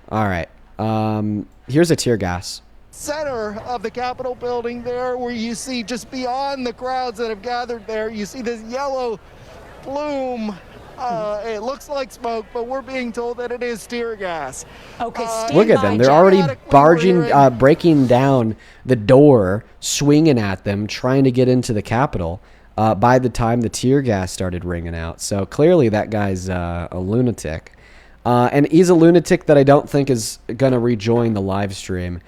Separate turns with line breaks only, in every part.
All right. Here's a tear gas.
Center of the Capitol building there, where you see just beyond the crowds that have gathered there, you see this yellow plume. It looks like smoke, but we're being told that it is tear gas.
Okay,
Look at them. They're already breaking down the door, swinging at them, trying to get into the Capitol by the time the tear gas started ringing out. So clearly that guy's a lunatic. And he's a lunatic that I don't think is going to rejoin the live stream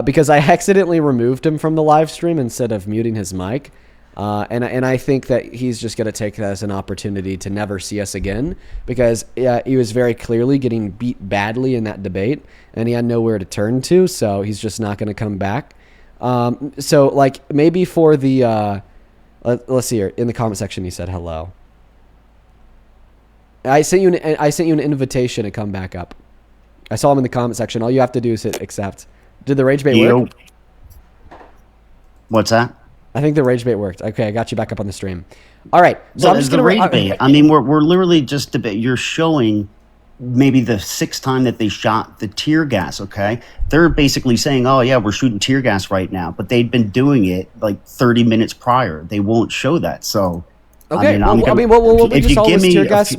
because I accidentally removed him from the live stream instead of muting his mic. And I think that he's just going to take that as an opportunity to never see us again because he was very clearly getting beat badly in that debate and he had nowhere to turn to. So he's just not going to come back. So like maybe for the, let's see here in the comment section, he said hello. I sent you an invitation to come back up. I saw him in the comment section. All you have to do is hit accept. Did the rage bait work?
What's that?
I think the rage bait worked. Okay, I got you back up on the stream. All right, so I'm just
the
gonna
rage bait. I mean, we're literally just debate. You're showing maybe the sixth time that they shot the tear gas. Okay, they're basically saying, "Oh yeah, we're shooting tear gas right now," but they'd been doing it like 30 minutes prior. They won't show that. So,
okay. What we just saw was tear gas.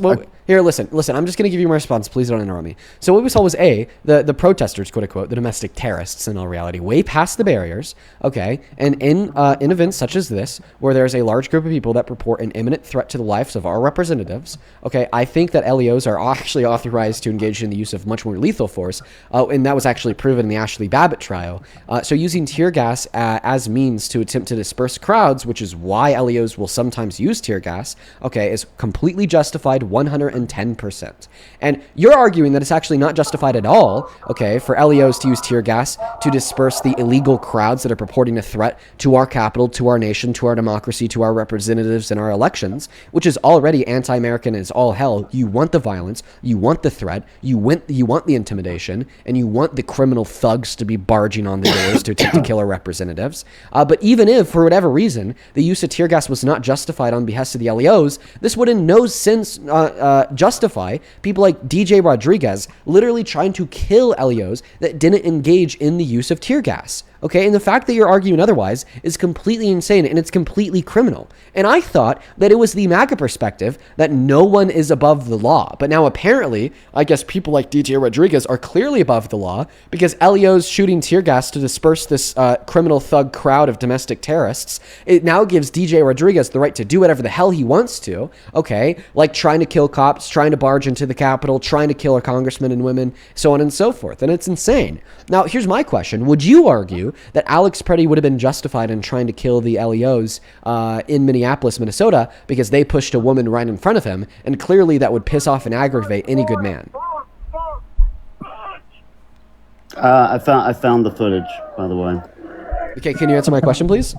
Here, listen. I'm just going to give you my response. Please don't interrupt me. So what we saw was the protesters, quote unquote, the domestic terrorists in all reality, way past the barriers. Okay, and in events such as this, where there's a large group of people that purport an imminent threat to the lives of our representatives. Okay, I think that LEOs are actually authorized to engage in the use of much more lethal force, and that was actually proven in the Ashley Babbitt trial. So using tear gas as means to attempt to disperse crowds, which is why LEOs will sometimes use tear gas. Okay, is completely justified. 110%. And you're arguing that it's actually not justified at all, okay, for LEOs to use tear gas to disperse the illegal crowds that are purporting a threat to our capital, to our nation, to our democracy, to our representatives in our elections, which is already anti-American as all hell. You want the violence, you want the threat, you want the intimidation, and you want the criminal thugs to be barging on the doors to attempt to kill our representatives. But even if, for whatever reason, the use of tear gas was not justified on behest of the LEOs, this would in no sense justify people like DJ Rodriguez literally trying to kill LEOs that didn't engage in the use of tear gas. Okay, and the fact that you're arguing otherwise is completely insane and it's completely criminal. And I thought that it was the MAGA perspective that no one is above the law. But now apparently, I guess people like DJ Rodriguez are clearly above the law because LEOs shooting tear gas to disperse this criminal thug crowd of domestic terrorists. It now gives DJ Rodriguez the right to do whatever the hell he wants to. Okay, like trying to kill cops, trying to barge into the Capitol, trying to kill our congressmen and women, so on and so forth. And it's insane. Now, here's my question. Would you argue that Alex Preddy would have been justified in trying to kill the LEOs in Minneapolis, Minnesota, because they pushed a woman right in front of him, and clearly that would piss off and aggravate any good man?
I found the footage, by the way.
Okay, can you answer my question, please?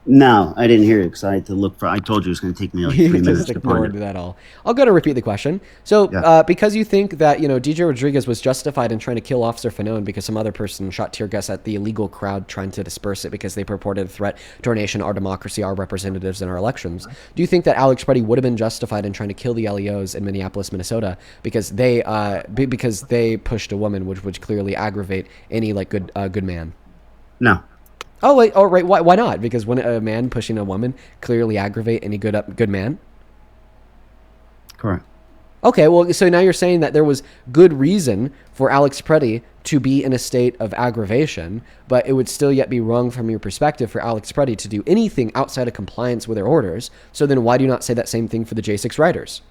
No, I didn't hear it because I had to look for. I told you it was going to take me like 3 minutes
just
to
ignored
find it.
that all. I'll go to repeat the question. So, because you think that DJ Rodriguez was justified in trying to kill Officer Fanone because some other person shot tear gas at the illegal crowd trying to disperse it because they purported a threat to our nation, our democracy, our representatives, and our elections, do you think that Alex Preddy would have been justified in trying to kill the LEOs in Minneapolis, Minnesota because they pushed a woman, which would clearly aggravate any like good man?
No.
Oh wait! Oh right. Why not? Because when a man pushing a woman clearly aggravate any good man.
Correct.
Okay. Well, so now you're saying that there was good reason for Alex Preddy to be in a state of aggravation, but it would still yet be wrong from your perspective for Alex Preddy to do anything outside of compliance with their orders. So then, why do you not say that same thing for the J6 riders?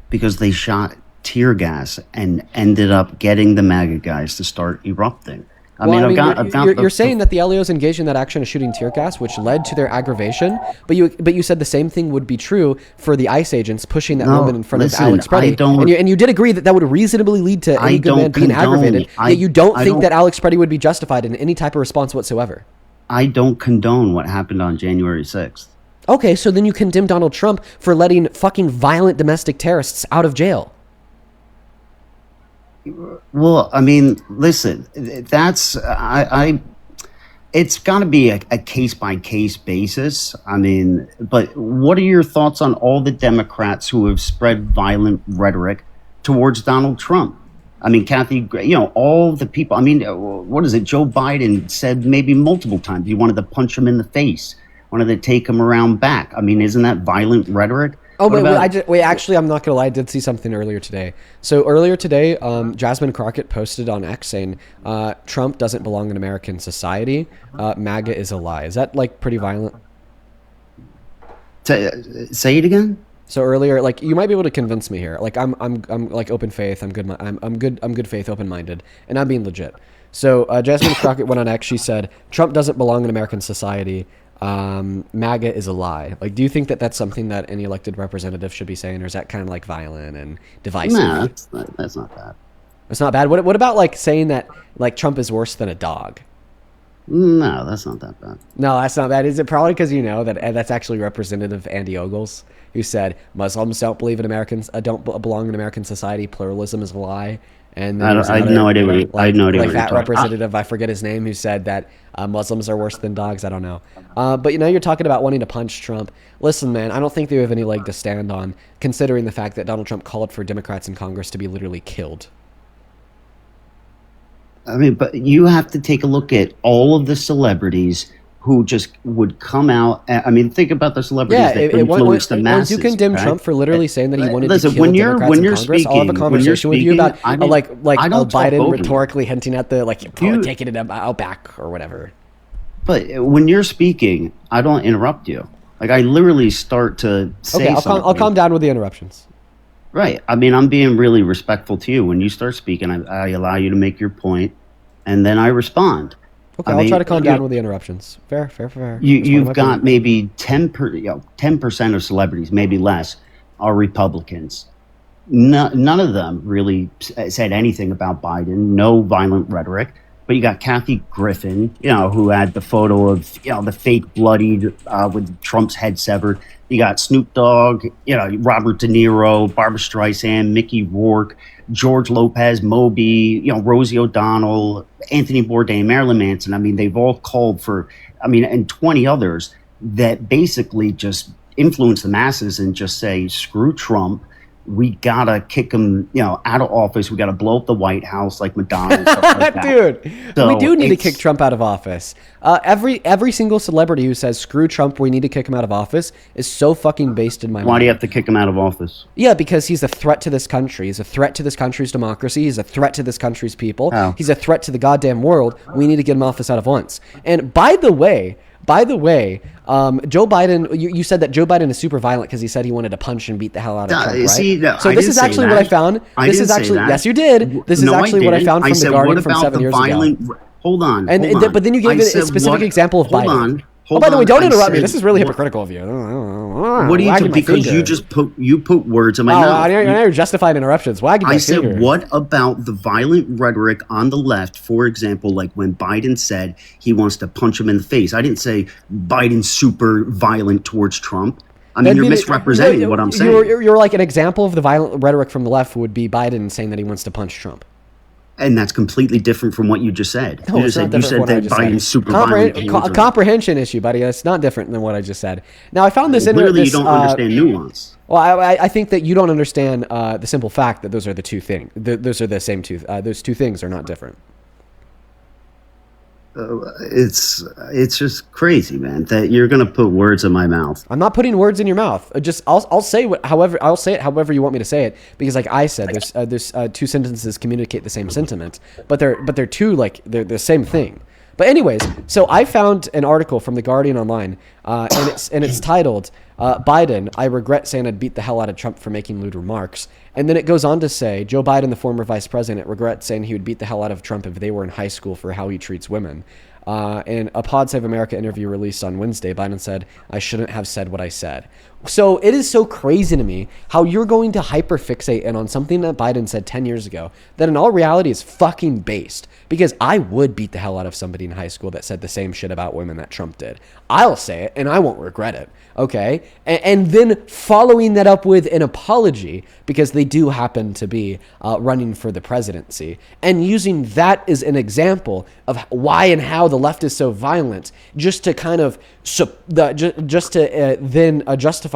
Because they shot tear gas and ended up getting the MAGA guys to start erupting.
You're saying that the LEOs engaged in that action of shooting tear gas, which led to their aggravation, but you said the same thing would be true for the ICE agents pushing that woman in front of Alex Preddy, and you did agree that would reasonably lead to any good man being aggravated. Yet you don't think that Alex Preddy would be justified in any type of response whatsoever.
I don't condone what happened on January 6th.
Okay, so then you condemn Donald Trump for letting fucking violent domestic terrorists out of jail.
Well, I mean, listen, that's it's got to be a case by case basis. I mean, but what are your thoughts on all the Democrats who have spread violent rhetoric towards Donald Trump? I mean, Kathy, all the people. I mean, what is it? Joe Biden said maybe multiple times he wanted to punch him in the face, wanted to take him around back. I mean, isn't that violent rhetoric?
Oh, wait, actually, I'm not going to lie. I did see something earlier today. So earlier today, Jasmine Crockett posted on X saying, Trump doesn't belong in American society. MAGA is a lie. Is that like pretty violent?
Say it again.
So earlier, like, you might be able to convince me here. Like, I'm like open faith. I'm good faith, open-minded, and I'm being legit. So Jasmine Crockett went on X. She said, Trump doesn't belong in American society. MAGA is a lie. Like, do you think that that's something that any elected representative should be saying, or is that kind of like violent and divisive?
No, that's not bad.
It's not bad. What about like saying that like Trump is worse than a dog?
No, that's not that bad.
No, that's not bad. Is it probably because you know that that's actually Representative Andy Ogles, who said Muslims don't believe in Americans, don't belong in American society. Pluralism is a lie. And then
I had no idea. I had no idea.
Like that representative, I forget his name, who said that Muslims are worse than dogs. I don't know. But you're talking about wanting to punch Trump. Listen, man, I don't think they have any leg to stand on, considering the fact that Donald Trump called for Democrats in Congress to be literally killed.
I mean, but you have to take a look at all of the celebrities who just would come out. I mean, think about the celebrities that influence the masses.
Once you condemn Trump for literally saying that he wanted to kill Democrats in Congress,
speaking,
I'll have a conversation with you about Biden
over
rhetorically hinting at the probably taking it out back or whatever.
But when you're speaking, I don't interrupt you. Like, I literally start to say something.
I'll calm down with the interruptions.
Right. I mean, I'm being really respectful to you. When you start speaking, I allow you to make your point, and then I respond.
Okay, I'll try to calm down with the interruptions. Fair.
You've got maybe 10% of celebrities, maybe less, are Republicans. None of them really said anything about Biden. No violent rhetoric. But you got Kathy Griffin, who had the photo of, the fake bloodied with Trump's head severed. You got Snoop Dogg, Robert De Niro, Barbara Streisand, Mickey Rourke, George Lopez, Moby, Rosie O'Donnell, Anthony Bourdain, Marilyn Manson. I mean, they've all called for, and 20 others that basically just influence the masses and just say, screw Trump. We gotta kick him, out of office. We gotta blow up the White House like Madonna and stuff like that.
Dude, so we do need to kick Trump out of office. Every single celebrity who says screw Trump, we need to kick him out of office is so fucking based in my mind.
Why do you have to kick him out of office?
Yeah, because he's a threat to this country. He's a threat to this country's democracy. He's a threat to this country's people.
Oh.
He's a threat to the goddamn world. We need to get him office out of once. And by the way, Joe Biden, you said that Joe Biden is super violent because he said he wanted to punch and beat the hell out of Trump, right? So this is actually what I found. Yes, you did. This is actually what I found from The Guardian from 7 years ago.
Hold on.
But then you gave a specific example of Biden. By the way, don't interrupt me. This is really hypocritical of you.
What do you do? Because you put words in my mouth.
Now you're justifying interruptions. Wagging my finger.
I said, what about the violent rhetoric on the left? For example, like when Biden said he wants to punch him in the face. I didn't say Biden's super violent towards Trump. I mean, you're misrepresenting what I'm saying.
You're like an example of the violent rhetoric from the left would be Biden saying that he wants to punch Trump.
And that's completely different from what you just said.
No,
you said that Biden's super violent.
A comprehension issue, buddy. It's not different than what I just said. Now, I found this in
you don't understand nuance.
Well, I think that you don't understand the simple fact that those are the two things. Those are the same two. Those two things are not different.
It's just crazy, man, that you're gonna put words in my mouth.
I'm not putting words in your mouth. I'll say it however you want me to say it, because like I said, there's two sentences communicate the same sentiment, but they're two, like they're the same thing. But anyways, so I found an article from The Guardian online, and it's titled Biden, I regret saying I'd beat the hell out of Trump for making lewd remarks. And then it goes on to say, Joe Biden, the former vice president, regrets saying he would beat the hell out of Trump if they were in high school for how he treats women. In a Pod Save America interview released on Wednesday, Biden said, I shouldn't have said what I said. So it is so crazy to me how you're going to hyperfixate in on something that Biden said 10 years ago that in all reality is fucking based. Because I would beat the hell out of somebody in high school that said the same shit about women that Trump did. I'll say it, and I won't regret it, okay? And then following that up with an apology, because they do happen to be running for the presidency, and using that as an example of why and how the the left is so violent, just to kind of justify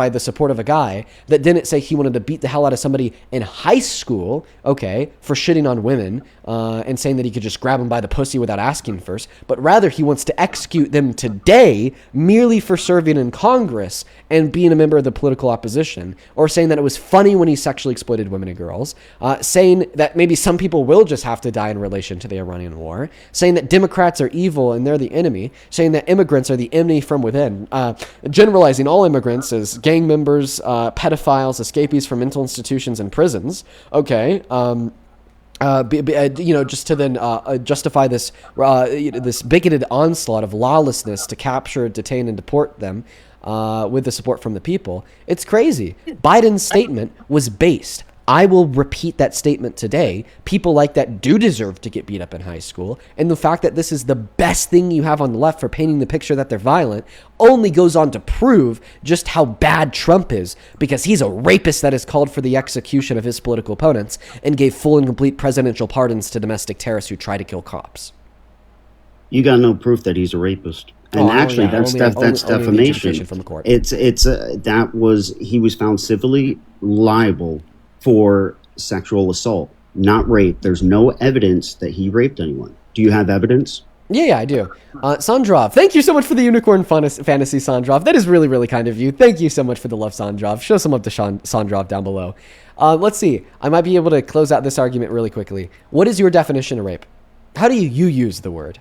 the support of a guy that didn't say he wanted to beat the hell out of somebody in high school, okay, for shitting on women and saying that he could just grab them by the pussy without asking first, but rather he wants to execute them today merely for serving in Congress and being a member of the political opposition, or saying that it was funny when he sexually exploited women and girls, saying that maybe some people will just have to die in relation to the Iranian war, saying that Democrats are evil and they're the enemy, saying that immigrants are the enemy from within, generalizing all immigrants as gang members, pedophiles, escapees from mental institutions and prisons, okay, just to then justify this this bigoted onslaught of lawlessness to capture, detain, and deport them with the support from the people. It's crazy. Biden's statement was based. I will repeat that statement today. People like that do deserve to get beat up in high school. And the fact that this is the best thing you have on the left for painting the picture that they're violent only goes on to prove just how bad Trump is, because he's a rapist that has called for the execution of his political opponents and gave full and complete presidential pardons to domestic terrorists who try to kill cops.
You got no proof that he's a rapist. And actually, that's defamation.
From the court.
He was found civilly liable for sexual assault, not rape. There's no evidence that he raped anyone. Do you have evidence?
Yeah, I do. Sandrov, thank you so much for the unicorn fantasy, Sandrov. That is really, really kind of you. Thank you so much for the love, Sandrov. Show some love to Sandrov down below. Let's see. I might be able to close out this argument really quickly. What is your definition of rape? How do you use the word?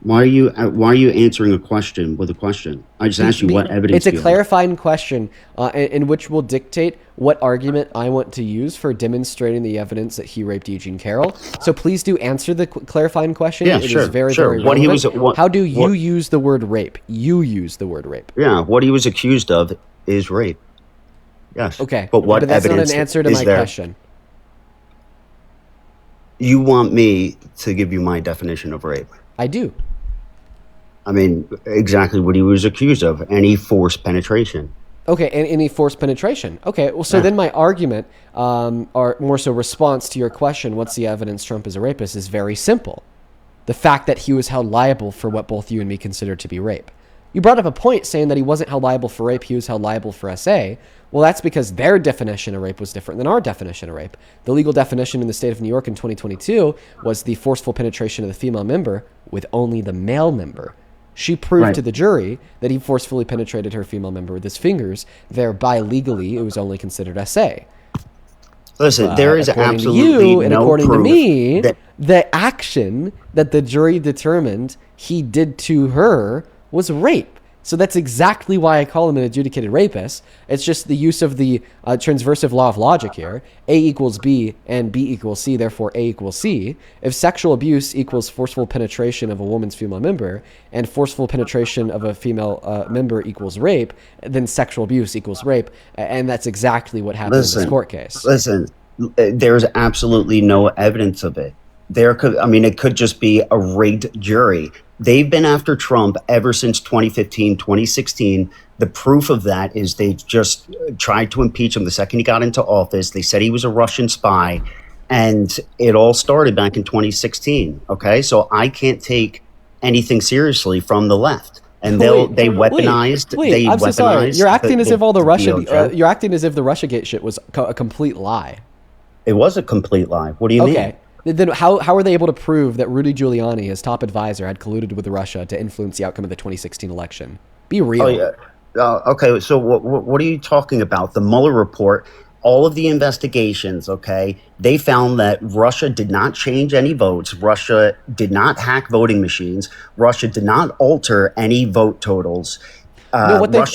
Why are you answering a question with a question? I just asked you what evidence.
It's a clarifying question in which will dictate what argument I want to use for demonstrating the evidence that he raped Eugene Carroll. So please do answer the clarifying question.
Yeah,
it
sure,
is very,
sure.
very relevant. How do you use the word rape? You use the word rape.
Yeah, what he was accused of is rape. Yes.
Okay,
but what
that's
evidence
not an answer to my question.
You want me to give you my definition of rape?
I do.
I mean, exactly what he was accused of, any forced penetration.
Okay, and any forced penetration. Okay, well, so then my argument, or more so response to your question, what's the evidence Trump is a rapist, is very simple. The fact that he was held liable for what both you and me consider to be rape. You brought up a point saying that he wasn't held liable for rape, he was held liable for SA. Well, that's because their definition of rape was different than our definition of rape. The legal definition in the state of New York in 2022 was the forceful penetration of the female member with only the male member. She proved to the jury that he forcefully penetrated her female member with his fingers, thereby legally it was only considered SA.
Listen, there is absolutely
you, and
no
according
proof
to me,
that
the action that the jury determined he did to her was rape. So that's exactly why I call him an adjudicated rapist. It's just the use of the transversive law of logic here. A equals B and B equals C, therefore A equals C. If sexual abuse equals forceful penetration of a woman's female member and forceful penetration of a female member equals rape, then sexual abuse equals rape. And that's exactly what happened in this court case.
Listen, there's absolutely no evidence of it. It could just be a rigged jury. They've been after Trump ever since 2015, 2016. The proof of that is they just tried to impeach him the second he got into office. They said he was a Russian spy, and it all started back in 2016. Okay, so I can't take anything seriously from the left, and they weaponized.
I'm so sorry. You're acting as if all the Russia. You're acting as if the RussiaGate shit was a complete lie.
It was a complete lie. What do you mean?
Then how are they able to prove that Rudy Giuliani, his top advisor, had colluded with Russia to influence the outcome of the 2016 election? Be real.
Oh, yeah. Okay, so what are you talking about? The Mueller report, all of the investigations, okay, they found that Russia did not change any votes. Russia did not hack voting machines. Russia did not alter any vote totals.
What they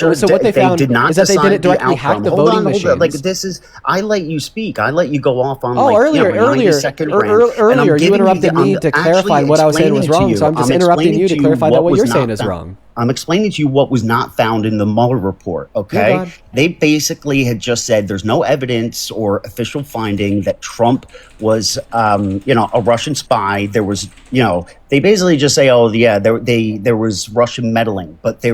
found is that they didn't directly hack the voting machines.
I let you speak. I let you go off on
earlier you interrupted me to clarify what I was saying was wrong. So I'm just interrupting you to clarify that what you're saying is wrong.
I'm explaining to you what was not found in the Mueller report, okay? They basically had just said there's no evidence or official finding that Trump was, a Russian spy. There was, they basically just say, oh, yeah, there was Russian meddling, but they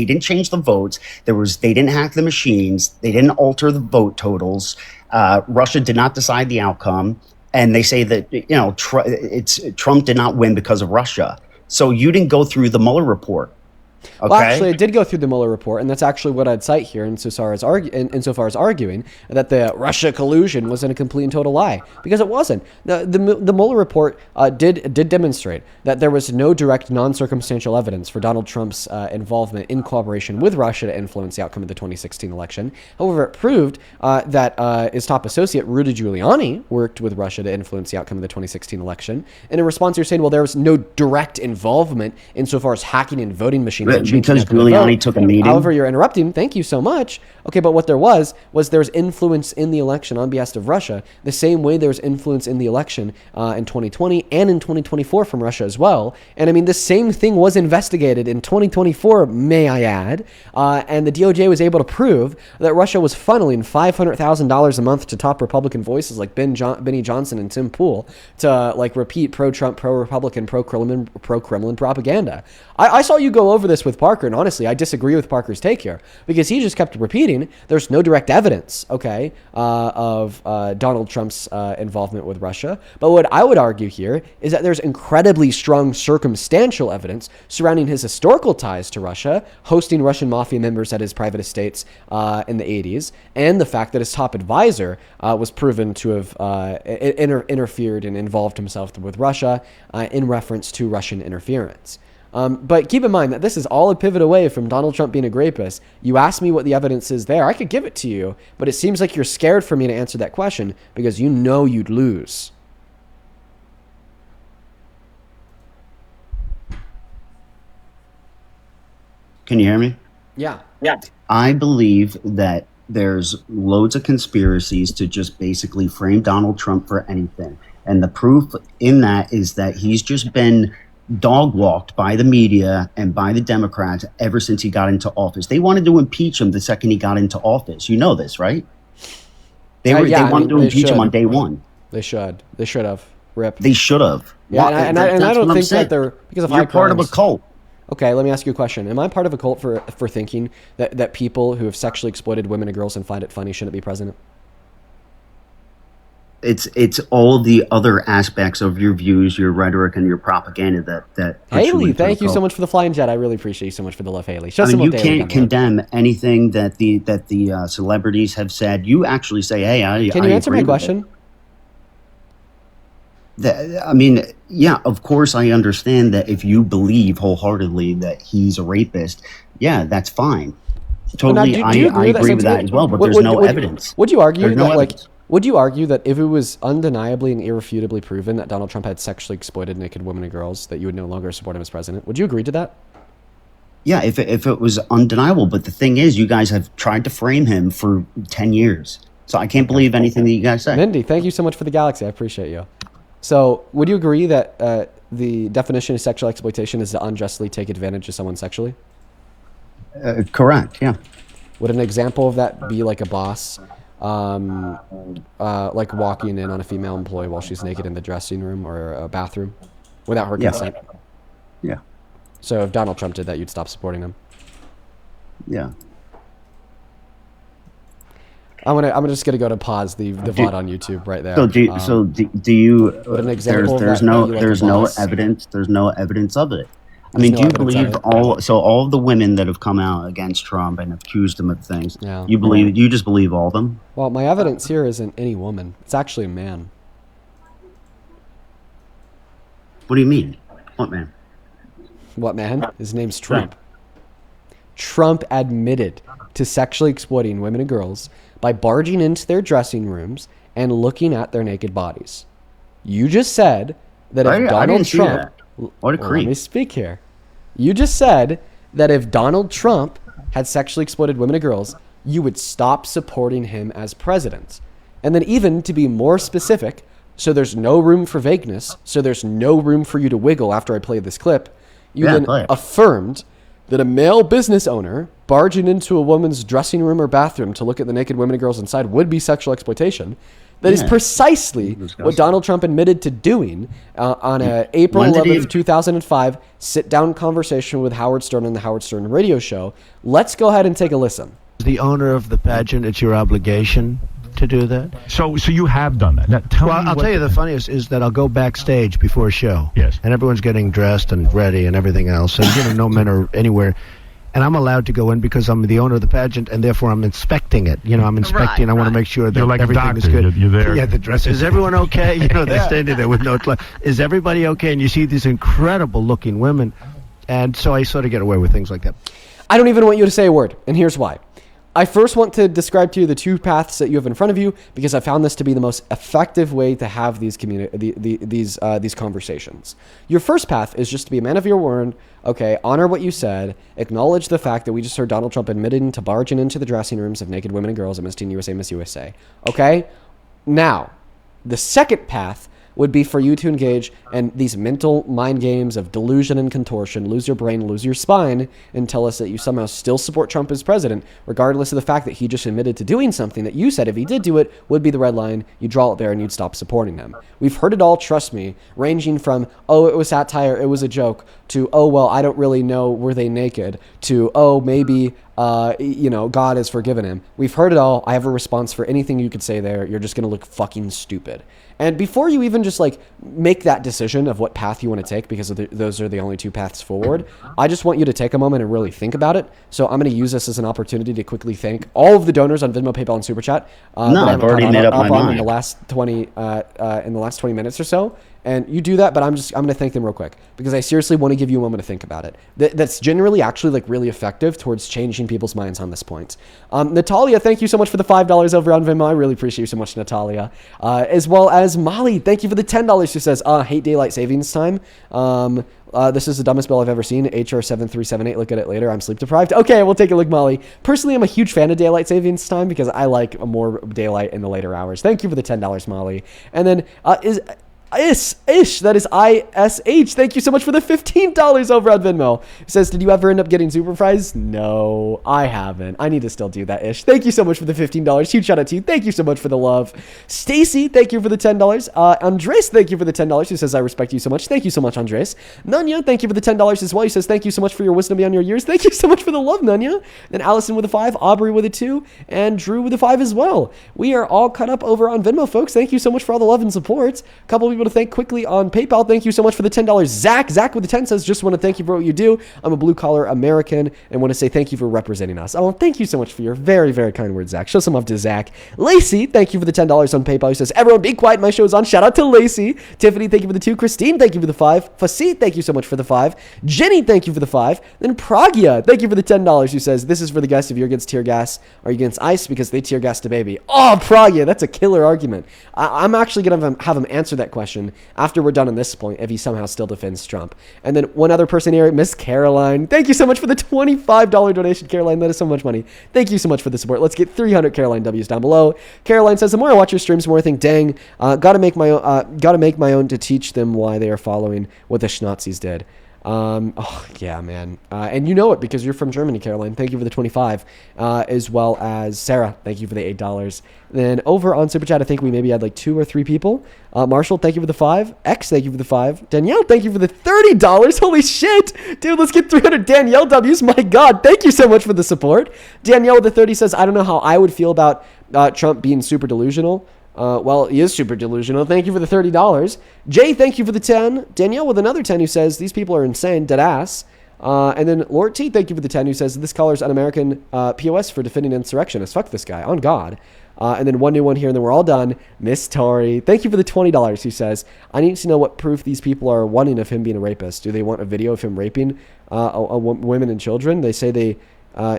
didn't change the votes. They didn't hack the machines. They didn't alter the vote totals. Russia did not decide the outcome. and they say that Trump did not win because of Russia. So you didn't go through the Mueller report. Okay.
Well, actually, it did go through the Mueller report, and that's actually what I'd cite here insofar as arguing that the Russia collusion wasn't a complete and total lie, because it wasn't. The Mueller report did demonstrate that there was no direct non-circumstantial evidence for Donald Trump's involvement in cooperation with Russia to influence the outcome of the 2016 election. However, it proved that his top associate, Rudy Giuliani, worked with Russia to influence the outcome of the 2016 election. And in response, you're saying, well, there was no direct involvement insofar as hacking and voting machines.
Because Giuliani took a meeting.
However, you're interrupting. Thank you so much. Okay, but what there was there's influence in the election on behalf of Russia, the same way there's influence in the election in 2020 and in 2024 from Russia as well. And I mean, the same thing was investigated in 2024, may I add, and the DOJ was able to prove that Russia was funneling $500,000 a month to top Republican voices like Benny Johnson and Tim Pool to like repeat pro-Trump, pro-Republican, pro-Kremlin propaganda. I saw you go over this with Parker, and honestly, I disagree with Parker's take here, because he just kept repeating there's no direct evidence, okay, of Donald Trump's involvement with Russia. But what I would argue here is that there's incredibly strong circumstantial evidence surrounding his historical ties to Russia, hosting Russian mafia members at his private estates in the 80s, and the fact that his top advisor was proven to have interfered and involved himself with Russia in reference to Russian interference. But keep in mind that this is all a pivot away from Donald Trump being a rapist. You asked me what the evidence is there. I could give it to you, but it seems like you're scared for me to answer that question because you know you'd lose.
Can you hear me?
Yeah.
I believe that there's loads of conspiracies to just basically frame Donald Trump for anything. And the proof in that is that he's just been dog walked by the media and by the Democrats ever since he got into office. They wanted to impeach him the second he got into office. You know this, right? They wanted to impeach him on day one.
They should have. Rip.
They should have.
Yeah, and I don't think that they're because of high
crimes. You're part of a cult.
Okay, let me ask you a question. Am I part of a cult for thinking that people who have sexually exploited women and girls and find it funny shouldn't be president?
It's all the other aspects of your views, your rhetoric, and your propaganda that
Haley, thank you so much for the flying jet. I really appreciate you so much for the love, Haley.
You can't condemn anything that the celebrities have said. You actually say, "Hey,
can you answer my question?"
Yeah, of course I understand that if you believe wholeheartedly that he's a rapist, yeah, that's fine. Totally, I agree with that as well. But there's no evidence.
Would you argue that Would you argue that if it was undeniably and irrefutably proven that Donald Trump had sexually exploited naked women and girls, that you would no longer support him as president? Would you agree to that?
Yeah, if it was undeniable. But the thing is, you guys have tried to frame him for 10 years. So I can't believe anything that you guys say.
Mindy, thank you so much for the galaxy. I appreciate you. So would you agree that the definition of sexual exploitation is to unjustly take advantage of someone sexually?
Correct, yeah.
Would an example of that be like a boss like walking in on a female employee while she's naked in the dressing room or a bathroom without her consent?
Yeah.
So if Donald Trump did that, you'd stop supporting him?
Yeah.
I'm just gonna go to pause the VOD on YouTube right there.
So do you?
An example
there's no evidence. There's no evidence of it. I mean, do you believe all of the women that have come out against Trump and accused him of things? Yeah. You just believe all of them?
Well, my evidence here isn't any woman. It's actually a man.
What do you mean? What man?
What man? His name's Trump. Trump admitted to sexually exploiting women and girls by barging into their dressing rooms and looking at their naked bodies. You just said that if Donald Trump...
What a creep.
Let me speak here. You just said that if Donald Trump had sexually exploited women and girls, you would stop supporting him as president. And then even to be more specific, so there's no room for vagueness, so there's no room for you to wiggle after I play this clip, you then affirmed that a male business owner barging into a woman's dressing room or bathroom to look at the naked women and girls inside would be sexual exploitation. That is precisely what Donald Trump admitted to doing on April 11th, 2005 sit-down conversation with Howard Stern on the Howard Stern radio show. Let's go ahead and take a listen.
The owner of the pageant, it's your obligation to do that.
So you have done that. Now,
I'll tell you the funniest is that I'll go backstage before a show.
Yes.
And everyone's getting dressed and ready and everything else. And, no men are anywhere. And I'm allowed to go in because I'm the owner of the pageant, and therefore I'm inspecting it. I'm inspecting. I want to make sure that
like
everything is good.
You're there.
Yeah, the dress. Is everyone okay? They're standing there with no clothes. Is everybody okay? And you see these incredible-looking women. And so I sort of get away with things like that.
I don't even want you to say a word, and here's why. I first want to describe to you the two paths that you have in front of you, because I found this to be the most effective way to have these these conversations. Your first path is just to be a man of your word. Okay, honor what you said. Acknowledge the fact that we just heard Donald Trump admitting to barging into the dressing rooms of naked women and girls at Miss Teen USA, Miss USA. Okay, now the second path would be for you to engage in these mental mind games of delusion and contortion, lose your brain, lose your spine, and tell us that you somehow still support Trump as president, regardless of the fact that he just admitted to doing something that you said, if he did do it, would be the red line. You draw it there and you'd stop supporting him. We've heard it all, trust me, ranging from, oh, it was satire, it was a joke, to, oh, well, I don't really know, were they naked, to, oh, maybe, God has forgiven him. We've heard it all. I have a response for anything you could say there. You're just going to look fucking stupid. And before you even just make that decision of what path you want to take, because those are the only two paths forward, I just want you to take a moment and really think about it. So I'm going to use this as an opportunity to quickly thank all of the donors on Venmo, PayPal, and Super Chat.
I've already made up my mind
in the last 20 minutes or so. And you do that, but I'm going to thank them real quick because I seriously want to give you a moment to think about it. That's generally actually really effective towards changing people's minds on this point. Natalia, thank you so much for the $5 over on Venmo. I really appreciate you so much, Natalia. As well as Molly, thank you for the $10. She says, hate daylight savings time. This is the dumbest bill I've ever seen. HR 7378. Look at it later. I'm sleep deprived. Okay, we'll take a look, Molly. Personally, I'm a huge fan of daylight savings time because I like more daylight in the later hours. Thank you for the $10, Molly. And then Ish, that is ISH. Thank you so much for the $15 over on Venmo. It says, did you ever end up getting super fries? No, I haven't. I need to still do that, Ish. Thank you so much for the $15. Huge shout out to you. Thank you so much for the love. Stacy, thank you for the $10. Andres, thank you for the $10. Who says, I respect you so much. Thank you so much, Andres. Nanya, thank you for the $10 as well. He says, thank you so much for your wisdom beyond your years. Thank you so much for the love, Nanya. Then Allison with a 5, Aubrey with a 2, and Drew with a 5 as well. We are all caught up over on Venmo, folks. Thank you so much for all the love and support. A couple people to thank quickly on PayPal. Thank you so much for the $10. Zach with the 10 says, just want to thank you for what you do. I'm a blue collar American and want to say thank you for representing us. Oh, thank you so much for your very, very kind words, Zach. Show some love to Zach. Lacey, thank you for the $10 on PayPal. He says, everyone be quiet. My show is on. Shout out to Lacey. Tiffany, thank you for the 2. Christine, thank you for the 5. Fasit, thank you so much for the 5. Jenny, thank you for the 5. Then Pragya, thank you for the $10. Who says, this is for the guests. If you're against tear gas, are you against ICE because they tear gassed a baby? Oh, Pragya, that's a killer argument. I'm actually going to have him answer that question after we're done on this point, if he somehow still defends Trump. And then one other person here, Miss Caroline. Thank you so much for the $25 donation, Caroline. That is so much money. Thank you so much for the support. Let's get 300 Caroline W's down below. Caroline says, the more I watch your streams, the more I think, dang, gotta make my own to teach them why they are following what the Schnazis did. Oh yeah, man. And you know it because you're from Germany, Caroline. Thank you for the 25, as well as Sarah. Thank you for the $8. Then over on Super Chat, I think we maybe had like 2 or 3 people. Marshall, thank you for the 5. X, thank you for the 5. Danielle, thank you for the $30. Holy shit, dude, let's get 300 Danielle W's. My God, thank you so much for the support. Danielle with the 30 says, I don't know how I would feel about Trump being super delusional. Well, he is super delusional. Thank you for the $30. Jay, thank you for the 10. Danielle with another 10 who says, these people are insane, dead ass. And then Lord T, thank you for the 10 who says, this caller's an American POS for defending insurrectionists. Fuck this guy, on God. And then one new one here, and then we're all done. Miss Tori, thank you for the $20 who says, I need to know what proof these people are wanting of him being a rapist. Do they want a video of him raping women and children? They say they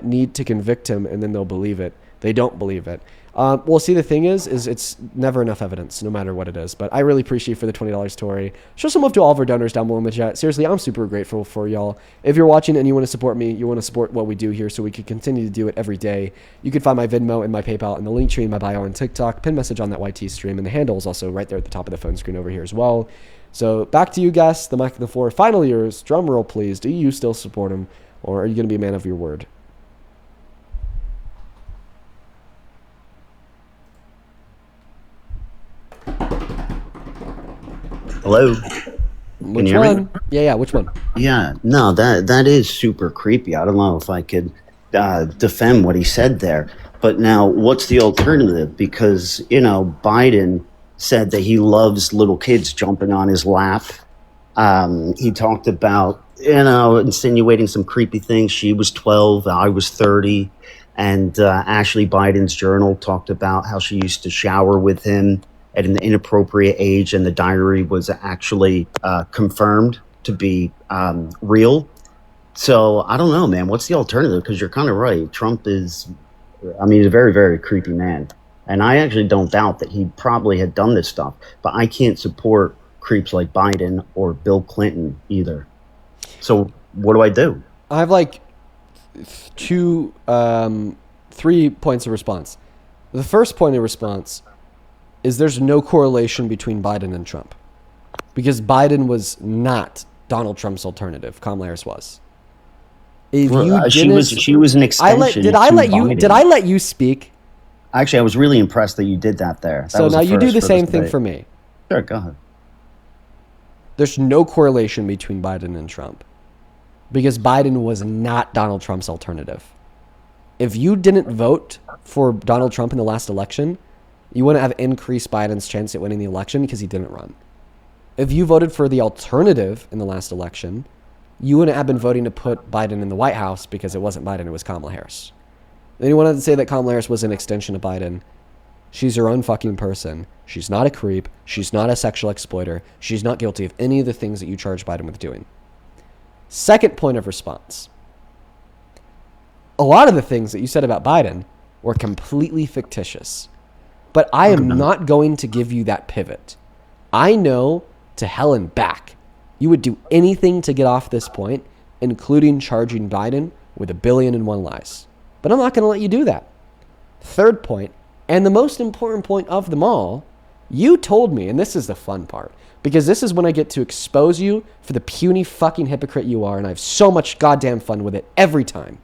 need to convict him, and then they'll believe it. They don't believe it. Well, see, the thing is it's never enough evidence, no matter what it is. But I really appreciate for the $20, Tori. Show some love to all of our donors down below in the chat. Seriously, I'm super grateful for y'all. If you're watching and you want to support me, you want to support what we do here so we can continue to do it every day, you can find my Venmo and my PayPal in the link tree in my bio on TikTok, pin message on that YT stream, and the handle is also right there at the top of the phone screen over here as well. So back to you guys, the mic of the floor. Final yours, drum roll please. Do you still support him, or are you going to be a man of your word?
Hello.
Which one? Yeah. Which one?
Yeah. No, that is super creepy. I don't know if I could defend what he said there, But now, what's the alternative? Because, Biden said that he loves little kids jumping on his lap. He talked about, insinuating some creepy things. She was 12, I was 30. And Ashley Biden's journal talked about how she used to shower with him at an inappropriate age, and the diary was actually confirmed to be real. So I don't know, man. What's the alternative? Because you're kind of right. Trump is, he's a very, very creepy man. And I actually don't doubt that he probably had done this stuff. But I can't support creeps like Biden or Bill Clinton either. So what do I do?
I have like 3 points of response. The first point of response is there's no correlation between Biden and Trump. Because Biden was not Donald Trump's alternative. Kamala Harris was. If
she was an extension.
Did I let you speak?
Actually, I was really impressed that you did that there.
So now you do the same thing for me.
Sure, go ahead.
There's no correlation between Biden and Trump. Because Biden was not Donald Trump's alternative. If you didn't vote for Donald Trump in the last election, you wouldn't have increased Biden's chance at winning the election because he didn't run. If you voted for the alternative in the last election, you wouldn't have been voting to put Biden in the White House because it wasn't Biden, it was Kamala Harris. Then you wanted to say that Kamala Harris was an extension of Biden. She's her own fucking person. She's not a creep. She's not a sexual exploiter. She's not guilty of any of the things that you charge Biden with doing. Second point of response. A lot of the things that you said about Biden were completely fictitious. But I am not going to give you that pivot. I know to hell and back, you would do anything to get off this point, including charging Biden with 1,000,000,001 lies. But I'm not going to let you do that. Third point, and the most important point of them all, you told me, and this is the fun part, because this is when I get to expose you for the puny fucking hypocrite you are, and I have so much goddamn fun with it every time.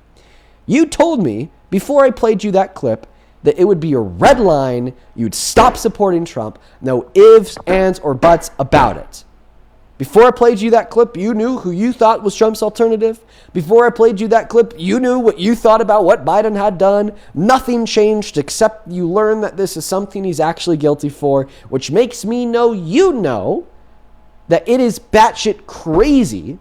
You told me, before I played you that clip, that it would be a red line, you'd stop supporting Trump, no ifs, ands, or buts about it. Before I played you that clip, you knew who you thought was Trump's alternative. Before I played you that clip, you knew what you thought about what Biden had done. Nothing changed except you learned that this is something he's actually guilty for, which makes me know you know that it is batshit crazy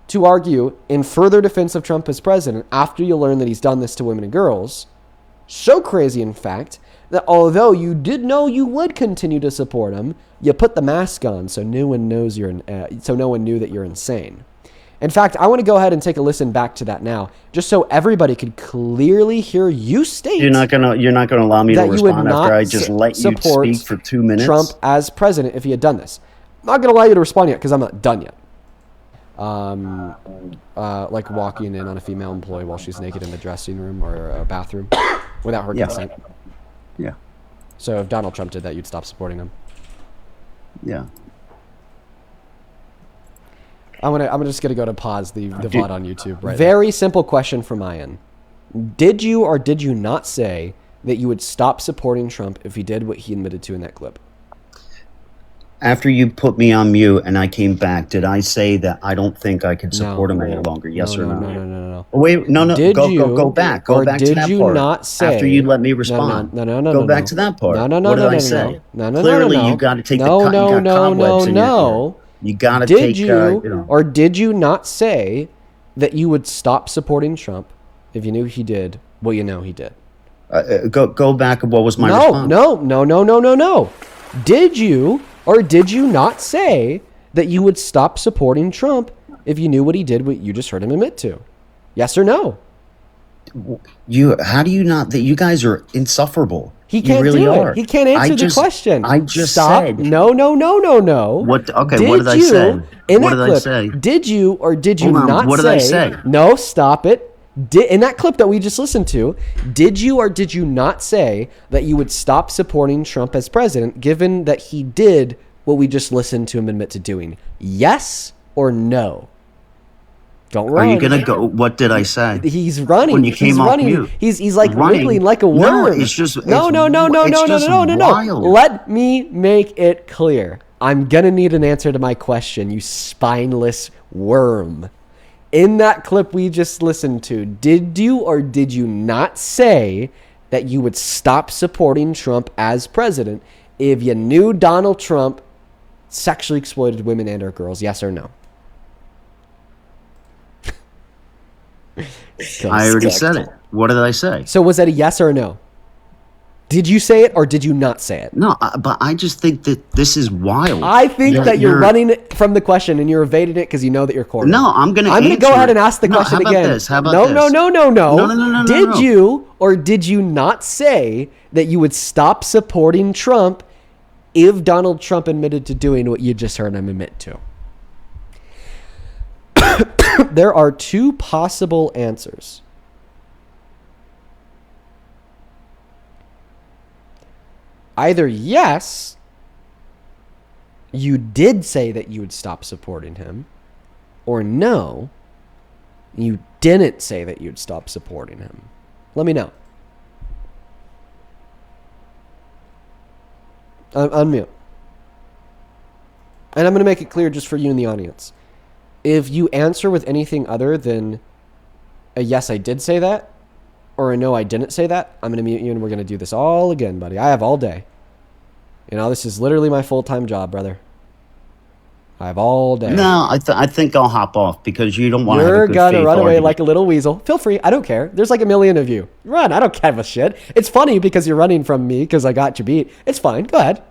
to argue in further defense of Trump as president after you learn that he's done this to women and girls. So crazy, in fact, that although you did know you would continue to support him, you put the mask on so no one knew that you're insane. In fact, I want to go ahead and take a listen back to that now, just so everybody could clearly hear you state.
You're not gonna allow me to respond after I just let you speak for 2 minutes.
Trump as president if he had done this. I'm not gonna allow you to respond yet because I'm not done yet. Like walking in on a female employee while she's naked in the dressing room or a bathroom without her consent.
Yeah.
So if Donald Trump did that, you'd stop supporting him.
Yeah.
I'm just gonna go to pause the VOD on YouTube. Right. Very simple question from my end. Did you or did you not say that you would stop supporting Trump if he did what he admitted to in that clip?
After you put me on mute and I came back, did I say that I don't think I could support him any longer? Yes or no?
No.
Wait, no. Go back. Go back to that part.
Did you not say
after you let me respond?
No.
Go back to that part.
No.
What did I say? Clearly, you got to take the cobwebs in your ear. You got to take.
Or did you not say that you would stop supporting Trump if you knew he did what you know he did?
Go back. What was my response?
No. Did you or did you not say that you would stop supporting Trump if you knew what he did, what you just heard him admit to? Yes or no?
How do you not? That you guys are insufferable.
He can't do it. He can't answer the question.
I just
Stop.
said.
No.
What? Okay. What did I say?
What did I say? Did you or did you not say?
What did I say?
No, stop it. In that clip that we just listened to, did you or did you not say that you would stop supporting Trump as president, given that he did what we just listened to him admit to doing? Yes or no? Don't run.
Are you gonna go? What did I say?
He's running.
When you came off mute.
He's like wiggling like a worm.
No, it's just
no. Let me make it clear. I'm gonna need an answer to my question, you spineless worm. In that clip we just listened to, did you or did you not say that you would stop supporting Trump as president if you knew Donald Trump sexually exploited women and or girls? Yes or no?
I already said it. What did I say?
So was that a yes or a no? Did you say it or did you not say it?
No, but I just think that this is wild.
I think that you're running from the question and you're evading it because you know that you're cornered.
No, I'm going to
go ahead and ask the question again.
How about this?
No. Did you or did you not say that you would stop supporting Trump if Donald Trump admitted to doing what you just heard him admit to? There are two possible answers. Either yes, you did say that you would stop supporting him, or no, you didn't say that you'd stop supporting him. Let me know. Unmute. And I'm going to make it clear just for you in the audience. If you answer with anything other than a yes, I did say that, or a no, I didn't say that, I'm going to mute you and we're going to do this all again, buddy. I have all day. You know, this is literally my full-time job, brother. I have all day.
No, I think I'll hop off because you don't want to have a good faith
You're going to run away
argument.
like a little weasel. Feel free. I don't care. There's like a million of you. Run. I don't give a shit. It's funny because you're running from me because I got you beat. It's fine. Go ahead.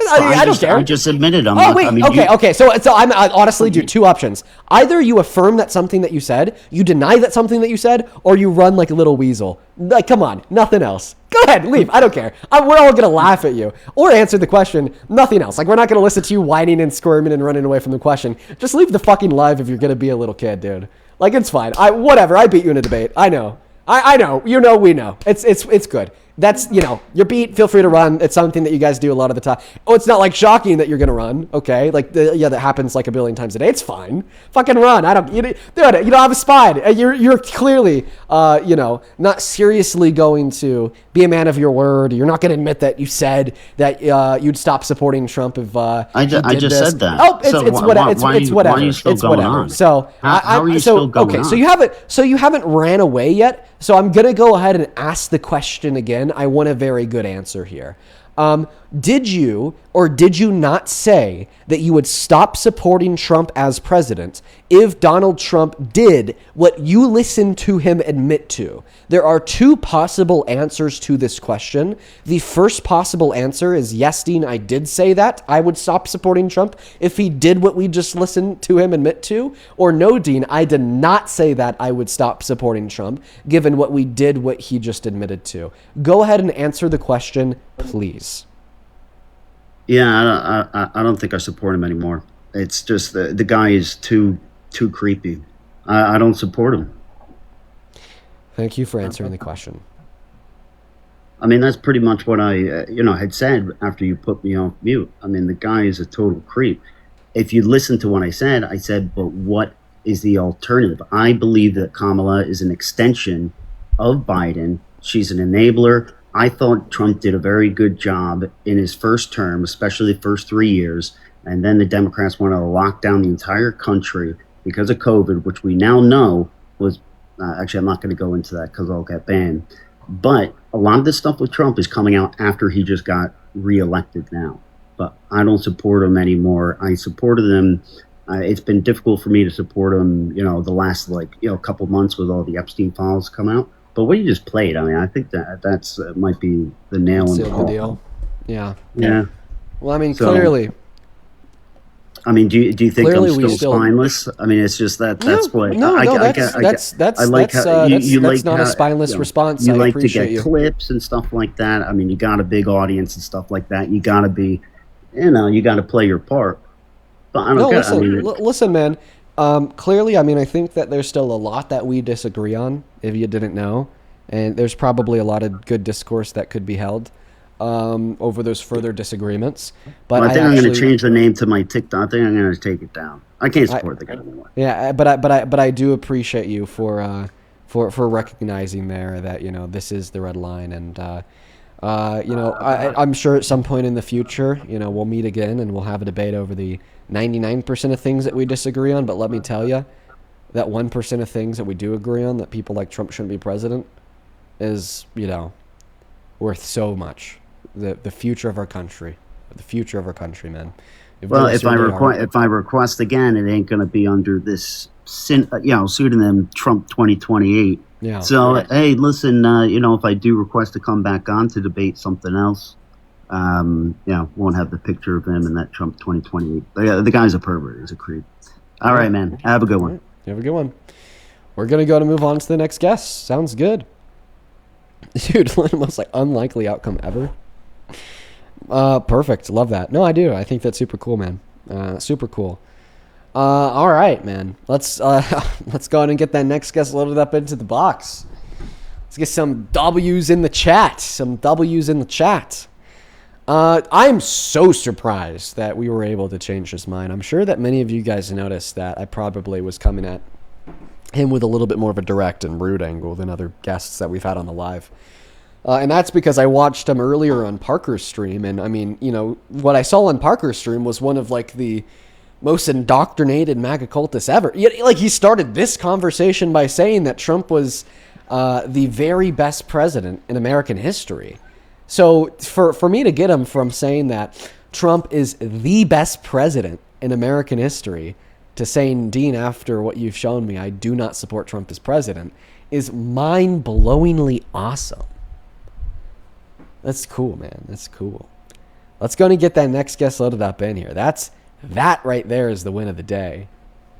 I don't care.
I just admitted I'm
not. Okay. So I honestly do two options. Either you affirm that something that you said, you deny that something that you said, or you run like a little weasel. Like, come on, nothing else. Go ahead, leave. I don't care. We're all gonna laugh at you or answer the question. Nothing else. Like, we're not gonna listen to you whining and squirming and running away from the question. Just leave the fucking live if you're gonna be a little kid, dude. Like, it's fine. Whatever. I beat you in a debate. I know. I know. You know. We know. It's good. That's, you know, you're beat. Feel free to run. It's something that you guys do a lot of the time. Oh, it's not like shocking that you're going to run. Okay. Like, that happens like a billion times a day. It's fine. Fucking run. You don't have a spine. You're clearly, not seriously going to be a man of your word. You're not going to admit that you said that you'd stop supporting Trump if
I just said that.
Oh, it's whatever.
Why are you still going on?
So
how are you still going on?
So you haven't ran away yet. So I'm going to go ahead and ask the question again. I want a very good answer here. Did you or did you not say that you would stop supporting Trump as president if Donald Trump did what you listened to him admit to? There are two possible answers to this question. The first possible answer is, yes, Dean, I did say that I would stop supporting Trump if he did what we just listened to him admit to. Or no, Dean, I did not say that I would stop supporting Trump given what we did, what he just admitted to. Go ahead and answer the question, please.
Yeah, I don't think I support him anymore. It's just the guy is too creepy. I don't support him.
Thank you for answering the question.
I mean, that's pretty much what I had said after you put me off mute. I mean, the guy is a total creep. If you listen to what I said, but what is the alternative? I believe that Kamala is an extension of Biden. She's an enabler. I thought Trump did a very good job in his first term, especially the first 3 years. And then the Democrats wanted to lock down the entire country because of COVID, which we now know was actually, I'm not going to go into that because I'll get banned. But a lot of this stuff with Trump is coming out after he just got reelected now. But I don't support him anymore. I supported him. It's been difficult for me to support him, the last couple months with all the Epstein files come out. But what you just played, I mean, I think that's might be the nail in the coffin.
Yeah.
Yeah.
Well, I mean, clearly.
I mean, do you think I'm still spineless? I mean, it's just that's what.
That's not a spineless response.
You like to get clips and stuff like that. I mean, you got a big audience and stuff like that. You got to be, you got to play your part. But I don't
listen, man. Clearly, I mean, I think that there's still a lot that we disagree on, if you didn't know. And there's probably a lot of good discourse that could be held over those further disagreements. But
I think I'm going to change the name to my TikTok. I think I'm going to take it down. I can't support the guy anymore.
Yeah, but I do appreciate you for recognizing there that, this is the red line. And, I'm sure at some point in the future, we'll meet again and we'll have a debate over the 99% of things that we disagree on. But let me tell you, that 1% of things that we do agree on, that people like Trump shouldn't be president, is, worth so much. The future of our country. The future of our country, man.
Well, if I request again, it ain't going to be under this pseudonym Trump 2028.
Yeah.
So hey, listen, if I do request to come back on to debate something else, won't have the picture of him in that Trump 2028. The guy's a pervert. He's a creep. All right, man. Have a good one.
You have a good one. We're gonna go to move on to the next guest. Sounds good. Dude, one of the most unlikely outcome ever. Perfect. Love that. No, I do. I think that's super cool, man. Super cool. All right, man. Let's go ahead and get that next guest loaded up into the box. Let's get some W's in the chat. I'm so surprised that we were able to change his mind. I'm sure that many of you guys noticed that I probably was coming at him with a little bit more of a direct and rude angle than other guests that we've had on the live. And that's because I watched him earlier on Parker's stream. And I mean, what I saw on Parker's stream was one of the most indoctrinated MAGA cultists ever. He started this conversation by saying that Trump was the very best president in American history. So for me to get him from saying that Trump is the best president in American history to saying, Dean, after what you've shown me, I do not support Trump as president, is mind-blowingly awesome. That's cool, man. That's cool. Let's go and get that next guest loaded up in here. That right there is the win of the day.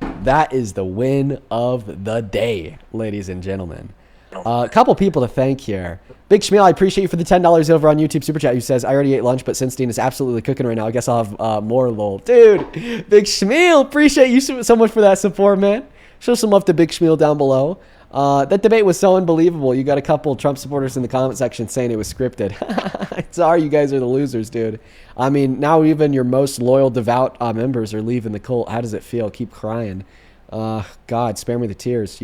That is the win of the day, ladies and gentlemen. A couple people to thank here. Big Schmiel, I appreciate you for the $10 over on YouTube Super Chat, who says, I already ate lunch, but since Dean is absolutely cooking right now, I guess I'll have more, lol. Dude, Big Schmiel, appreciate you so much for that support, man. Show some love to Big Schmiel down below. That debate was so unbelievable. You got a couple Trump supporters in the comment section saying it was scripted. Sorry, you guys are the losers, dude. I mean, now even your most loyal, devout members are leaving the cult. How does it feel? Keep crying. God, spare me the tears,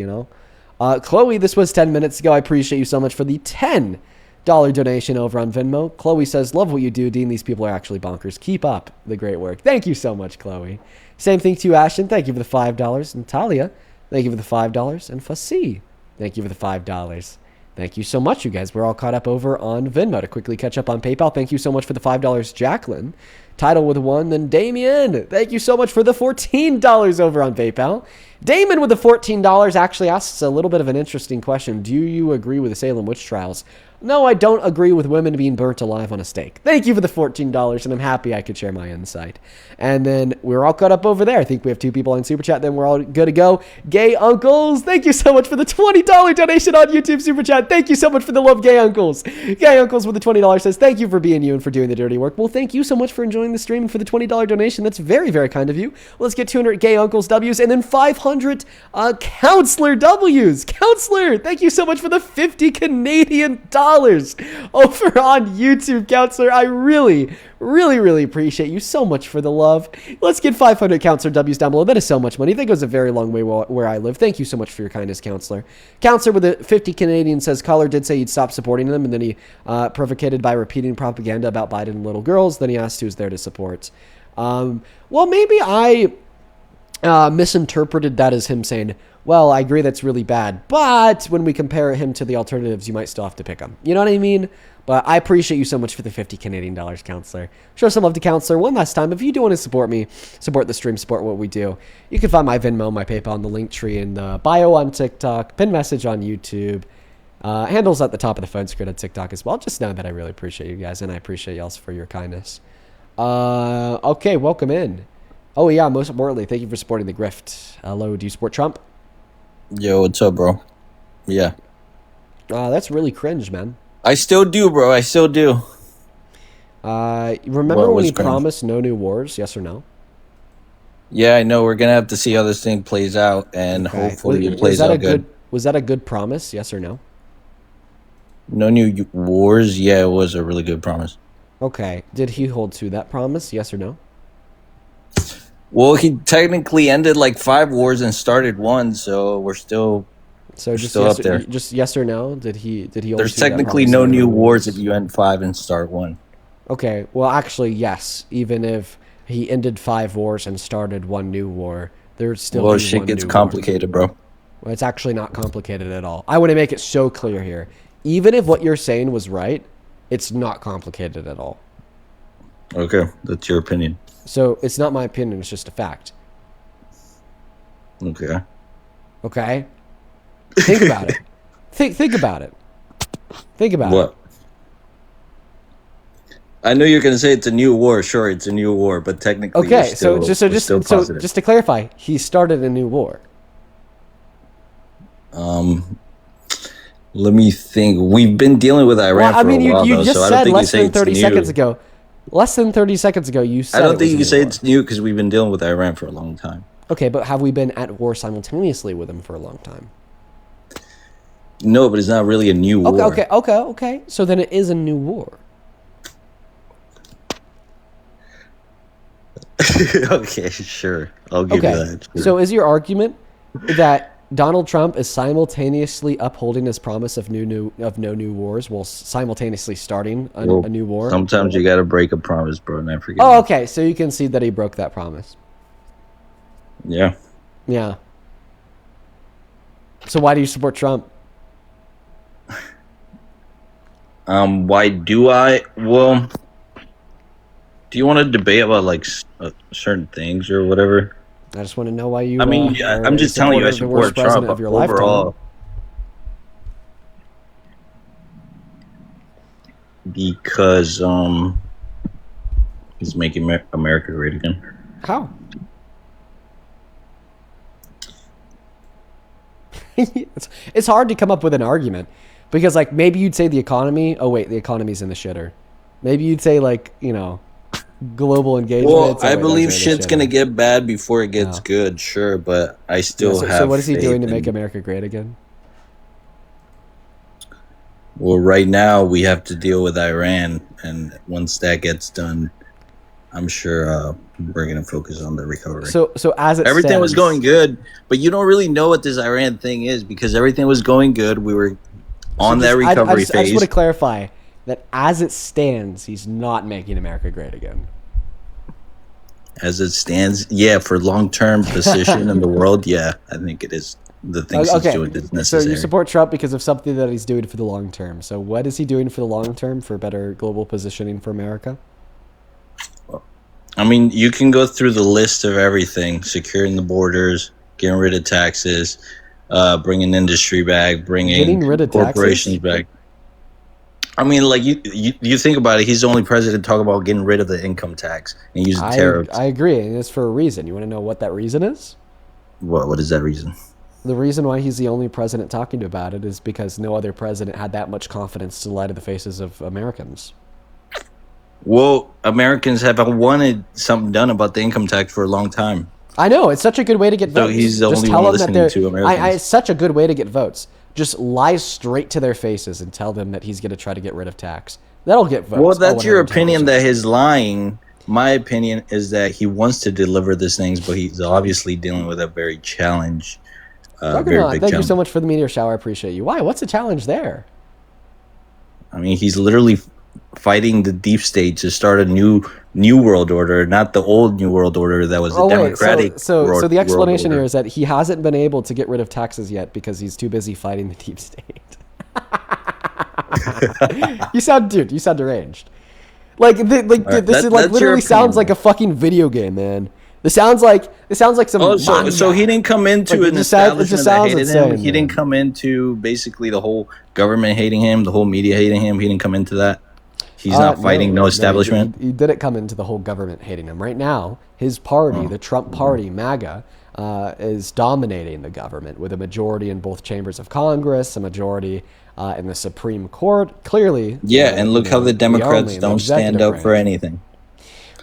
Chloe, this was 10 minutes ago. I appreciate you so much for the $10 donation over on Venmo. Chloe says, love what you do, Dean. These people are actually bonkers. Keep up the great work. Thank you so much, Chloe. Same thing to you, Ashton. Thank you for the $5. Natalia, thank you for the $5. And Fassi, thank you for the $5. Thank you so much, you guys. We're all caught up over on Venmo. To quickly catch up on PayPal, thank you so much for the $5, Jacqueline. Title with 1, then Damien. Thank you so much for the $14 over on PayPal. Damon with the $14 actually asks a little bit of an interesting question. Do you agree with the Salem witch trials? No, I don't agree with women being burnt alive on a stake. Thank you for the $14, and I'm happy I could share my insight. And then we're all caught up over there. I think we have 2 people on Super Chat, then we're all good to go. Gay Uncles, thank you so much for the $20 donation on YouTube Super Chat. Thank you so much for the love, Gay Uncles. Gay Uncles with the $20 says, thank you for being you and for doing the dirty work. Well, thank you so much for enjoying the stream and for the $20 donation. That's very, very kind of you. Let's get 200 Gay Uncles W's and then 500 Counselor W's. Counselor, thank you so much for the 50 Canadian dollars over on YouTube, Counselor. I really, really, really appreciate you so much for the love. Let's get 500 Counselor W's down below. That is so much money. That goes a very long way where I live. Thank you so much for your kindness, Counselor. Counselor with the 50 Canadian says, caller did say he'd stop supporting them, and then he provocated by repeating propaganda about Biden and little girls. Then he asked who's there to support. Well, maybe I misinterpreted that as him saying, well, I agree that's really bad, but when we compare him to the alternatives, you might still have to pick him. You know what I mean? But I appreciate you so much for the 50 Canadian dollars, Counselor. Show some love to Counselor one last time. If you do want to support me, support the stream, support what we do, you can find my Venmo, my PayPal, and the link tree in the bio on TikTok, pin message on YouTube, handles at the top of the phone screen on TikTok as well. Just know that I really appreciate you guys, and I appreciate y'all for your kindness. Okay, welcome in. Oh, yeah, most importantly, thank you for supporting the grift. Hello, do you support Trump?
Yo, what's up, bro? Yeah.
That's really cringe, man.
I still do, bro. I still do.
Remember when he promised no new wars? Yes or no?
Yeah, I know. We're going to have to see how this thing plays out, and hopefully it plays out good.
Was that a good promise? Yes or no?
No new wars? Yeah, it was a really good promise.
Okay. Did he hold to that promise? Yes or no?
Well, he technically ended like 5 wars and started 1, so we're still up there.
Just yes or no? Did he?
There's technically no new wars if you end 5 and start 1.
Okay. Well, actually, yes. Even if he ended 5 wars and started 1 new war, there's still.
Well, shit gets complicated, bro.
Well, it's actually not complicated at all. I want to make it so clear here. Even if what you're saying was right, It's not complicated at all.
Okay, that's your opinion.
So it's not my opinion. It's just a fact.
Okay.
Okay? Think about it. Think about it. Think about it.
What? I know you're gonna say it's a new war. Sure, it's a new war, but technically,
okay.
Still,
so just to clarify, he started a new war.
Let me think. We've been dealing with Iran for a while,
you just
so I
said
don't think
less than 30 seconds ago. Less than 30 seconds ago, you said.
I don't think you can say it's new because we've been dealing with Iran for a long time.
Okay, but have we been at war simultaneously with them for a long time?
No, but it's not really a new war.
Okay. So then it is a new war.
Okay, sure. I'll give you that. Sure.
So is your argument that Donald Trump is simultaneously upholding his promise of no new wars while simultaneously starting a new war?
Sometimes you got to break a promise, bro, and I forget.
Oh, okay. So you can see that he broke that promise.
Yeah.
Yeah. So why do you support Trump?
Why do I? Well, do you want to debate about like certain things or whatever?
I just want to know why you.
I mean, I'm just telling you, I support Trump of your overall. Because he's making America great again.
How? It's hard to come up with an argument because, like, maybe you'd say the economy. Oh wait, the economy's in the shitter. Maybe you'd say, like, global engagement.
Well, I believe shit's gonna get bad before it gets good, sure, but I still have.
So what is he doing to make America great again?
Well, right now we have to deal with Iran, and once that gets done, I'm sure we're gonna focus on the recovery.
So as
everything was going good, but you don't really know what this Iran thing is because everything was going good. We were on that recovery phase.
I just want to clarify that as it stands, he's not making America great again.
As it stands, yeah, for long-term position in the world, yeah, I think it is. The things he's doing is necessary.
So you support Trump because of something that he's doing for the long term. So what is he doing for the long term for better global positioning for America?
I mean, you can go through the list of everything: securing the borders, getting rid of taxes, bringing industry back, getting rid of corporations back. I mean, like you think about it, he's the only president to talk about getting rid of the income tax and using tariffs.
I agree, and it's for a reason. You want to know what that reason is?
What is that reason?
The reason why he's the only president talking about it is because no other president had that much confidence to lie to the faces of Americans.
Well, Americans have wanted something done about the income tax for a long time.
I know. It's such a good way to get votes.
So he's the only one listening to Americans.
It's such a good way to get votes. Just lie straight to their faces and tell them that he's going to try to get rid of tax. That'll get votes.
Well, that's your opinion that he's lying. My opinion is that he wants to deliver these things, but he's obviously dealing with a very challenge.
Thank you so much for the meteor shower. I appreciate you. Why? What's the challenge there?
I mean, he's literally fighting the deep state to start a new world order, not the old new world order that was the democratic.
So the explanation here is that he hasn't been able to get rid of taxes yet because he's too busy fighting the deep state. You sound deranged. This literally sounds like a fucking video game, man. This sounds like some.
So he didn't come into an establishment that hated him. He didn't come into basically the whole government hating him, the whole media hating him. He didn't come into that. He's not fighting no establishment.
He didn't come into the whole government hating him. Right now, his party, the Trump party, MAGA, is dominating the government with a majority in both chambers of Congress, a majority in the Supreme Court. Clearly,
and look how the Democrats don't stand up for anything.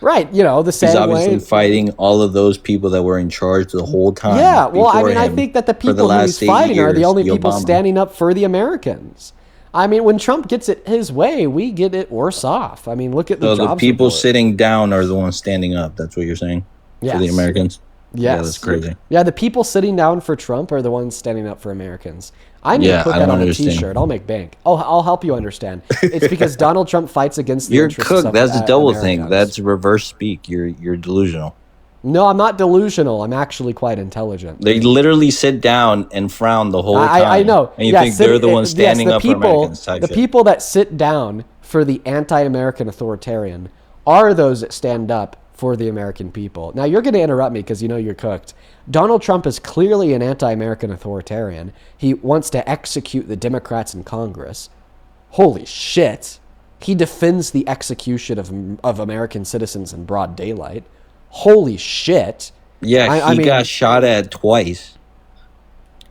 Right, the same way.
He's obviously fighting all of those people that were in charge the whole time.
Yeah, well, I mean, I think that the people who he's fighting are the only people standing up for the Americans. I mean, when Trump gets it his way, we get it worse off. I mean, look at the jobs
the people sitting down are the ones standing up. That's what you're saying?
Yes.
For the Americans?
Yes.
Yeah, that's crazy.
Yeah, the people sitting down for Trump are the ones standing up for Americans. I need to put that on a T-shirt. I'll make bank. I'll help you understand. It's because Donald Trump fights against the interests of Americans.
That's a double thing. That's reverse speak. You're delusional.
No, I'm not delusional. I'm actually quite intelligent.
They literally sit down and frown the whole time.
I know.
And you think they're the ones standing up for Americans.
The people that sit down for the anti-American authoritarian are those that stand up for the American people. Now, you're going to interrupt me because you know you're cooked. Donald Trump is clearly an anti-American authoritarian. He wants to execute the Democrats in Congress. Holy shit. He defends the execution of American citizens in broad daylight. Holy shit.
Yeah, he got shot at twice.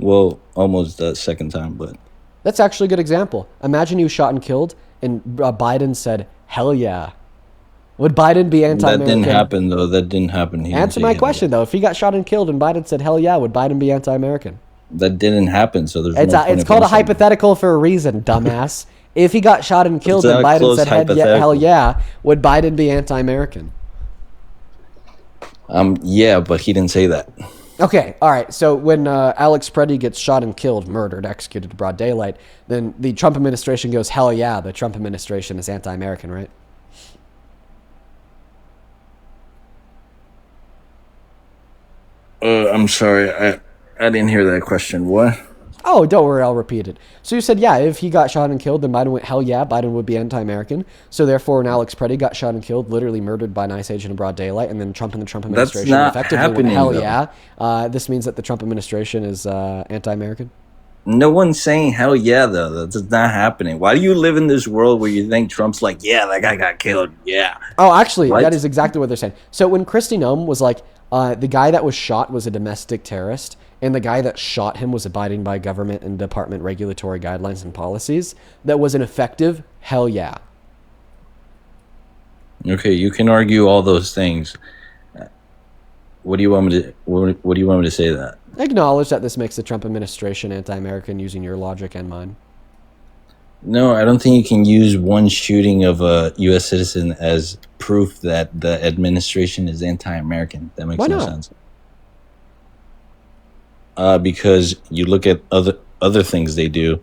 Well, almost the second time, but...
That's actually a good example. Imagine he was shot and killed, and Biden said, hell yeah. Would Biden be anti-American?
That didn't happen, though. That didn't happen.
Answer my question, though. If he got shot and killed and Biden said, hell yeah, would Biden be anti-American?
That didn't happen, so there's
it's called a hypothetical for a reason, dumbass. If he got shot and killed and Biden said, hell yeah, would Biden be anti-American?
Yeah, but he didn't say that.
Okay, all right. So when Alex Preddy gets shot and killed, murdered, executed in broad daylight, then the Trump administration goes, hell yeah, the Trump administration is anti-American, right?
I'm sorry, I didn't hear that question. What?
Oh, don't worry, I'll repeat it. So you said, yeah, if he got shot and killed, then Biden went, hell yeah, Biden would be anti-American. So therefore, when Alex Preddy got shot and killed, literally murdered by an ICE agent in broad daylight, and then Trump and the Trump administration effectively went, hell yeah, this means that the Trump administration is anti-American?
No one's saying hell yeah, though. That's not happening. Why do you live in this world where you think Trump's like, yeah, that guy got killed, yeah?
Oh, actually, that is exactly what they're saying. So when Kristi Noem was like, the guy that was shot was a domestic terrorist, and the guy that shot him was abiding by government and department regulatory guidelines and policies, that was an effective hell yeah.
Okay, you can argue all those things. What do you want me to? What do you want me to say that?
Acknowledge that this makes the Trump administration anti-American using your logic and mine.
No, I don't think you can use one shooting of a U.S. citizen as proof that the administration is anti-American. That makes no sense. Because you look at other things they do.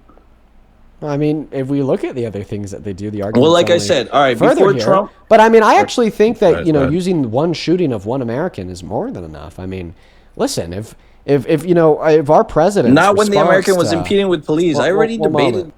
I mean, if we look at the other things that they do, the argument.
Well, like I said, all right, before Trump.
But I mean, I actually think that using one shooting of one American is more than enough. I mean, listen, if our president,
not when the American was impeding with police, I already debated.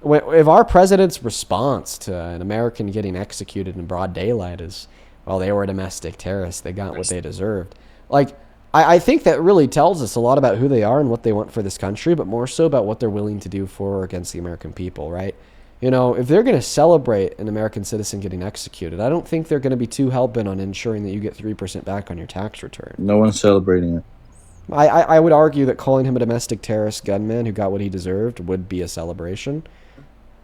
If our president's response to an American getting executed in broad daylight is, well, they were domestic terrorists, they got what they deserved. Like, I think that really tells us a lot about who they are and what they want for this country, but more so about what they're willing to do for or against the American people, right? You know, if they're going to celebrate an American citizen getting executed, I don't think they're going to be too hell-bent on ensuring that you get 3% back on your tax return.
No one's celebrating it.
I would argue that calling him a domestic terrorist gunman who got what he deserved would be a celebration.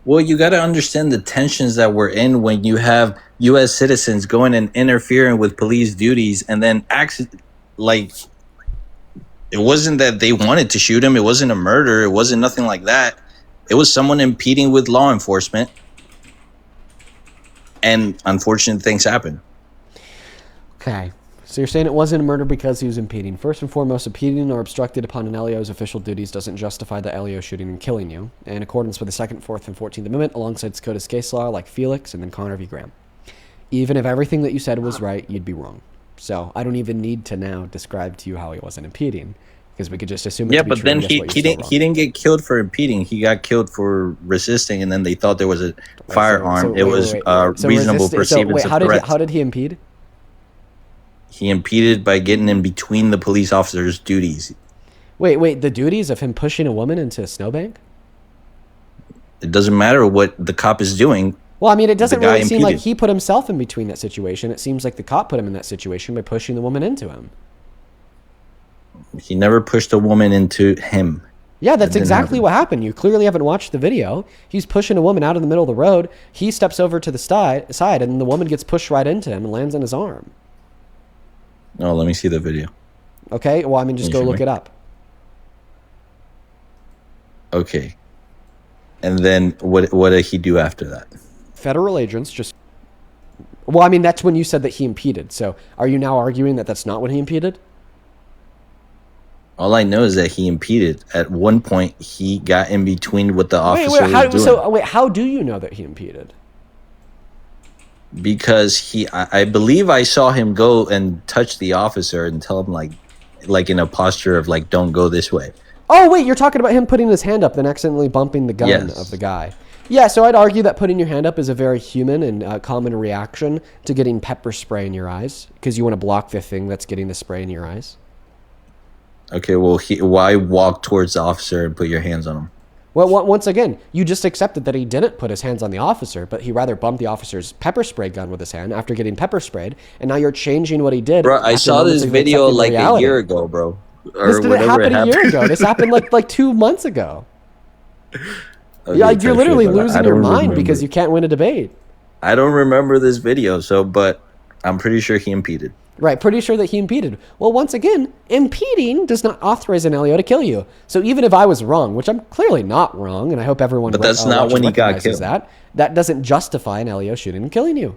Well, you got to understand the tensions that we're in when you have U.S. citizens going and interfering with police duties, and then like, it wasn't that they wanted to shoot him. It wasn't a murder. It wasn't nothing like that. It was someone impeding with law enforcement, and unfortunate things happen.
Okay. So you're saying it wasn't a murder because he was impeding. First and foremost, impeding or obstructed upon an LEO's official duties doesn't justify the LEO shooting and killing you, in accordance with the 2nd, 4th, and 14th Amendment, alongside Dakota's case law like Felix and then Connor v. Graham. Even if everything that you said was right, you'd be wrong. So I don't even need to now describe to you how he wasn't impeding, because we could just assume it to be
but
true,
then he didn't get killed for impeding. He got killed for resisting, and then they thought there was a firearm. It was reasonable perceivance of threat.
How did he impede?
He impeded by getting in between the police officers' duties.
Wait, the duties of him pushing a woman into a snowbank?
It doesn't matter what the cop is doing.
Well, I mean, it doesn't really seem like he put himself in between that situation. It seems like the cop put him in that situation by pushing the woman into him.
He never pushed a woman into him.
Yeah, that's exactly what happened. You clearly haven't watched the video. He's pushing a woman out in the middle of the road. He steps over to the side, and the woman gets pushed right into him and lands on his arm.
Oh, let me see the video.
Okay, well, I mean, just go look it up.
Okay. And then what did he do after that?
Federal agents just... Well, I mean, that's when you said that he impeded. So are you now arguing that that's not when he impeded?
All I know is that he impeded. At one point, he got in between what the officer was doing.
How do you know that he impeded?
Because I believe I saw him go and touch the officer and tell him like in a posture of like, don't go this way.
Oh wait, you're talking about him putting his hand up then accidentally bumping the gun of the guy. Yeah, so I'd argue that putting your hand up is a very human and common reaction to getting pepper spray in your eyes, because you want to block the thing that's getting the spray in your eyes.
Okay, well, why walk towards the officer and put your hands on him?
Well, once again, you just accepted that he didn't put his hands on the officer, but he rather bumped the officer's pepper spray gun with his hand after getting pepper sprayed, and now you're changing what he did.
Bro, I saw this video like a year ago, bro.
This didn't happen a year ago. This happened like 2 months ago. Okay, yeah, you're literally losing your mind because you can't win a debate.
I don't remember this video, but I'm pretty sure he impeded.
Right, pretty sure that he impeded. Well, once again, impeding does not authorize an LEO to kill you. So even if I was wrong, which I'm clearly not wrong, and I hope everyone
but that's not when he got killed.
That doesn't justify an LEO shooting and killing you.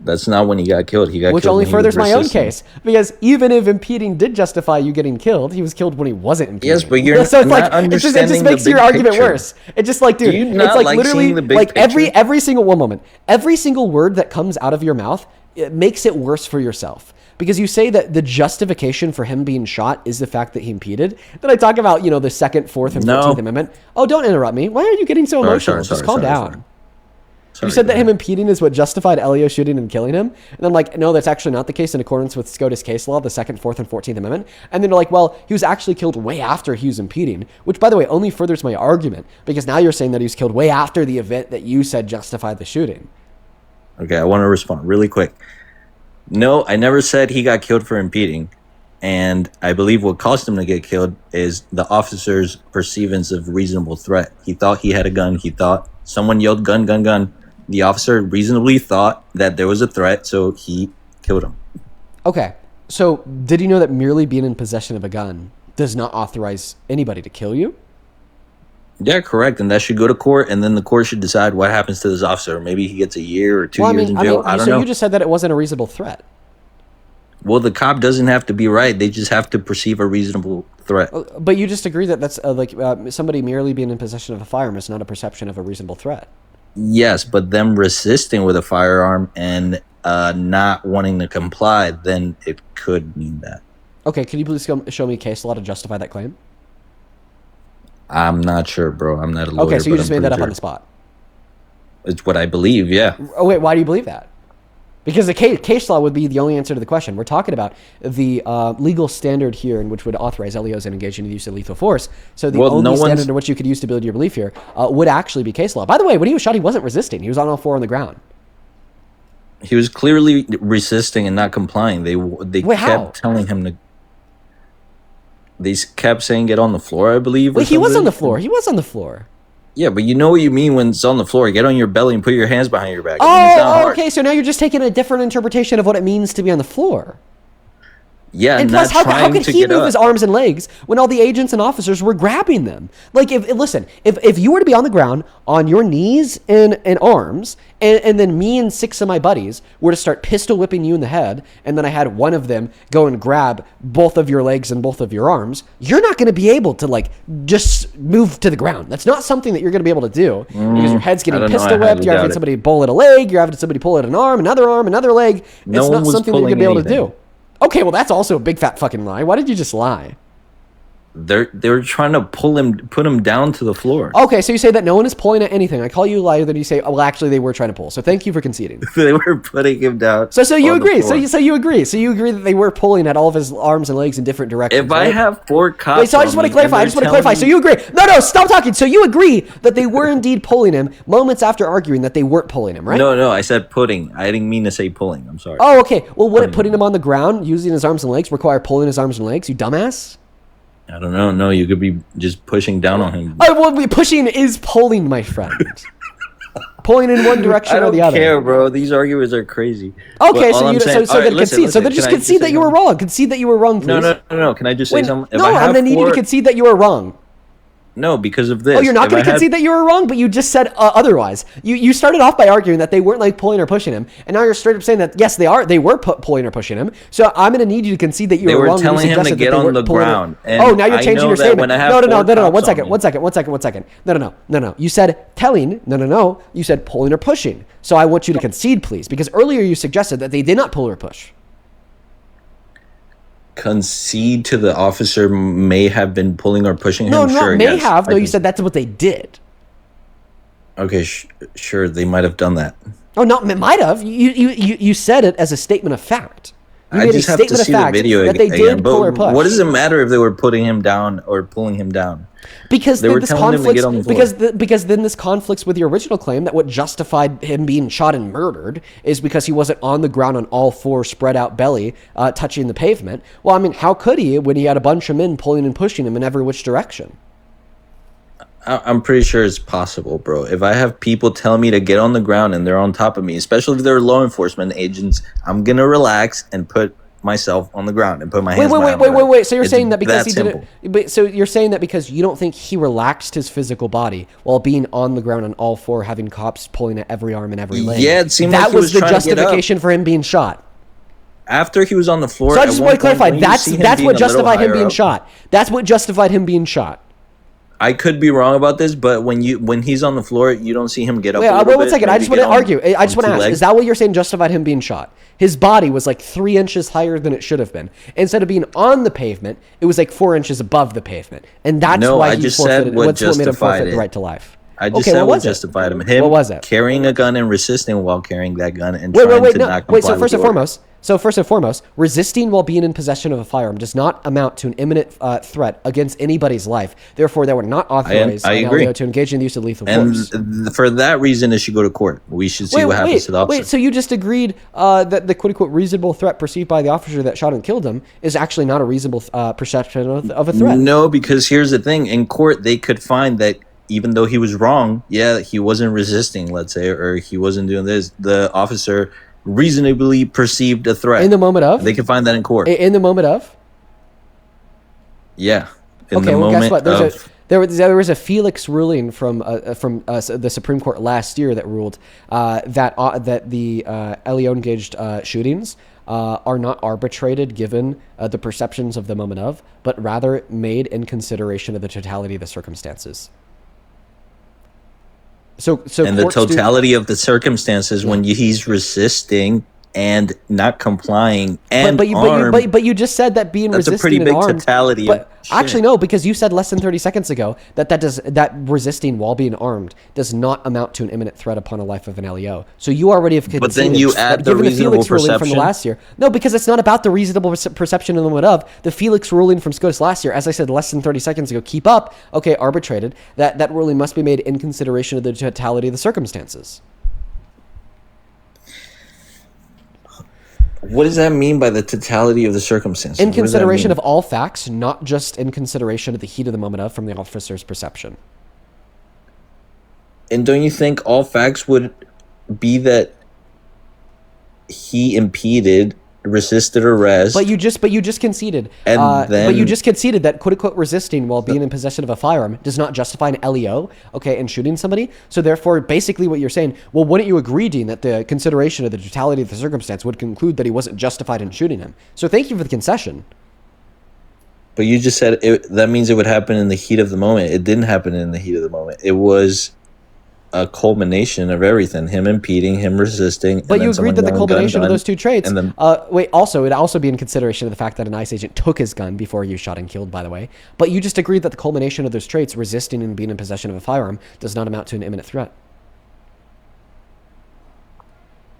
That's not when he got killed. He got
which
killed
only furthers my own case, because even if impeding did justify you getting killed, he was killed when he wasn't impeding.
Yes, but you're
so it's
not
like
understanding
it just makes your argument
picture.
worse. It's just like, dude, it's like literally like every single every single word that comes out of your mouth, it makes it worse for yourself. Because you say that the justification for him being shot is the fact that he impeded. Then I talk about, the 2nd, 4th, and 14th Amendment. Oh, don't interrupt me. Why are you getting so emotional? Just calm down. You said that him impeding is what justified LEO shooting and killing him. And I'm like, no, that's actually not the case in accordance with SCOTUS case law, the 2nd, 4th, and 14th Amendment. And then they're like, well, he was actually killed way after he was impeding, which, by the way, only furthers my argument, because now you're saying that he was killed way after the event that you said justified the shooting.
Okay, I want to respond really quick. No, I never said he got killed for impeding. And I believe what caused him to get killed is the officer's perceivance of reasonable threat. He thought he had a gun. He thought someone yelled gun, gun, gun. The officer reasonably thought that there was a threat, so he killed him.
Okay, so did you know that merely being in possession of a gun does not authorize anybody to kill you?
Yeah, correct. And that should go to court, and then the court should decide what happens to this officer. Maybe he gets a year or 2 years in jail. I don't know.
So you just said that it wasn't a reasonable threat.
Well, the cop doesn't have to be right. They just have to perceive a reasonable threat.
But you just agree that that's somebody merely being in possession of a firearm is not a perception of a reasonable threat.
Yes, but them resisting with a firearm and not wanting to comply, then it could mean that.
Okay, can you please show me case law to justify that claim?
I'm not sure, bro. I'm not a lawyer.
Okay, so you just made that up on the spot.
It's what I believe, yeah.
Oh, wait, why do you believe that? Because the case law would be the only answer to the question. We're talking about the legal standard here in which would authorize LEOs in engaging in the use of lethal force. So the only standard in which you could use to build your belief here would actually be case law. By the way, when he was shot, he wasn't resisting. He was on all four on the ground.
He was clearly resisting and not complying. They kept telling him to... They kept saying get on the floor, I believe.
Wait, he was on the floor. He was on the floor.
Yeah, but you know what you mean when it's on the floor. Get on your belly and put your hands behind your back.
Oh, okay. So now you're just taking a different interpretation of what it means to be on the floor.
Yeah,
and plus, how could he move his arms and legs when all the agents and officers were grabbing them? Like, if you were to be on the ground on your knees and arms, and then me and 6 of my buddies were to start pistol whipping you in the head, and then I had one of them go and grab both of your legs and both of your arms, you're not going to be able to just move to the ground. That's not something that you're going to be able to do because your head's getting pistol whipped. You're having somebody pull at a leg. You're having somebody pull at an arm, another leg. It's not something that you're going to be able to do. Okay, well, that's also a big fat fucking lie. Why did you just lie?
They were trying to put him down to the floor.
Okay, so you say that no one is pulling at anything. I call you a liar, then you say, oh, well, actually, they were trying to pull. So thank you for conceding.
They were putting him down.
So you agree. So you agree. So you agree that they were pulling at all of his arms and legs in different directions.
If I have 4 cops,
wait, so I just want to clarify. So you agree? No, stop talking. So you agree that they were indeed pulling him moments after arguing that they weren't pulling him, right?
No, I said putting. I didn't mean to say pulling. I'm sorry.
Oh, okay. Well, would putting him on the ground using his arms and legs require pulling his arms and legs? You dumbass.
I don't know. No, you could be just pushing down on him.
Oh, well, pushing is pulling, my friend. Pulling in one direction or the other.
I don't care, bro. These arguments are crazy.
Okay, so then concede. So then just concede that you were wrong. Concede that you were wrong, please.
No. Can I just say something?
No, I'm going to need you to concede that you were wrong.
No, because of this.
Oh, you're not going to concede that you were wrong, but you just said otherwise. You started off by arguing that they weren't pulling or pushing him, and now you're straight up saying that yes, they were pulling or pushing him. So I'm going to need you to concede that you were wrong.
They were telling him to get on the ground.
Oh, now you're changing your statement. No. 1 second. No. You said telling. No. You said pulling or pushing. So I want you to concede, please, because earlier you suggested that they did not pull or push.
Concede to the officer may have been pulling or pushing him.
No, you said that's what they did.
Okay, sure, they might have done that.
Oh, not might have. You said it as a statement of fact.
I just have to see the video again. But what does it matter if they were putting him down or pulling him down?
Because they were telling him to get on the floor. Because then this conflicts with your original claim that what justified him being shot and murdered is because he wasn't on the ground on all four, spread out belly, touching the pavement. Well, I mean, how could he when he had a bunch of men pulling and pushing him in every which direction?
I'm pretty sure it's possible, bro. If I have people telling me to get on the ground and they're on top of me, especially if they're law enforcement agents, I'm gonna relax and put myself on the ground and put my hands.
Wait. So you're saying that because he did it? So you're saying that because you don't think he relaxed his physical body while being on the ground on all four, having cops pulling at every arm and every leg?
Yeah, it seemed
that
like he was
the justification for him being shot.
After he was on the floor.
So I just want to clarify. That's what justified him being shot. That's what justified him being shot.
I could be wrong about this, but when he's on the floor, you don't see him get up.
Wait, one second. I just want to argue. I just want to ask: is that what you're saying justified him being shot? His body was like 3 inches higher than it should have been. Instead of being on the pavement, it was like 4 inches above the pavement, and that's why he forfeited. What's what made him forfeit the right to life?
I just said what justified him.
What was it?
Carrying a gun and resisting while carrying that gun and So
first and foremost, resisting while being in possession of a firearm does not amount to an imminent threat against anybody's life. Therefore, they were not authorized to engage in the use of lethal force.
And for that reason, it should go to court. We should see what happens to the officer.
So you just agreed that the quote-unquote reasonable threat perceived by the officer that shot and killed him is actually not a reasonable perception of a threat?
No, because here's the thing. In court, they could find that even though he was wrong, he wasn't resisting, let's say, or he wasn't doing this, the officer reasonably perceived a threat.
In the moment of?
They can find that in court.
In the moment of?
Yeah.
Guess what? There was a Felix ruling from the Supreme Court last year that ruled that the LEO-engaged shootings are not arbitrated given the perceptions of the moment of, but rather made in consideration of the totality of the circumstances. So
the totality of the circumstances when he's resisting and not complying and armed.
But you just said that being resisting
that's a pretty big
armed,
totality.
But actually, no, because you said less than 30 seconds ago that resisting while being armed does not amount to an imminent threat upon a life of an LEO. So you already have.
But then you add the reasonable perception
from the last year. No, because it's not about the reasonable perception in the moment of the Felix ruling from SCOTUS last year. As I said less than 30 seconds ago, keep up. Okay, arbitrated. That ruling must be made in consideration of the totality of the circumstances.
What does that mean by the totality of the circumstances?
In consideration of all facts, not just in consideration of the heat of the moment of from the officer's perception.
And don't you think all facts would be that he impeded, resisted arrest?
But you just conceded. But you just conceded that quote unquote resisting while being in possession of a firearm does not justify an LEO, and shooting somebody. So therefore, basically what you're saying, well, wouldn't you agree, Dean, that the consideration of the totality of the circumstance would conclude that he wasn't justified in shooting him? So thank you for the concession.
But you just said that means it would happen in the heat of the moment. It didn't happen in the heat of the moment. It was a culmination of everything: him impeding, him resisting.
But you agreed that the culmination of those two traits. And then, also, it'd also be in consideration of the fact that an ICE agent took his gun before he was shot and killed. By the way, but you just agreed that the culmination of those traits, resisting and being in possession of a firearm, does not amount to an imminent threat.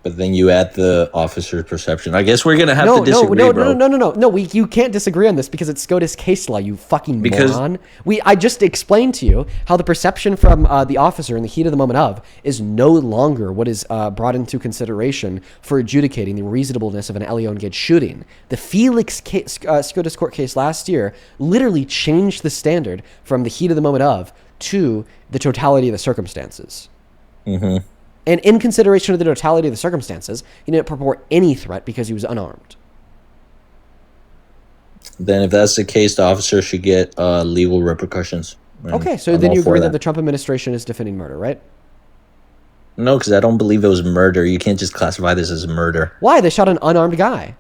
But then you add the officer's perception. I guess we're gonna have to disagree, bro.
No. You can't disagree on this because it's SCOTUS case law. You fucking moron. I just explained to you how the perception from the officer in the heat of the moment of is no longer what is brought into consideration for adjudicating the reasonableness of an LEO-engaged shooting. The Felix SCOTUS court case last year literally changed the standard from the heat of the moment of to the totality of the circumstances.
Mm-hmm.
And in consideration of the totality of the circumstances, he didn't purport any threat because he was unarmed.
Then if that's the case, the officer should get legal repercussions.
Okay, so then you agree that the Trump administration is defending murder, right?
No, because I don't believe it was murder. You can't just classify this as murder.
Why? They shot an unarmed guy.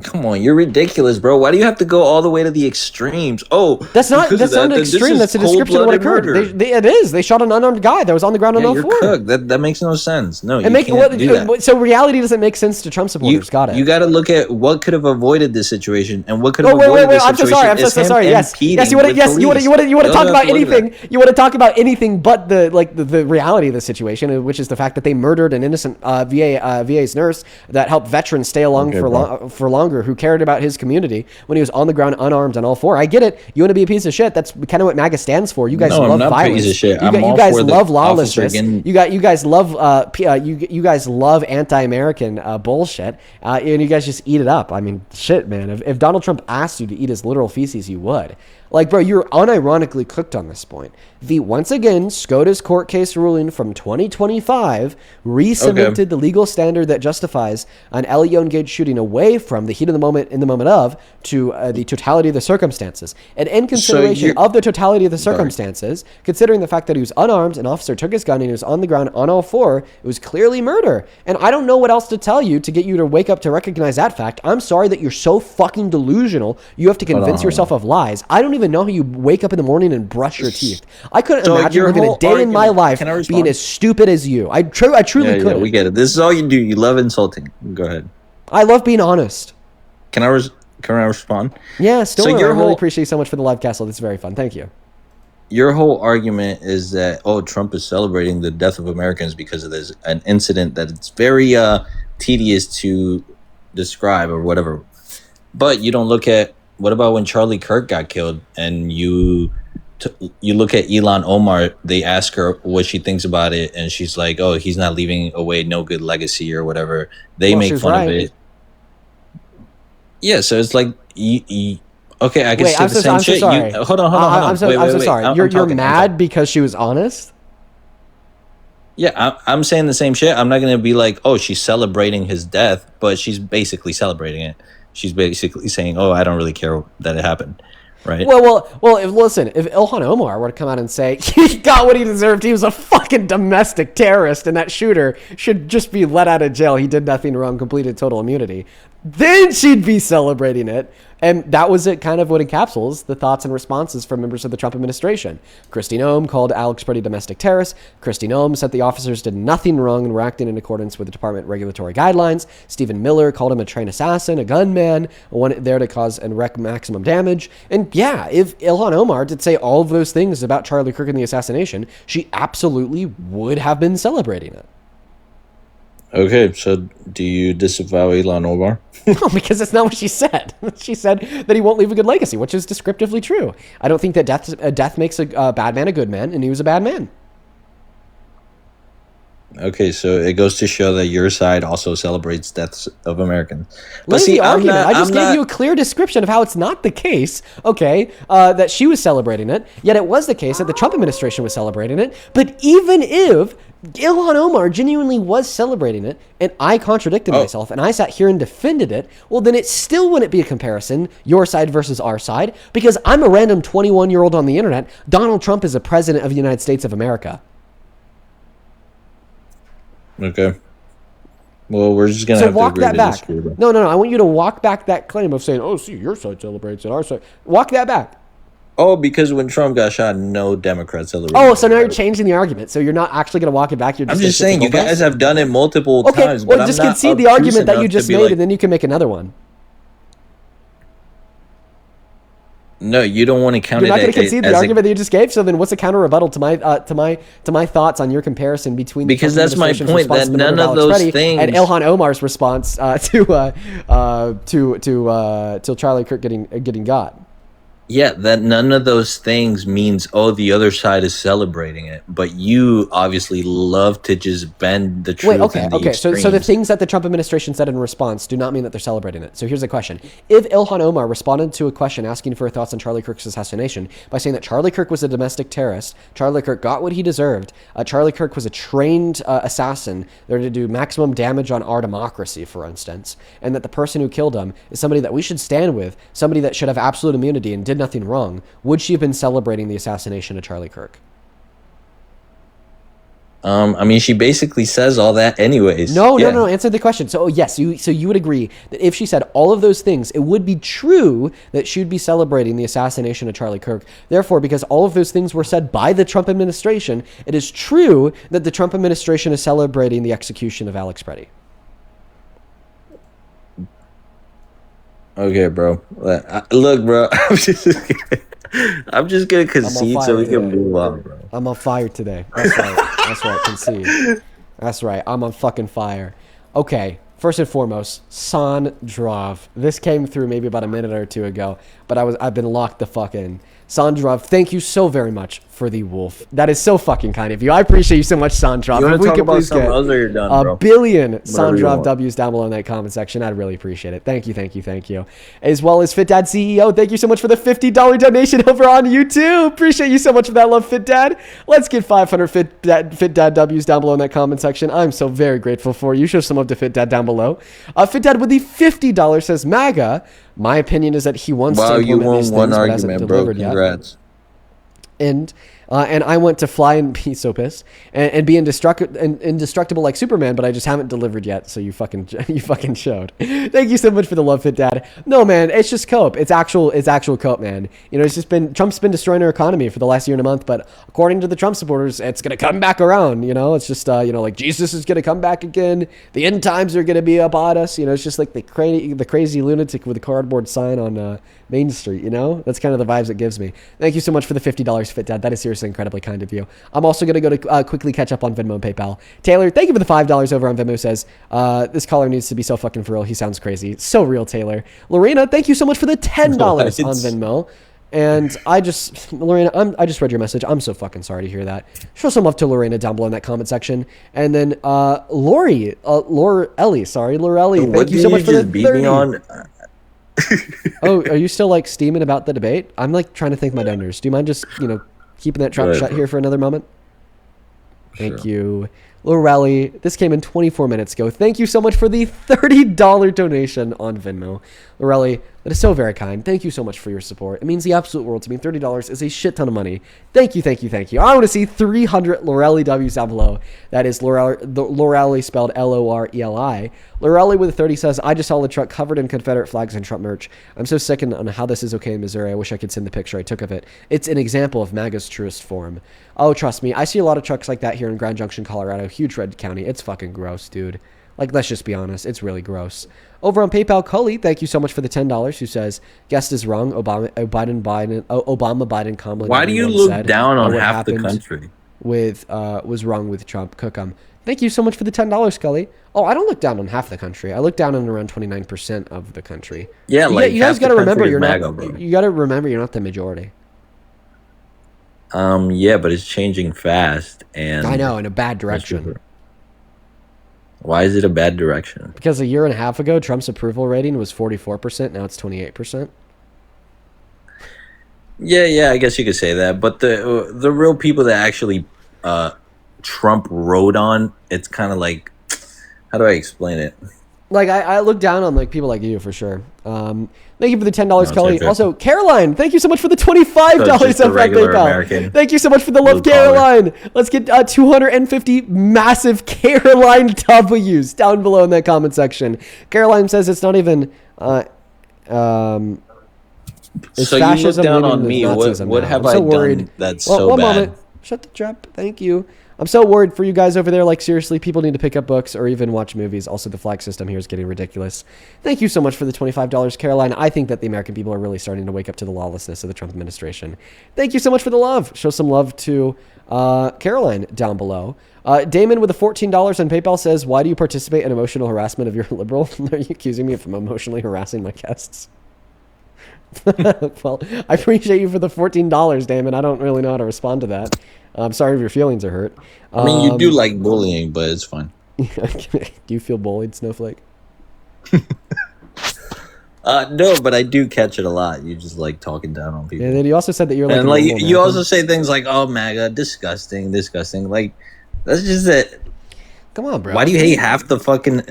Come on, you're ridiculous, bro. Why do you have to go all the way to the extremes? Oh,
that's not an extreme. That's a description of what occurred. It is. They shot an unarmed guy that was on the ground on all fours.
You're cooked. That makes no sense. No, you can't do that.
So reality doesn't make sense to Trump supporters. Got it.
You got to look at what could have avoided this situation and what could have avoided this situation.
I'm so sorry. Yes. You want to talk about anything. You want to talk about anything but the reality of the situation, which is the fact that they murdered an innocent VA's nurse that helped veterans stay along for longer, who cared about his community when he was on the ground unarmed on all four. I get it. You want to be a piece of shit. That's kind of what MAGA stands for. You guys love violence. Piece of shit. You guys love lawlessness. You guys love anti-American bullshit, and you guys just eat it up. I mean, shit, man. If Donald Trump asked you to eat his literal feces, you would. Like, bro, you're unironically cooked on this point. Once again, SCOTUS court case ruling from 2025 re-cemented the legal standard that justifies an Elion Gage shooting away from the heat of the moment, in the moment of, to the totality of the circumstances. And in consideration of the totality of the circumstances, considering the fact that he was unarmed, an officer took his gun, and he was on the ground on all four, it was clearly murder. And I don't know what else to tell you to get you to wake up to recognize that fact. I'm sorry that you're so fucking delusional. You have to convince yourself of lies. I don't even know how you wake up in the morning and brush your teeth. I couldn't imagine living a day in my life being as stupid as you. I truly couldn't.
Yeah, we get it. This is all you do. You love insulting. Go ahead.
I love being honest.
Can I respond?
Yeah, still. I really appreciate you so much for the live castle. This is very fun. Thank you.
Your whole argument is that Trump is celebrating the death of Americans because of this an incident that it's very tedious to describe or whatever. But you don't look at what about when Charlie Kirk got killed and you look at Ilhan Omar, they ask her what she thinks about it, and she's like, oh, he's not leaving away no good legacy or whatever. They make fun of it. Yeah, so it's like, okay, I can say the same shit. Hold on.
I'm so sorry. You're mad because she was honest?
Yeah, I'm saying the same shit. I'm not going to be like, oh, she's celebrating his death, but she's basically celebrating it. She's basically saying, oh, I don't really care that it happened. Right.
Well. If Ilhan Omar were to come out and say he got what he deserved, he was a fucking domestic terrorist, and that shooter should just be let out of jail. He did nothing wrong, completed total immunity. Then she'd be celebrating it. And that was it, kind of what encapsulates the thoughts and responses from members of the Trump administration. Kristi Noem called Alex Purdy domestic terrorist. Kristi Noem said the officers did nothing wrong and were acting in accordance with the department regulatory guidelines. Stephen Miller called him a trained assassin, a gunman, one there to cause and wreak maximum damage. And yeah, if Ilhan Omar did say all of those things about Charlie Kirk and the assassination, she absolutely would have been celebrating it.
Okay, so do you disavow Ilhan Omar?
No, because that's not what she said. She said that he won't leave a good legacy, which is descriptively true. I don't think that death makes a bad man a good man, and he was a bad man.
Okay, so it goes to show that your side also celebrates deaths of Americans.
But see, I just gave you a clear description of how it's not the case, okay, that she was celebrating it, yet it was the case that the Trump administration was celebrating it. But even if Ilhan Omar genuinely was celebrating it, and I contradicted myself, and I sat here and defended it, well, then it still wouldn't be a comparison, your side versus our side, because I'm a random 21-year-old on the internet. Donald Trump is the president of the United States of America.
Okay. Well, we're just going to have to agree to disagree.
No. I want you to walk back that claim of saying, oh, see, your side celebrates it, our side. Walk that back.
Oh, because when Trump got shot, no Democrats celebrated.
Oh, so now you're changing the argument. So you're not actually going to walk it back.
I'm just saying, you guys have done it multiple times.
Well, just concede the argument that you just made, and then you can make another one.
No, you don't want to count
You're
it.
not going to concede the argument that you just gave. So then, what's a counter rebuttal to my thoughts on your comparison between
because that's my point that none of those things
and Ilhan Omar's response to Charlie Kirk getting got.
Yeah, that none of those things means, the other side is celebrating it. But you obviously love to just bend the truth.
Wait, okay. So the things that the Trump administration said in response do not mean that they're celebrating it. So here's the question. If Ilhan Omar responded to a question asking for her thoughts on Charlie Kirk's assassination by saying that Charlie Kirk was a domestic terrorist, Charlie Kirk got what he deserved, Charlie Kirk was a trained assassin there to do maximum damage on our democracy, for instance, and that the person who killed him is somebody that we should stand with, somebody that should have absolute immunity and did nothing wrong, would she have been celebrating the assassination of Charlie Kirk?
I mean, she basically says all that anyways.
No. Answer the question. So, yes, you would agree that if she said all of those things, it would be true that she would be celebrating the assassination of Charlie Kirk. Therefore, because all of those things were said by the Trump administration, it is true that the Trump administration is celebrating the execution of Alex Preddy.
Okay, bro. Look, bro. I'm just gonna concede so we can move on, bro.
I'm on fire today. That's right. That's right. Concede. That's right. I'm on fucking fire. Okay. First and foremost, Sandrov. This came through maybe about a minute or two ago, but I've been locked the fuck in. Sandrov, thank you so very much for the wolf. That is so fucking kind of you. I appreciate you so much, Sandrov.
You want to talk about something else or you're done, bro?
A billion Sandrov W's down below in that comment section. I'd really appreciate it. Thank you. As well as Fit Dad CEO, thank you so much for the $50 donation over on YouTube. Appreciate you so much for that love, Fit Dad. Let's get 500 Fit Dad W's down below in that comment section. I'm so very grateful for you. Show some love to Fit Dad down below. Fit Dad with the $50 says MAGA. My opinion is that he wants to implement these things, but hasn't delivered yet.
Congrats.
And I want to fly and be so pissed and be indestructible like Superman, but I just haven't delivered yet. So you fucking showed. Thank you so much for the love, Fit Dad. No, man, it's just cope. It's actual cope, man. You know, it's just Trump's been destroying our economy for the last year and a month, but according to the Trump supporters, it's gonna come back around. You know, it's just like Jesus is gonna come back again. The end times are gonna be about us. You know, it's just like the crazy lunatic with a cardboard sign on Main Street. You know, that's kind of the vibes it gives me. Thank you so much for the $50, Fit Dad. That is seriously incredibly kind of you. I'm also going to go to quickly catch up on Venmo and PayPal. Taylor, thank you for the $5 over on Venmo. Says, this caller needs to be so fucking for real. He sounds crazy. So real, Taylor. Lorena, thank you so much for the $10 on Venmo. And Lorena, I just read your message. I'm so fucking sorry to hear that. Show some love to Lorena down below in that comment section. And then Lorelli, thank you so much for the 30. On? Oh, are you still like steaming about the debate? I'm like trying to thank my donors. Do you mind just, keeping that trap shut here for another moment? Thank you. Lorelli, this came in 24 minutes ago. Thank you so much for the $30 donation on Venmo. Lorelli, that is so very kind. Thank you so much for your support. It means the absolute world to me. $30 is a shit ton of money. Thank you. I want to see 300 Lorelli W's down below. That is Lorelli spelled Loreli. Lorelli with a 30 says, I just saw the truck covered in Confederate flags and Trump merch. I'm so sick on how this is okay in Missouri. I wish I could send the picture I took of it. It's an example of MAGA's truest form. Oh, trust me. I see a lot of trucks like that here in Grand Junction, Colorado. Huge red county. It's fucking gross, dude. Like, let's just be honest. It's really gross. Over on PayPal, Cully, thank you so much for the $10, who says, guest is wrong. Obama, Biden, Kamala.
Why do you look down on half the country?
Was wrong with Trump. Cookum. Thank you so much for the $10, Scully. Oh, I don't look down on half the country. I look down on around 29% of the country.
Yeah,
you guys got to remember you're not. You got to remember you're not the majority.
Yeah, but it's changing fast, and
I know, in a bad direction.
Why is it a bad direction?
Because a year and a half ago, Trump's approval rating was 44%. Now it's 28%.
Yeah, I guess you could say that. But the real people that actually Trump rode on, it's kind of like, how do I explain it?
Like, I look down on like people like you for sure. Thank you for the $10, Kelly. Also, Caroline, thank you so much for the $25 up at PayPal. American. Thank you so much for the love, Caroline. Let's get 250 massive Caroline W's down below in that comment section. Caroline says it's not even.
So you look down on me. What have I done that's so bad? Moment.
Shut the trap. Thank you. I'm so worried for you guys over there. Like, seriously, people need to pick up books or even watch movies. Also, the flag system here is getting ridiculous. Thank you so much for the $25, Caroline. I think that the American people are really starting to wake up to the lawlessness of the Trump administration. Thank you so much for the love. Show some love to Caroline down below. Damon with the $14 on PayPal says, why do you participate in emotional harassment of your liberal? Are you accusing me of emotionally harassing my guests? Well, I appreciate you for the $14, Damon. I don't really know how to respond to that. I'm sorry if your feelings are hurt.
I mean, you do like bullying, but it's fine.
Do you feel bullied, Snowflake?
No, but I do catch it a lot. You just like talking down on people.
And then you also said that you're like,
and like you also say things like, "Oh, MAGA, disgusting." Like that's just it.
Come on, bro.
Why do you hate half the fucking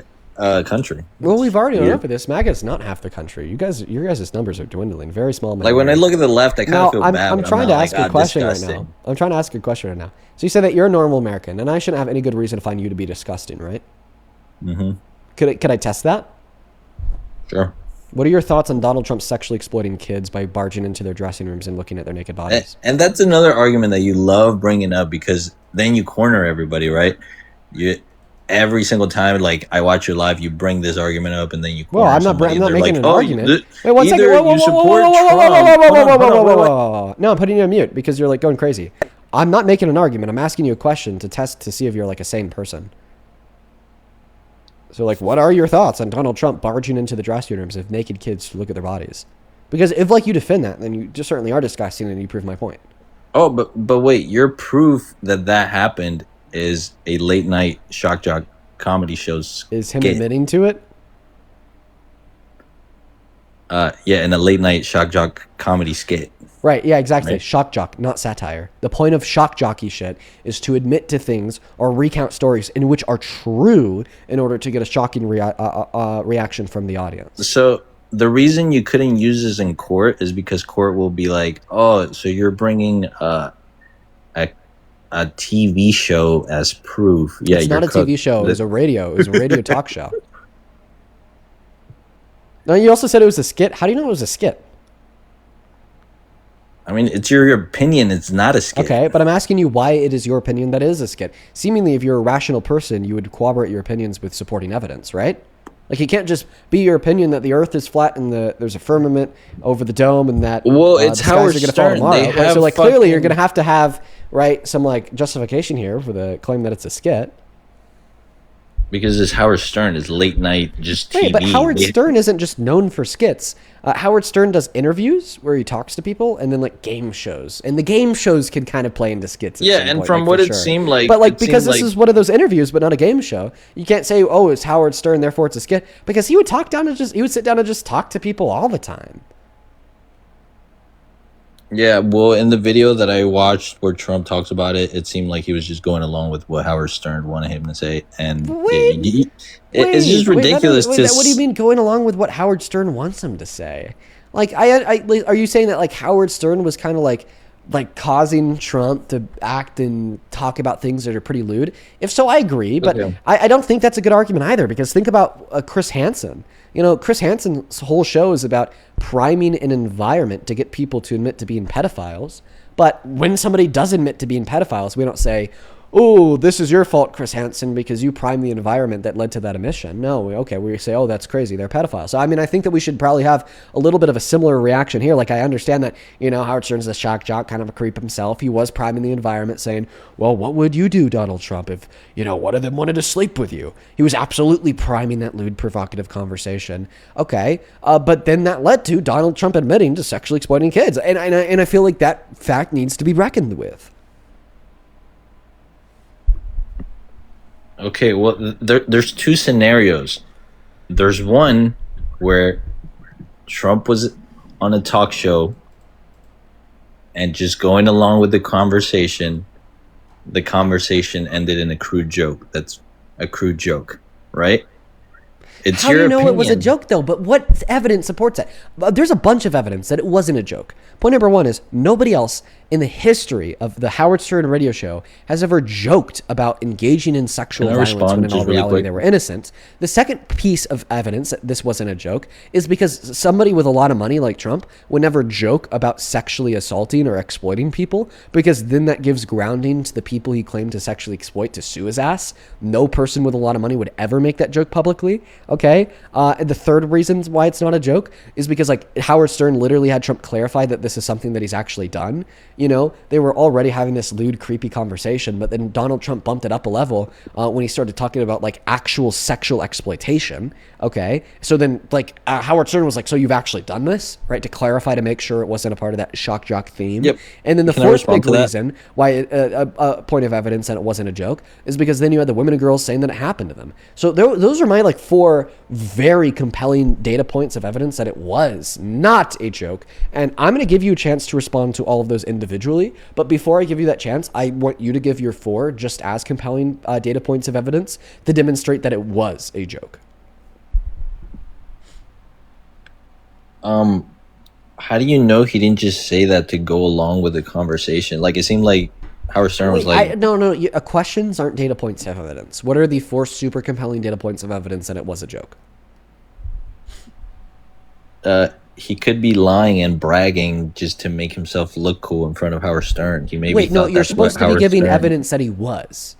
country.
Well, we've already gone over this. MAGA is not half the country. Your guys' numbers are dwindling. Very small.
Like when I look at the left, I kind of feel bad.
I'm trying to ask a question right now. I'm trying to ask a question right now. So you said that you're a normal American, and I shouldn't have any good reason to find you to be disgusting, right?
Mm-hmm.
Could I test that?
Sure.
What are your thoughts on Donald Trump sexually exploiting kids by barging into their dressing rooms and looking at their naked bodies?
And that's another argument that you love bringing up, because then you corner everybody, right? Every single time, like I watch your live, you bring this argument up, and then you corner
I'm not making an argument.
Wait, 1 second.
Whoa,
you support Trump.
No, I'm putting you on mute because you're like going crazy. I'm not making an argument. I'm asking you a question to test to see if you're like a sane person. So, like, what are your thoughts on Donald Trump barging into the dressing rooms of naked kids to look at their bodies? Because if, like, you defend that, then you just certainly are disgusting, and you prove my point.
Oh, but wait, your proof that happened is a late night shock jock comedy show's
is him admitting to it?
Yeah, in a late night shock jock comedy skit.
Right, yeah, exactly.
Right.
Shock jock, not satire. The point of shock jockey shit is to admit to things or recount stories in which are true in order to get a shocking reaction from the audience.
So the reason you couldn't use this in court is because court will be like, oh, so you're bringing a TV show as proof. Yeah,
it's not a TV show. It was a radio talk show. Now, you also said it was a skit. How do you know it was a skit?
I mean, it's your opinion. It's not a skit.
Okay, but I'm asking you why it is your opinion that it is a skit. Seemingly, if you're a rational person, you would corroborate your opinions with supporting evidence, right? Like, it can't just be your opinion that the Earth is flat and there's a firmament over the dome and that
it's Howard Stern.
Right? So, like, clearly, you're going to have right some like justification here for the claim that it's a skit.
Because it's Howard Stern, is late night just TV.
Right, but Howard Stern isn't just known for skits. Howard Stern does interviews where he talks to people, and then like game shows, and the game shows can kind of play into skits.
Yeah, and from what it seemed like,
but like because this is one of those interviews, but not a game show, you can't say, "Oh, it's Howard Stern, therefore it's a skit," because he would sit down and just talk to people all the time.
Yeah, well, in the video that I watched where Trump talks about it, it seemed like he was just going along with what Howard Stern wanted him to say, and it's just ridiculous.
What do you mean going along with what Howard Stern wants him to say? Like, are you saying that like Howard Stern was kind of like causing Trump to act and talk about things that are pretty lewd? If so, I agree, but okay. I don't think that's a good argument either, because think about Chris Hansen. You know, Chris Hansen's whole show is about priming an environment to get people to admit to being pedophiles. But when somebody does admit to being pedophiles, we don't say, "Oh, this is your fault, Chris Hansen, because you primed the environment that led to that admission." No, we say, "Oh, that's crazy. They're pedophiles." So, I mean, I think that we should probably have a little bit of a similar reaction here. Like, I understand that, you know, Howard Stern's a shock jock, kind of a creep himself. He was priming the environment saying, "Well, what would you do, Donald Trump, if, you know, one of them wanted to sleep with you?" He was absolutely priming that lewd, provocative conversation. Okay. But then that led to Donald Trump admitting to sexually exploiting kids. And I feel like that fact needs to be reckoned with.
Okay, well, there's two scenarios. There's one where Trump was on a talk show and just going along with the conversation ended in a crude joke. That's a crude joke, right? It's
How do you know it was a joke, though? But what evidence supports that? There's a bunch of evidence that it wasn't a joke. Point number one is nobody else in the history of the Howard Stern radio show has ever joked about engaging in sexual violence when in all reality they were innocent. The second piece of evidence that this wasn't a joke is because somebody with a lot of money like Trump would never joke about sexually assaulting or exploiting people, because then that gives grounding to the people he claimed to sexually exploit to sue his ass. No person with a lot of money would ever make that joke publicly. Okay. And the third reason why it's not a joke is because like Howard Stern literally had Trump clarify that this is something that he's actually done. You know, they were already having this lewd, creepy conversation, but then Donald Trump bumped it up a level when he started talking about like actual sexual exploitation. Okay. So then like Howard Stern was like, "So you've actually done this?" Right. To clarify, to make sure it wasn't a part of that shock jock theme. Yep. And then the fourth big reason why a point of evidence that it wasn't a joke is because then you had the women and girls saying that it happened to them. So those are my like four very compelling data points of evidence that it was not a joke. And I'm going to give you a chance to respond to all of those individually. But before I give you that chance, I want you to give your four just as compelling data points of evidence to demonstrate that it was a joke.
How do you know he didn't just say that to go along with the conversation? Like, it seemed like Howard Stern was like...
No. Questions aren't data points of evidence. What are the 4 super compelling data points of evidence that it was a joke?
He could be lying and bragging just to make himself look cool in front of Howard Stern. He maybe
you're supposed to be giving evidence that he was.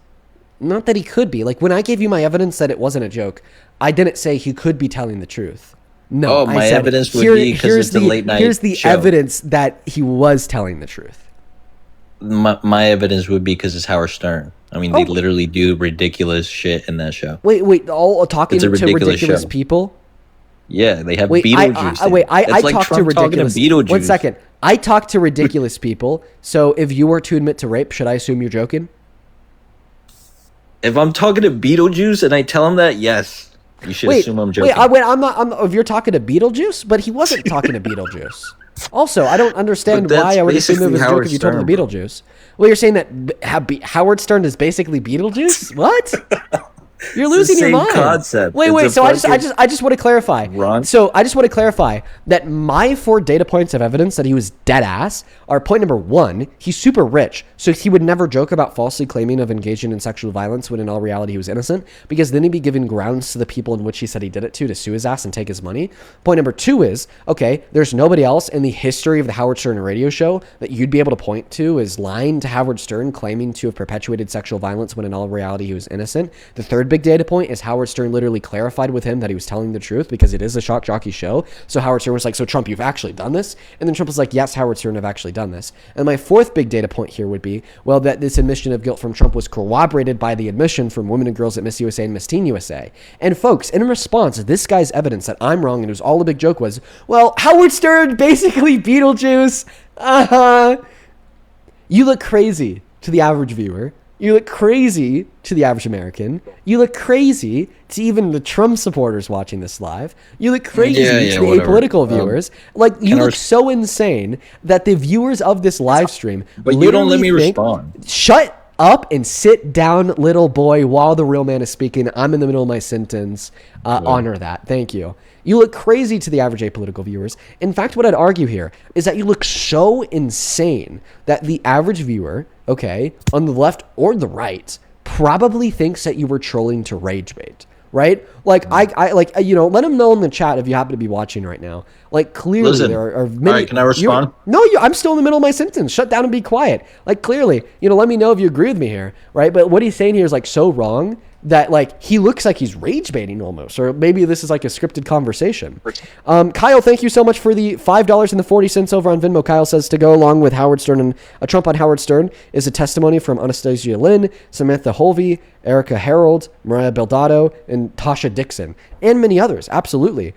Not that he could be. Like, when I gave you my evidence that it wasn't a joke, I didn't say he could be telling the truth. No,
my evidence would be because it's the late night
Here's the
show.
Evidence that he was telling the truth.
My evidence would be because it's Howard Stern. I mean, they literally do ridiculous shit in that show.
Wait, all talking to ridiculous people?
Yeah, they have Beetlejuice.
I talk to ridiculous. Beetlejuice. 1 second. I talk to ridiculous people. So if you were to admit to rape, should I assume you're joking?
If I'm talking to Beetlejuice and I tell him that, yes, you should assume I'm joking.
I'm not. If you're talking to Beetlejuice, but he wasn't talking to Beetlejuice. Also, I don't understand why I would assume it was a joke if you told him to Beetlejuice. Well, you're saying that Howard Stern is basically Beetlejuice? What? You're losing your mind.
Concept.
Wait. So I just want to clarify. So I just want to clarify that my 4 data points of evidence that he was dead ass are: point number 1, he's super rich, so he would never joke about falsely claiming of engaging in sexual violence when in all reality he was innocent, because then he'd be giving grounds to the people in which he said he did it to sue his ass and take his money. Point number 2 is, okay, there's nobody else in the history of the Howard Stern radio show that you'd be able to point to as lying to Howard Stern, claiming to have perpetuated sexual violence when in all reality he was innocent. The third big data point is Howard Stern literally clarified with him that he was telling the truth, because it is a shock jockey show. So Howard Stern was like, so Trump, you've actually done this? And then Trump was like, yes, Howard Stern, I've actually done this. And my 4th big data point here would be, well, that this admission of guilt from Trump was corroborated by the admission from women and girls at Miss USA and Miss Teen USA. And folks, in response, this guy's evidence that I'm wrong and it was all a big joke was, well, Howard Stern, basically Beetlejuice. You look crazy to the average viewer. You look crazy to the average American. You look crazy to even the Trump supporters watching this live. You look crazy to the apolitical viewers. You look so insane that the viewers of this live stream...
But you don't let me respond.
Shut up and sit down, little boy, while the real man is speaking. I'm in the middle of my sentence. Honor that. Thank you. You look crazy to the average apolitical viewers. In fact, what I'd argue here is that you look so insane that the average viewer, okay, on the left or the right, probably thinks that you were trolling to rage bait, right? Let them know in the chat if you happen to be watching right now. Clearly, there are many...
All right, can I respond?
I'm still in the middle of my sentence. Shut down and be quiet. Clearly, let me know if you agree with me here, right? But what he's saying here is, so wrong that, he looks like he's rage baiting almost, or maybe this is a scripted conversation. Kyle, thank you so much for the $5.40 over on Venmo. Kyle says, to go along with Howard Stern and a Trump on Howard Stern is a testimony from Anastasia Lynn, Samantha Holvey, Erica Harold, Mariah Beldado, and Tasha Dixon, and many others. Absolutely.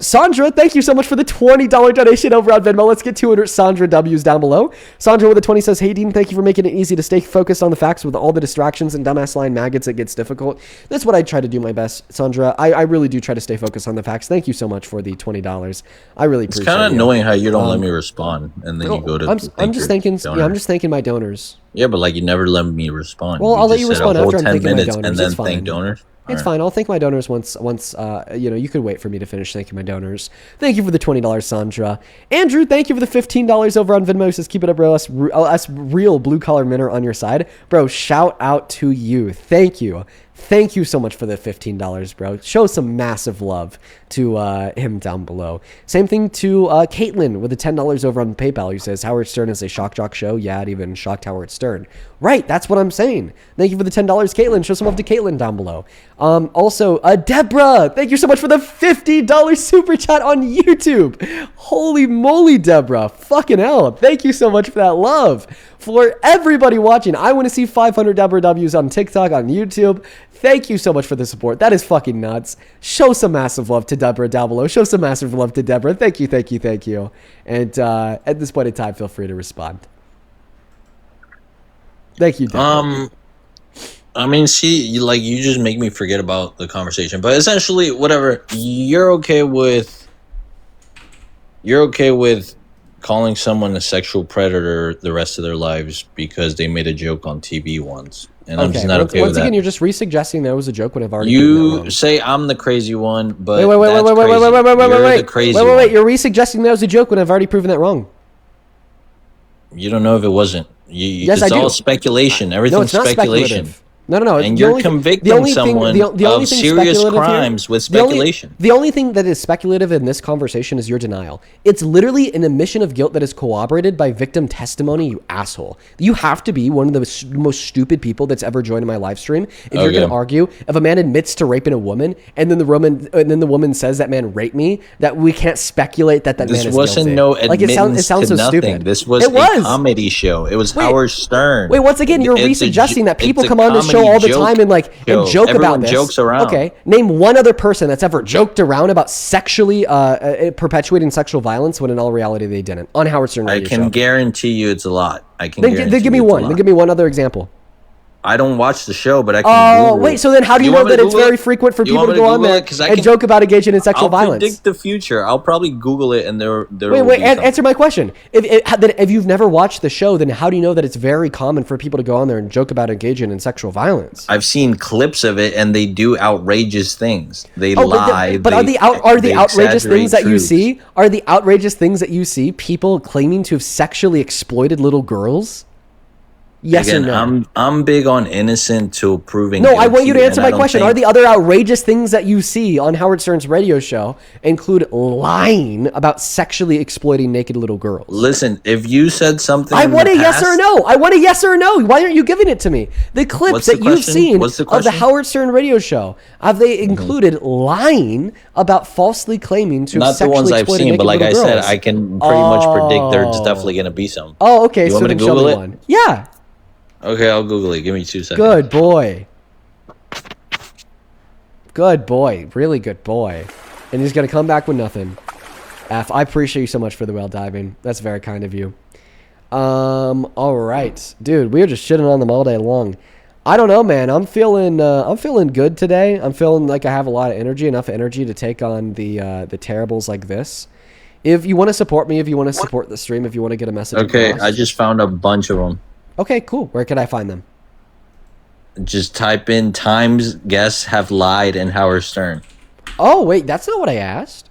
Sandra, thank you so much for the $20 donation over on Venmo. Let's get 200 Sandra W's down below. Sandra with a 20 says, hey, Dean, thank you for making it easy to stay focused on the facts with all the distractions and dumbass line maggots. It gets difficult. That's what I try to do my best, Sandra. I really do try to stay focused on the facts. Thank you so much for the $20. I really appreciate it.
It's kind of annoying how you don't let me respond, and then you go to
I'm just thanking my donors.
Yeah, but you never let me respond.
Well, I'll let you respond after I'm thanking my donors.
And then thank donors.
It's fine. I'll thank my donors once. You could wait for me to finish thanking my donors. Thank you for the $20, Sandra. Andrew, thank you for the $15 over on Venmo. Says, keep it up, bro. Us real blue collar men are on your side, bro. Shout out to you. Thank you. Thank you so much for the $15, bro. Show some massive love to him down below. Same thing to Caitlin with the $10 over on PayPal, who says, Howard Stern is a shock jock show. Yeah, it even shocked Howard Stern. Right, that's what I'm saying. Thank you for the $10, Caitlin. Show some love to Caitlin down below. Also, Deborah, thank you so much for the $50 super chat on YouTube. Holy moly, Deborah. Fucking hell. Thank you so much for that love. For everybody watching, I want to see 500 Deborah W's on TikTok, on YouTube. Thank you so much for the support. That is fucking nuts. Show some massive love to Deborah down below. Show some massive love to Deborah. Thank you, thank you, thank you. And at this point in time, feel free to respond. Thank you, Deborah.
See, you just make me forget about the conversation. But essentially, whatever, you're okay with calling someone a sexual predator the rest of their lives because they made a joke on TV once. And I'm just not okay with that.
Once again, you're just re-suggesting that was a joke when I've already
You say I'm the crazy one, but
wait,
wait.
You're re-suggesting that was a joke when I've already proven that wrong.
You don't know if it wasn't.
Yes,
it's
I do.
All speculation. Everything's speculation.
No.
And you're convicting someone of serious crimes with speculation.
The only thing that is speculative in this conversation is your denial. It's literally an admission of guilt that is corroborated by victim testimony, you asshole. You have to be one of the most stupid people that's ever joined my live stream if you're going to argue if a man admits to raping a woman and then the woman says that man raped me, that we can't speculate that man is guilty.
This wasn't no admittance it sounds
to
so
nothing.
Stupid. This was a comedy show. It was Howard Stern.
Wait, once again, you're re-suggesting that people come on this show all the time and joke about this.
Jokes around.
Okay, name one other person that's ever joked around about sexually perpetuating sexual violence when in all reality they didn't on Howard Stern radio show.
I can guarantee you it's a lot. Then
give me one. Then give me one other example.
I don't watch the show, but I can Google
wait, so then how do you know that it's very frequent for people to go on there and joke about engaging in sexual violence?
I'll predict the future. I'll probably Google it and there
Wait, answer my question. If you've never watched the show, then how do you know that it's very common for people to go on there and joke about engaging in sexual violence?
I've seen clips of it and they do outrageous things. They lie.
But are the outrageous things that you see? Are the outrageous things that you see people claiming to have sexually exploited little girls? Yes or no?
I'm big on innocent till proving
guilty. No, I want you to answer my question. Are the other outrageous things that you see on Howard Stern's radio show include lying about sexually exploiting naked little girls?
Listen, if you said something
I want a yes or no. I want a yes or no. Why aren't you giving it to me? The clips that you've seen of the Howard Stern radio show, have they included lying about falsely claiming to have sexually exploited naked little girls?
Not the ones I've seen, but like I said, I can pretty much predict there's definitely going to be some.
Oh, okay. So then show me one. Yeah.
Okay, I'll Google it. Give me 2 seconds.
Good boy. Good boy. Really good boy. And he's going to come back with nothing. F, I appreciate you so much for the well diving. That's very kind of you. All right. Dude, we are just shitting on them all day long. I don't know, man. I'm feeling good today. I'm feeling like I have a lot of energy, enough energy to take on the terribles like this. If you want to support me, if you want to support the stream, if you want to get a message
across.
I
just found a bunch of them.
Okay, cool. Where can I find them?
Just type in times guests have lied and Howard Stern.
Oh, wait, that's not what I asked.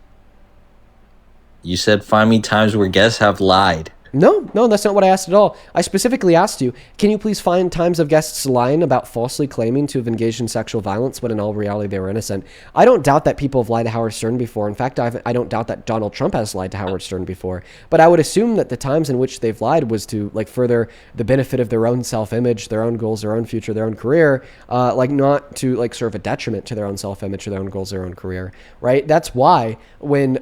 You said find me times where guests have lied.
No, that's not what I asked at all. I specifically asked you, can you please find times of guests lying about falsely claiming to have engaged in sexual violence when in all reality they were innocent? I don't doubt that people have lied to Howard Stern before. In fact, I don't doubt that Donald Trump has lied to Howard Stern before. But I would assume that the times in which they've lied was to further the benefit of their own self-image, their own goals, their own future, their own career, not to serve a detriment to their own self-image, their own goals, their own career, right? That's why when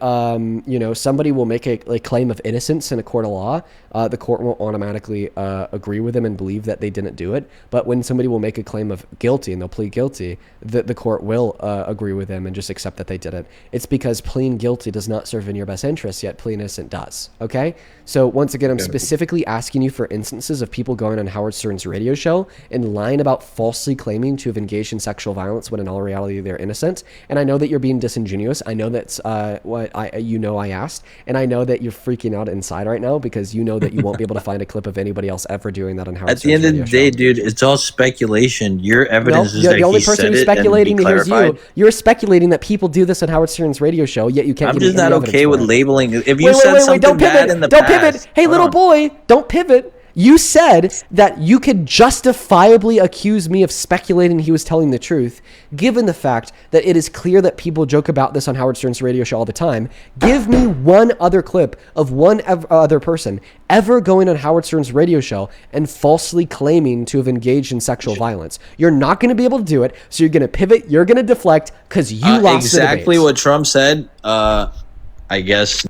somebody will make a claim of innocence in a court of law, the court won't automatically agree with them and believe that they didn't do it. But when somebody will make a claim of guilty and they'll plead guilty, the court will agree with them and just accept that they did it. It's because pleading guilty does not serve in your best interest, yet pleading innocent does. Okay? So once again, I'm specifically asking you for instances of people going on Howard Stern's radio show and lying about falsely claiming to have engaged in sexual violence when in all reality they're innocent. And I know that you're being disingenuous. I know that's what I asked. And I know that you're freaking out inside right now because you know that you won't be able to find a clip of anybody else ever doing that on Howard Stern's radio show.
At the end of the day, dude, it's all speculation. Your evidence is that
the only
he
person
said
who's
it
speculating
and be
is you. You're speculating that people do this on Howard Stern's radio show, yet you can't.
I'm
give
just
me any
not okay with
it.
labeling. If you said something bad in the
don't
past,
pivot. Hey, little boy, don't pivot. You said that you could justifiably accuse me of speculating he was telling the truth, given the fact that it is clear that people joke about this on Howard Stern's radio show all the time. Give me one other clip of one other person ever going on Howard Stern's radio show and falsely claiming to have engaged in sexual violence. You're not going to be able to do it, so you're going to pivot, you're going to deflect, because you lost
exactly
the debate.
What Trump said, I guess.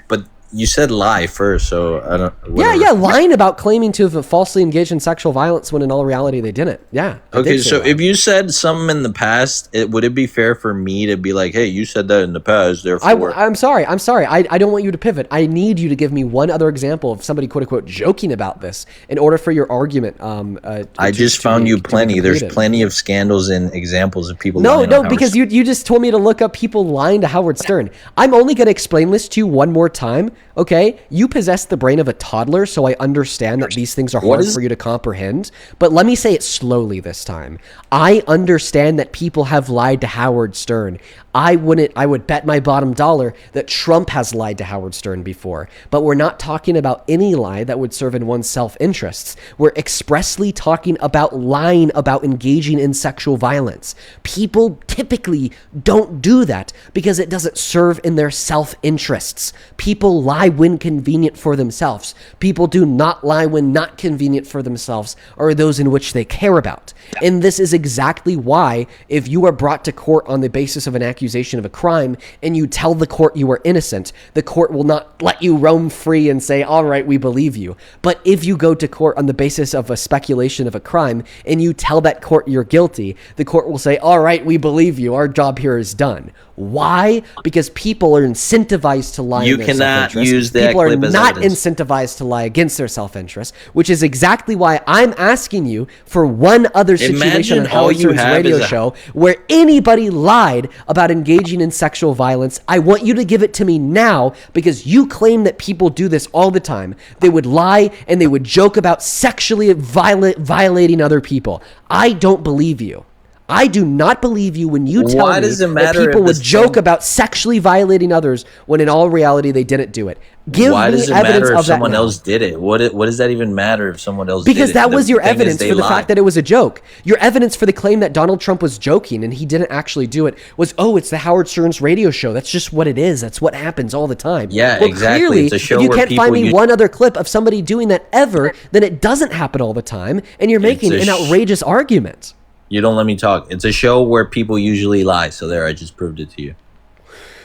But You said lie first, so I don't.
Whatever. Yeah, lying about claiming to have falsely engaged in sexual violence when in all reality they didn't. Yeah.
Okay, so if you said something in the past, would it be fair for me to be like, "Hey, you said that in the past, therefore"?
I'm sorry. I don't want you to pivot. I need you to give me one other example of somebody quote unquote joking about this in order for your argument.
I just found you plenty. There's plenty of scandals and examples of people.
No, because you just told me to look up people lying to Howard Stern. I'm only going to explain this to you one more time. Okay, you possess the brain of a toddler, so I understand that these things are hard for you to comprehend. But let me say it slowly this time. I understand that people have lied to Howard Stern. I would bet my bottom dollar that Trump has lied to Howard Stern before. But we're not talking about any lie that would serve in one's self-interests. We're expressly talking about lying about engaging in sexual violence. People typically don't do that because it doesn't serve in their self-interests. People lie when convenient for themselves. People do not lie when not convenient for themselves or those in which they care about. And this is exactly why if you are brought to court on the basis of an accusation of a crime and you tell the court you are innocent, the court will not let you roam free and say, all right, we believe you. But if you go to court on the basis of a speculation of a crime and you tell that court you're guilty, the court will say, all right, we believe you. Our job here is done. Why? Because people are incentivized to lie.
You cannot use that.
People are not incentivized to lie against their self-interest, which is exactly why I'm asking you for one other situation on Howard Stern's radio show where anybody lied about engaging in sexual violence. I want you to give it to me now because you claim that people do this all the time. They would lie and they would joke about sexually violating other people. I don't believe you. I do not believe you when you tell me that people would joke about sexually violating others when in all reality they didn't do it. Give me evidence of that. Why does it matter if
someone else did it? What does that even matter if someone else did it?
Because that was your evidence for the fact that it was a joke. Your evidence for the claim that Donald Trump was joking and he didn't actually do it was, oh, it's the Howard Stern's radio show. That's just what it is. That's what happens all the time.
Yeah, exactly.
Clearly, if you can't find me one other clip of somebody doing that ever, then it doesn't happen all the time, and you're making an outrageous argument.
You don't let me talk. It's a show where people usually lie. So there, I just proved it to you.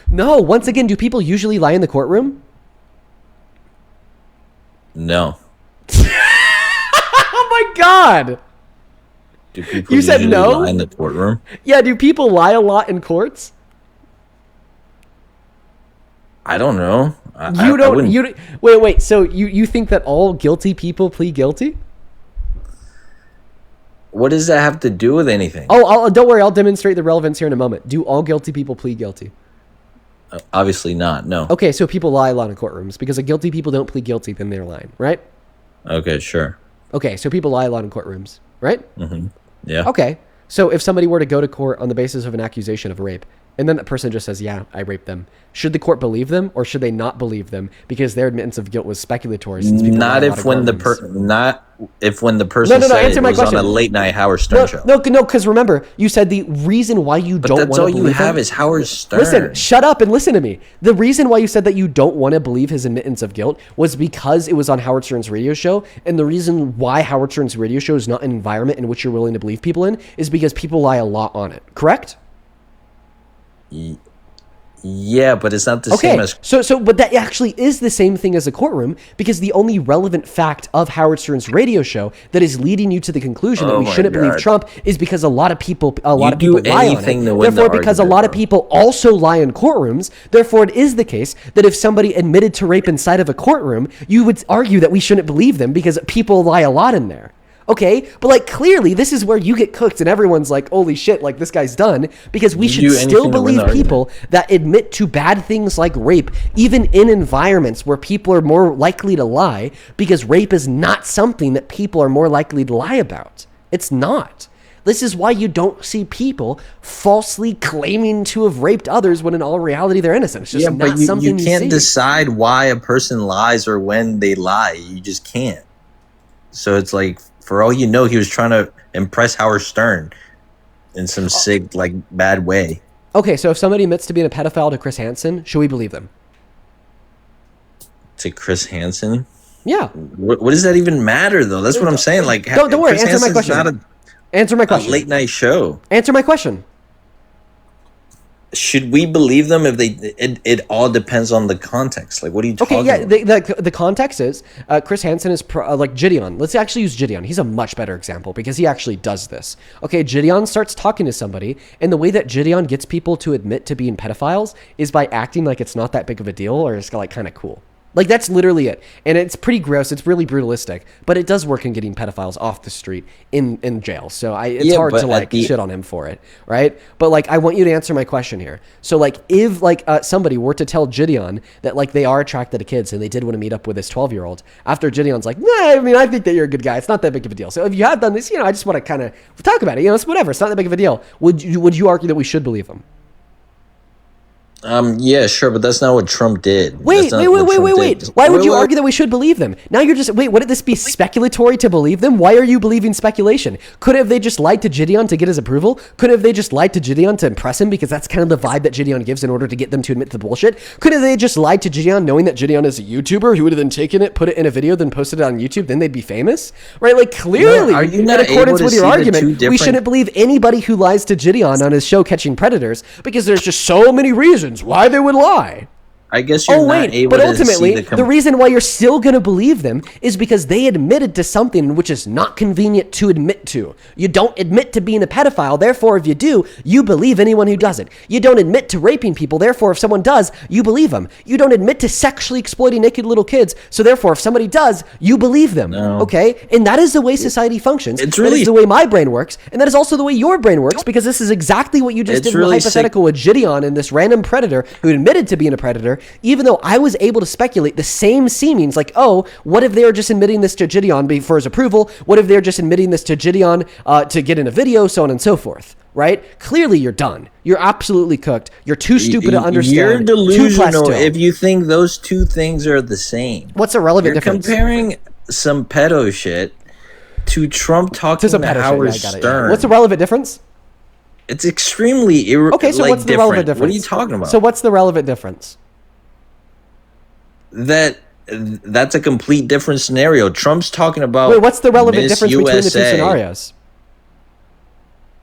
No, once again, do people usually lie in the courtroom?
No.
Oh my God.
Do people you said no? Lie in the courtroom?
Yeah, do people lie a lot in courts?
I don't know.
Wait. So you think that all guilty people plead guilty?
What does that have to do with anything?
Oh, don't worry. I'll demonstrate the relevance here in a moment. Do all guilty people plead guilty?
Obviously not, no.
Okay, so people lie a lot in courtrooms because if guilty people don't plead guilty, then they're lying, right?
Okay, sure.
Okay, so people lie a lot in courtrooms, right?
Mm-hmm. Yeah.
Okay, so if somebody were to go to court on the basis of an accusation of rape, and then that person just says, yeah, I raped them, should the court believe them or should they not believe them because their admittance of guilt was speculatory? Since
not if when the person said it was on a late night Howard Stern show.
No, because remember, you said the reason why you don't want to believe him.
That's all you have is Howard Stern.
Listen, shut up and listen to me. The reason why you said that you don't want to believe his admittance of guilt was because it was on Howard Stern's radio show, and the reason why Howard Stern's radio show is not an environment in which you're willing to believe people in is because people lie a lot on it. Correct?
Yeah, but it's not the same as...
But that actually is the same thing as a courtroom because the only relevant fact of Howard Stern's radio show that is leading you to the conclusion that we shouldn't believe Trump is because a lot of people lie on it. Therefore, because a lot of people also lie in courtrooms, therefore it is the case that if somebody admitted to rape inside of a courtroom, you would argue that we shouldn't believe them because people lie a lot in there. Okay, but like clearly this is where you get cooked and everyone's like, holy shit, like this guy's done because we should still believe people that admit to bad things like rape, even in environments where people are more likely to lie because rape is not something that people are more likely to lie about. It's not. This is why you don't see people falsely claiming to have raped others when in all reality they're innocent. It's just not something you see.
You can't decide why a person lies or when they lie. You just can't. So it's like, for all you know, he was trying to impress Howard Stern in some sick, like, bad way.
Okay, so if somebody admits to being a pedophile to Chris Hansen, should we believe them?
To Chris Hansen?
Yeah.
What does that even matter, though? That's what I'm saying. Like,
don't worry. Chris answer my question. Answer my question.
A late night show.
Answer my question.
should we believe them if they? It all depends on the context. Like, what are you talking about?
The context is Chris Hansen is like Gideon. Let's actually use Gideon. He's a much better example because he actually does this. Okay, Gideon starts talking to somebody, and the way that Gideon gets people to admit to being pedophiles is by acting like it's not that big of a deal, or it's like kind of cool. Like, that's literally it. And it's pretty gross. It's really brutalistic. But it does work in getting pedophiles off the street in jail. So it's hard to, like, shit on him for it, right? But, like, I want you to answer my question here. So, like, if, like, somebody were to tell Gideon that, like, they are attracted to kids and they did want to meet up with this 12-year-old, after Gideon's like, nah, I mean, I think that you're a good guy. It's not that big of a deal. So if you have done this, I just want to kind of talk about it. It's whatever. It's not that big of a deal. Would you argue that we should believe him?
Yeah, sure, but that's not what Trump did.
Wait. Why would you argue that we should believe them? Now you're just, wouldn't this be speculatory to believe them? Why are you believing speculation? Could have they just lied to Gideon to get his approval? Could have they just lied to Gideon to impress him because that's kind of the vibe that Gideon gives in order to get them to admit to the bullshit? Could have they just lied to Gideon knowing that Gideon is a YouTuber who would have then taken it, put it in a video, then posted it on YouTube, then they'd be famous? Right? Like, clearly,
are you not
in accordance with your argument,
we
shouldn't believe anybody who lies to Gideon on his show Catching Predators because there's just so many reasons why they would lie.
I guess you're not able
but
to
ultimately,
see
the reason why you're still going to believe them is because they admitted to something which is not convenient to admit to. You don't admit to being a pedophile, therefore, if you do, you believe anyone who does it. You don't admit to raping people, therefore, if someone does, you believe them. You don't admit to sexually exploiting naked little kids, so therefore, if somebody does, you believe them.
No.
Okay? And that is the way society functions.
That
is the way my brain works, and that is also the way your brain works, because this is exactly what you just did in the hypothetical with Gideon and this random predator who admitted to being a predator, even though I was able to speculate the same seemings, like, oh, what if they were just admitting this to Gideon for his approval? What if they're just admitting this to Gideon to get in a video, so on and so forth, right? Clearly, you're done. You're absolutely cooked. You're too stupid to understand.
You're delusional if you think those two things are the same.
What's a relevant difference?
You're comparing some pedo shit to Trump talking to Howard Stern.
What's the relevant difference?
It's extremely
okay, so what's the relevant difference?
What are you talking about?
So what's the relevant difference?
That's a complete different scenario. Trump's talking about.
Wait, what's the relevant
Miss
difference
USA,
between the two scenarios?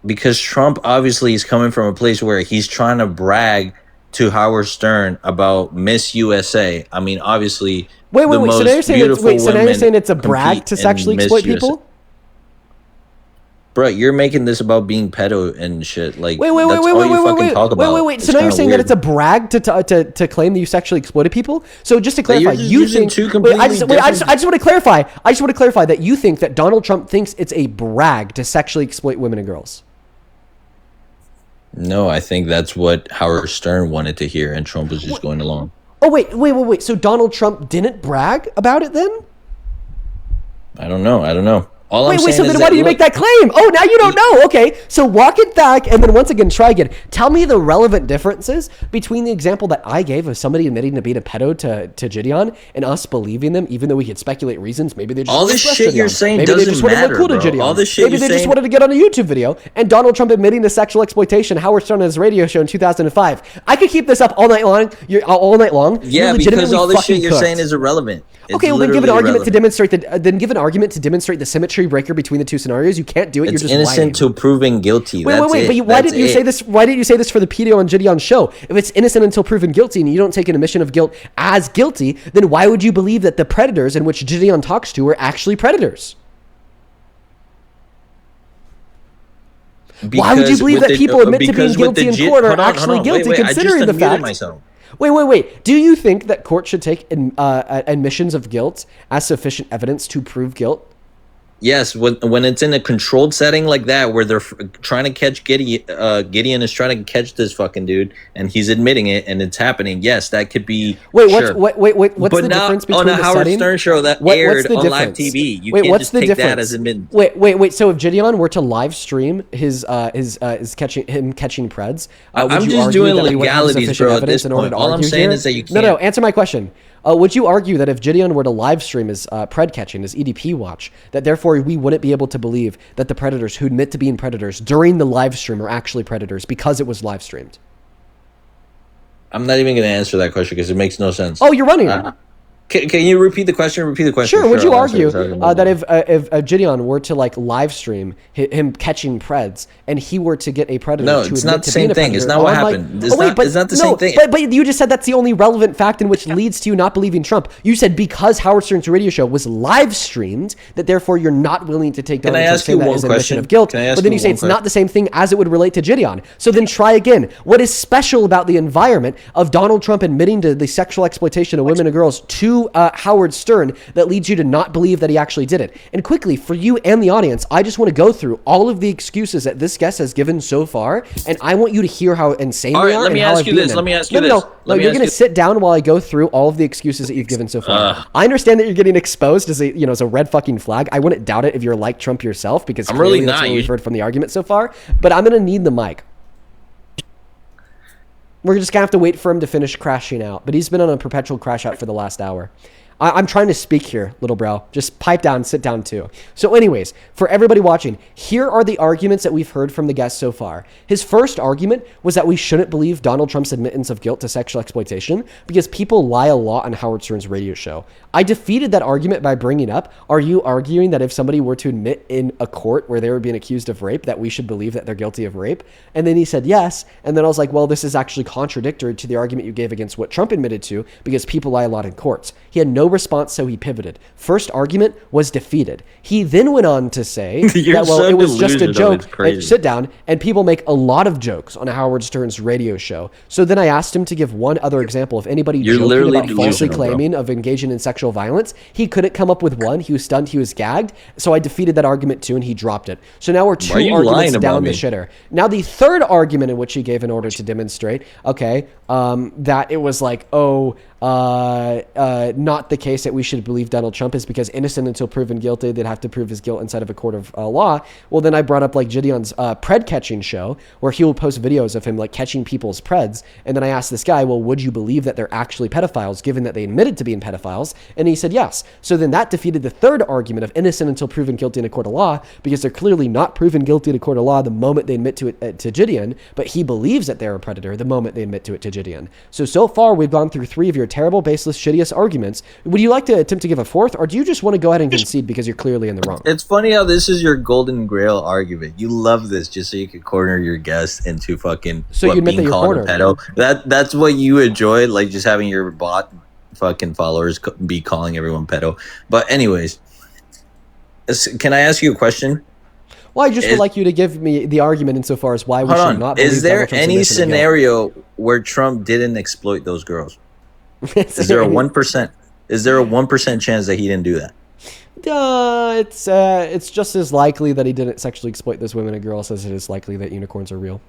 Because Trump obviously is coming from a place where he's trying to brag to Howard Stern about Miss USA. I mean, obviously.
Wait. So now you're saying it's a brag to sexually exploit people?
Bro, you're making this about being pedo and shit. Like,
wait. So now you're saying that it's a brag to claim that you sexually exploited people? So just to clarify, you think? I just want to clarify. I just want to clarify that you think that Donald Trump thinks it's a brag to sexually exploit women and girls.
No, I think that's what Howard Stern wanted to hear, and Trump was just going along.
Oh wait. So Donald Trump didn't brag about it then?
I don't know.
Wait, so then why do you make that claim? Oh, now you don't know. Okay, so walk it back and then once again, try again. Tell me the relevant differences between the example that I gave of somebody admitting to being a pedo to Gideon and us believing them, even though we could speculate reasons. Maybe they just
all this shit you're saying
maybe
doesn't
they just wanted
matter,
to look cool
bro.
to Gideon.
All this shit
maybe they just wanted to get on a YouTube video. And Donald Trump admitting to sexual exploitation, Howard Stern on his radio show in 2005. I could keep this up all night long.
Yeah, because all this shit you're saying is irrelevant.
Okay, well then give an argument to demonstrate the symmetry breaker between the two scenarios. You can't do it.
It's
you're just
innocent
lying.
to proven guilty.
Wait. But why didn't you say this? Why didn't you say this for the pedo on Gideon's show? If it's innocent until proven guilty, and you don't take an admission of guilt as guilty, then why would you believe that the predators in which Gideon talks to are actually predators? Why would you believe that people admit to being guilty in court are actually guilty, considering the fact? Wait. Do you think that court should take admissions of guilt as sufficient evidence to prove guilt?
Yes, when it's in a controlled setting like that, where they're trying to catch Gideon is trying to catch this fucking dude, and he's admitting it, and it's happening. Yes, that could be.
Wait,
sure.
What's the difference between
on a Howard Stern show that aired on live TV? You can't just take that as admittance.
Wait. So if Gideon were to live stream his catching preds,
I'm just doing legalities, bro. At this point, all I'm saying is that you can't.
No. Answer my question. Would you argue that if Gideon were to live stream his pred catching, his EDP watch, that therefore we wouldn't be able to believe that the predators who admit to being predators during the live stream are actually predators because it was live streamed?
I'm not even going to answer that question because it makes no sense.
Oh, you're running.
Can you repeat the question? Repeat the question.
Sure. Would you argue that if Gideon were to like live stream him catching preds and he were to get a predator?
No, it's not the same thing. It's not what happened. It's not the same thing.
But you just said that's the only relevant fact in which leads to you not believing Trump. You said because Howard Stern's radio show was live streamed that therefore you're not willing to take Donald Trump saying that as an admission of guilt. But then you say it's not the same thing as it would relate to Gideon. So then try again. What is special about the environment of Donald Trump admitting to the sexual exploitation of women and girls to Howard Stern that leads you to not believe that he actually did it? And quickly, for you and the audience, I just want to go through all of the excuses that this guest has given so far, and I want you to hear how insane they are.
Let me ask you this. Let me ask you this.
No, you're going to sit down while I go through all of the excuses that you've given so far. I understand that you're getting exposed as a red fucking flag. I wouldn't doubt it if you're like Trump yourself, because
I'm really
that's
not.
what we've heard from the argument so far. But I'm going to need the mic. We're just going to have to wait for him to finish crashing out. But he's been on a perpetual crash out for the last hour. I'm trying to speak here, little bro. Just pipe down, sit down too. So anyways, for everybody watching, here are the arguments that we've heard from the guest so far. His first argument was that we shouldn't believe Donald Trump's admittance of guilt to sexual exploitation because people lie a lot on Howard Stern's radio show. I defeated that argument by bringing up, are you arguing that if somebody were to admit in a court where they were being accused of rape, that we should believe that they're guilty of rape? And then he said yes. And then I was like, well, this is actually contradictory to the argument you gave against what Trump admitted to because people lie a lot in courts. He had no response, so he pivoted. First argument was defeated. He then went on to say that, well, it was just a joke. Sit down, and people make a lot of jokes on Howard Stern's radio show. So then I asked him to give one other example of anybody joking about falsely claiming of engaging in sexual violence. He couldn't come up with one. He was stunned. He was gagged. So I defeated that argument too, and he dropped it. So now we're two arguments down the shitter. Now the third argument in which he gave in order to demonstrate, that it was like, not the case that we should believe Donald Trump is because innocent until proven guilty, they'd have to prove his guilt inside of a court of law. Well, then I brought up like Gideon's pred catching show where he will post videos of him like catching people's preds. And then I asked this guy, well, would you believe that they're actually pedophiles given that they admitted to being pedophiles? And he said yes. So then that defeated the third argument of innocent until proven guilty in a court of law because they're clearly not proven guilty in a court of law the moment they admit to it to Gideon, but he believes that they're a predator the moment they admit to it to Gideon. So far we've gone through three of your terrible, baseless, shittiest arguments. Would you like to attempt to give a fourth, or do you just want to go ahead and concede because you're clearly in the wrong?
It's funny how this is your golden grail argument. You love this just so you could corner your guest into fucking being called a pedo. That's what you enjoy, like just having your bot fucking followers be calling everyone pedo. But anyways, can I ask you a question?
Well, I just would like you to give me the argument insofar as why we should not believe.
Is there any scenario where Trump didn't exploit those girls? Is there a 1%? Is there a 1% chance that he didn't do that?
It's just as likely that he didn't sexually exploit those women and girls as it is likely that unicorns are real.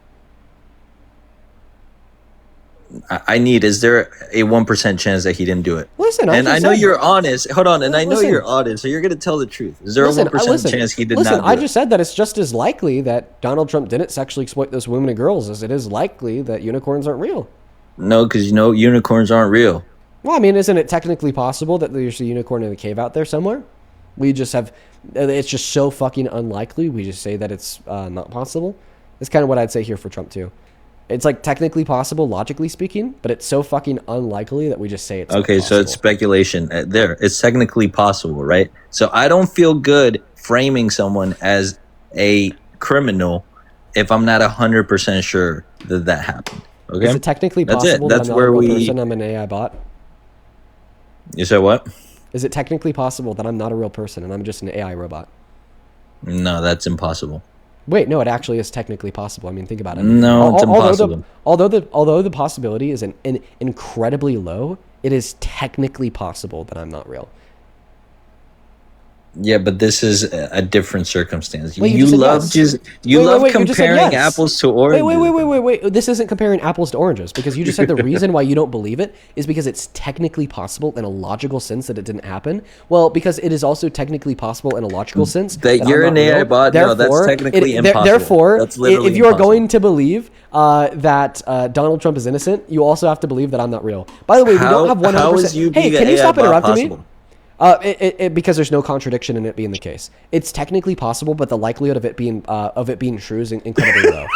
Is there a 1% chance that he didn't do it?
Listen,
I know you're honest. Hold on, and I know you're honest, so you're going to tell the truth. Is there a 1% chance he did not do it?
I just said that it's just as likely that Donald Trump didn't sexually exploit those women and girls as it is likely that unicorns aren't real.
No, because unicorns aren't real.
Well, I mean, isn't it technically possible that there's a unicorn in a cave out there somewhere? We just have, it's just so fucking unlikely. We just say that it's not possible. That's kind of what I'd say here for Trump too. It's like technically possible, logically speaking, but it's so fucking unlikely that we just say it's
okay.
Not possible.
So it's speculation. It's technically possible, right? So I don't feel good framing someone as a criminal if I'm not 100% sure that happened. Okay.
Is it technically possible that I'm not a real person? I'm an AI bot.
You said what?
Is it technically possible that I'm not a real person and I'm just an AI robot?
No, that's impossible.
Wait, no, it actually is technically possible. I mean, think about it.
No, it's impossible.
Although the possibility is an incredibly low, it is technically possible that I'm not real.
Yeah, but this is a different circumstance.
Wait,
you love comparing apples to oranges.
Wait. This isn't comparing apples to oranges because you just said the reason why you don't believe it is because it's technically possible in a logical sense that it didn't happen. Well, because it is also technically possible in a logical sense
that you're an AI bot. No, that's technically impossible.
Therefore, if you are going to believe that Donald Trump is innocent, you also have to believe that I'm not real. By the way, we don't have 100%.
How is you
hey,
being
can you stop interrupting
possible?
me? Because there's no contradiction in it being the case. It's technically possible, but the likelihood of it being true is incredibly low.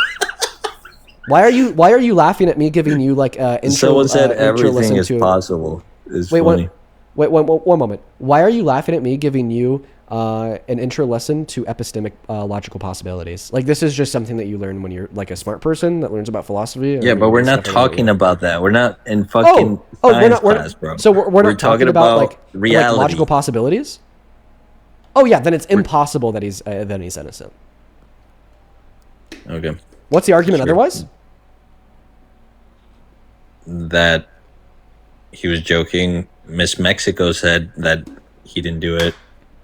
Why are you laughing at me giving you like intro?
Someone said everything is possible. It's funny.
Wait, one moment. Why are you laughing at me giving you an intro lesson to epistemic logical possibilities? Like, this is just something that you learn when you're like a smart person that learns about philosophy.
Yeah, but we're not talking about that. We're not in fucking science class, bro.
So we're not talking about like
reality.
Like logical possibilities. Oh yeah, then it's impossible that he's innocent.
Okay.
What's the argument otherwise?
That he was joking. Miss Mexico said that he didn't do it.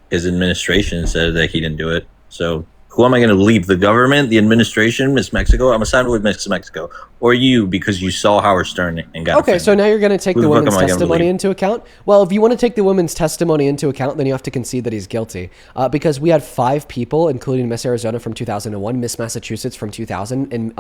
His administration said that he didn't do it. So who am I going to believe? The government, the administration, Miss Mexico? I'm assigned with Miss Mexico. Or you, because you saw Howard Stern and got
Okay, so now you're going to take the woman's testimony into account? Well, if you want to take the woman's testimony into account, then you have to concede that he's guilty. Because we had 5 people, including Miss Arizona from 2001, Miss Massachusetts from 2000, and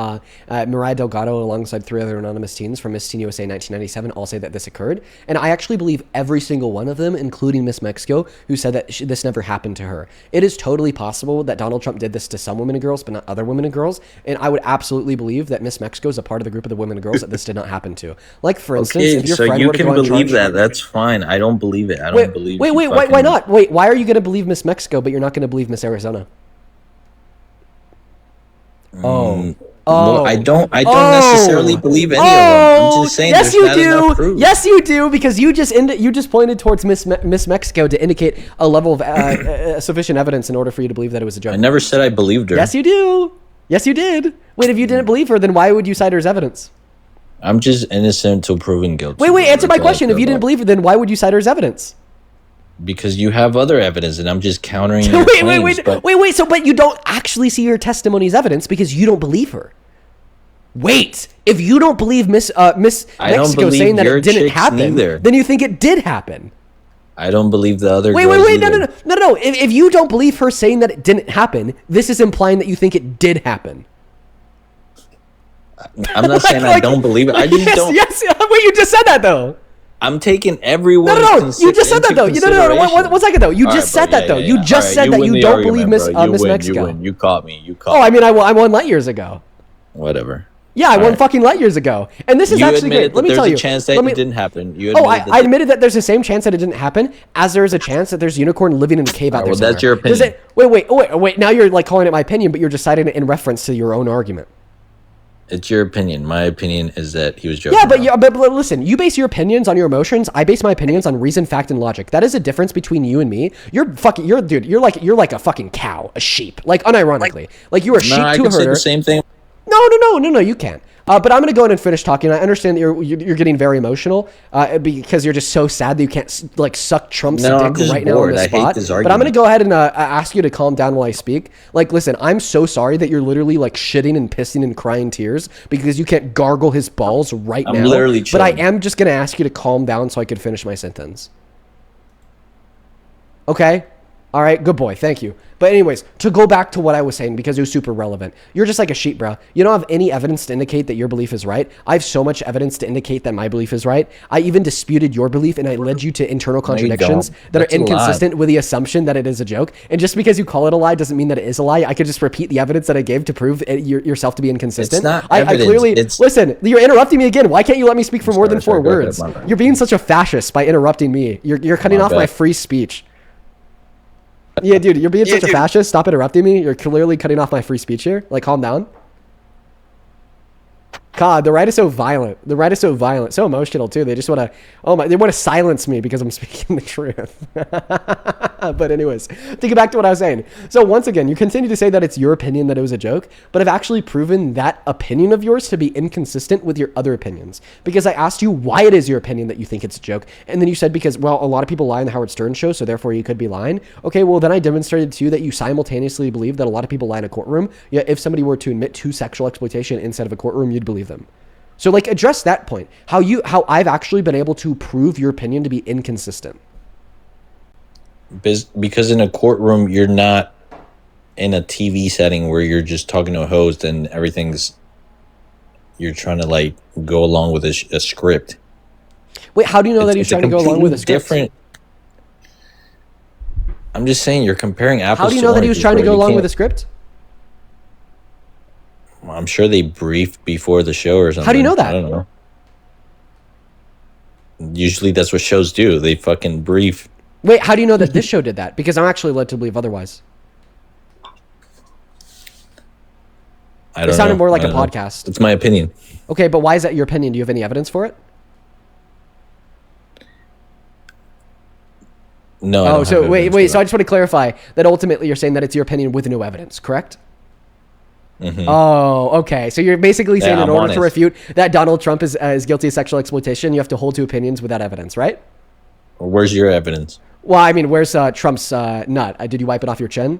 Mariah Delgado alongside 3 other anonymous teens from Miss Teen USA 1997 all say that this occurred. And I actually believe every single one of them, including Miss Mexico, who said that this never happened to her. It is totally possible that Donald Trump did this to some women and girls, but not other women and girls. And I would absolutely believe that Miss Mexico is a part of the group of the women and girls that this did not happen to. Like, for instance, if your friend were to go on charge...
So you can believe that. That's fine. I don't believe it. I don't believe...
Wait, why not? Wait, why are you going to believe Miss Mexico, but you're not going to believe Miss Arizona?
I don't necessarily believe any of them. I'm just saying
yes,
there's not enough proof.
Yes, you do, because you just pointed towards Miss Mexico to indicate a level of sufficient evidence in order for you to believe that it was a joke.
I never said I believed her.
Yes, you do. Yes, you did. Wait, if you didn't believe her, then why would you cite her as evidence?
I'm just innocent until proven guilty.
Wait, answer my question. If you didn't believe her, then why would you cite her as evidence?
Because you have other evidence, and I'm just countering your claims.
Wait. So, but you don't actually see her testimony as evidence because you don't believe her. Wait, if you don't believe Miss Mexico saying that it didn't happen, then you think it did happen.
I don't believe the other.
Wait, no. If you don't believe her saying that it didn't happen, this is implying that you think it did happen.
I'm not saying I don't believe it. I just don't.
Yes. Wait, you just said that though.
I'm taking everyone.
No. You just said that though. No. 1 second though. You just said that though. You just said that you don't believe Miss Mexico.
You caught me.
Oh, I mean, I won light years ago.
Whatever.
Yeah, I won fucking light years ago. And this is actually great. Let me tell you.
There's a chance that it didn't happen.
I admitted that there's the same chance that it didn't happen as there is a chance that there's a unicorn living in a cave out there somewhere.
Well, that's your opinion.
Wait. Now you're like calling it my opinion, but you're just citing it in reference to your own argument.
It's your opinion. My opinion is that he was joking.
Yeah, but listen, you base your opinions on your emotions. I base my opinions on reason, fact, and logic. That is a difference between you and me. You're like a fucking cow, a sheep. Like, unironically. Like you're a sheep to a herder. I can say the
same thing.
No, you can't. But I'm going to go ahead and finish talking. I understand that you're getting very emotional because you're just so sad that you can't like suck Trump's dick right now on the spot. But I'm going to go ahead and ask you to calm down while I speak. Like, listen, I'm so sorry that you're literally like shitting and pissing and crying tears because you can't gargle his balls right now.
I'm literally chilling.
But I am just going to ask you to calm down so I can finish my sentence. Okay? All right, good boy. Thank you. But anyways, to go back to what I was saying, because it was super relevant. You're just like a sheep, bro. You don't have any evidence to indicate that your belief is right. I have so much evidence to indicate that my belief is right. I even disputed your belief, and I led you to internal contradictions that are inconsistent with the assumption that it is a joke. And just because you call it a lie doesn't mean that it is a lie. I could just repeat the evidence that I gave to prove yourself to be inconsistent.
It's not
evidence. I clearly... Listen, you're interrupting me again. Why can't you let me speak for more than 4 words? You're being such a fascist by interrupting me. You're cutting off my free speech. Yeah, dude, you're being such a fascist. Stop interrupting me. You're clearly cutting off my free speech here. Like, calm down. God, the right is so violent. So emotional too. They just want to, they want to silence me because I'm speaking the truth. But anyways, to get back to what I was saying. So once again, you continue to say that it's your opinion that it was a joke, but I've actually proven that opinion of yours to be inconsistent with your other opinions. Because I asked you why it is your opinion that you think it's a joke. And then you said because, well, a lot of people lie on the Howard Stern show, so therefore you could be lying. Okay, well then I demonstrated to you that you simultaneously believe that a lot of people lie in a courtroom. Yeah, if somebody were to admit to sexual exploitation inside of a courtroom, you'd believe them. So like address that point. How I've actually been able to prove your opinion to be inconsistent.
Because in a courtroom, you're not in a TV setting where you're just talking to a host and you're trying to like go along with a script.
Wait, how do you know that he's trying to go along with a script? Different.
I'm just saying you're comparing apples to oranges.
How do you know that he was trying to go along with a script?
I'm sure they briefed before the show or something.
How do you know that?
I don't know. Usually that's what shows do. They fucking brief.
Wait, how do you know that this show did that? Because I'm actually led to believe otherwise. It sounded more like a podcast.
It's my opinion.
Okay, but why is that your opinion? Do you have any evidence for it?
No.
Oh, so wait. So I just want to clarify that ultimately you're saying that it's your opinion with no evidence, correct?
Mm-hmm.
Oh, okay. So you're basically saying in order to refute that Donald Trump is guilty of sexual exploitation, you have to hold to opinions without evidence, right?
Where's your evidence?
Well, I mean, where's Trump's nut? Did you wipe it off your chin?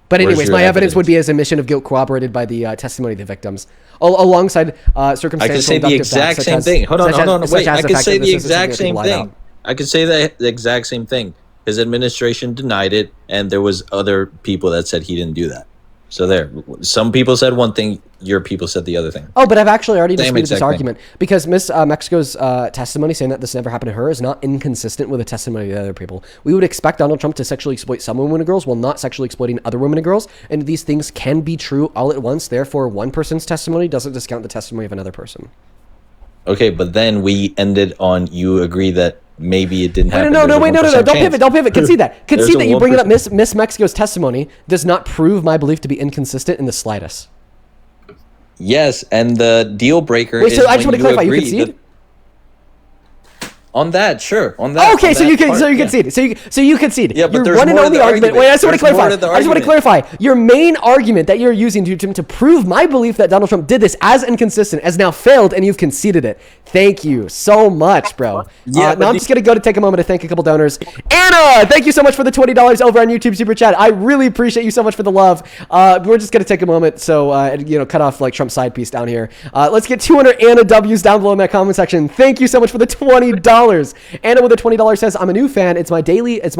But anyways, my evidence would be his admission of guilt corroborated by the testimony of the victims, alongside circumstantial.
I could say the exact same thing. Hold on. Wait, I could say the exact same thing. I could say the exact same thing. His administration denied it, and there was other people that said he didn't do that. So there, some people said one thing, your people said the other thing.
Oh, but I've actually already disputed this argument because Miss Mexico's testimony saying that this never happened to her is not inconsistent with the testimony of the other people. We would expect Donald Trump to sexually exploit some women and girls while not sexually exploiting other women and girls, and these things can be true all at once. Therefore, one person's testimony doesn't discount the testimony of another person.
Okay, but then we ended on you agree that maybe it didn't happen.
No. Don't pivot. Concede that. Concede that you bringing up Miss Mexico's testimony does not prove my belief to be inconsistent in the slightest.
Yes, and the deal breaker.
Wait, so I just want to clarify. You concede?
On that, sure. On that.
Okay, so you concede. So you concede. Yeah, but there's more to the argument. Wait, I just want to clarify. I just want to clarify. Your main argument that you're using to prove my belief that Donald Trump did this as inconsistent has now failed, and you've conceded it. Thank you so much, bro. Yeah. Now I'm just gonna go to take a moment to thank a couple donors. Anna, thank you so much for the $20 over on YouTube Super Chat. I really appreciate you so much for the love. We're just gonna take a moment, so cut off like Trump's side piece down here. Let's get 200 Anna W's down below in that comment section. Thank you so much for the $20. Anna with a $20 says, I'm a new fan. It's my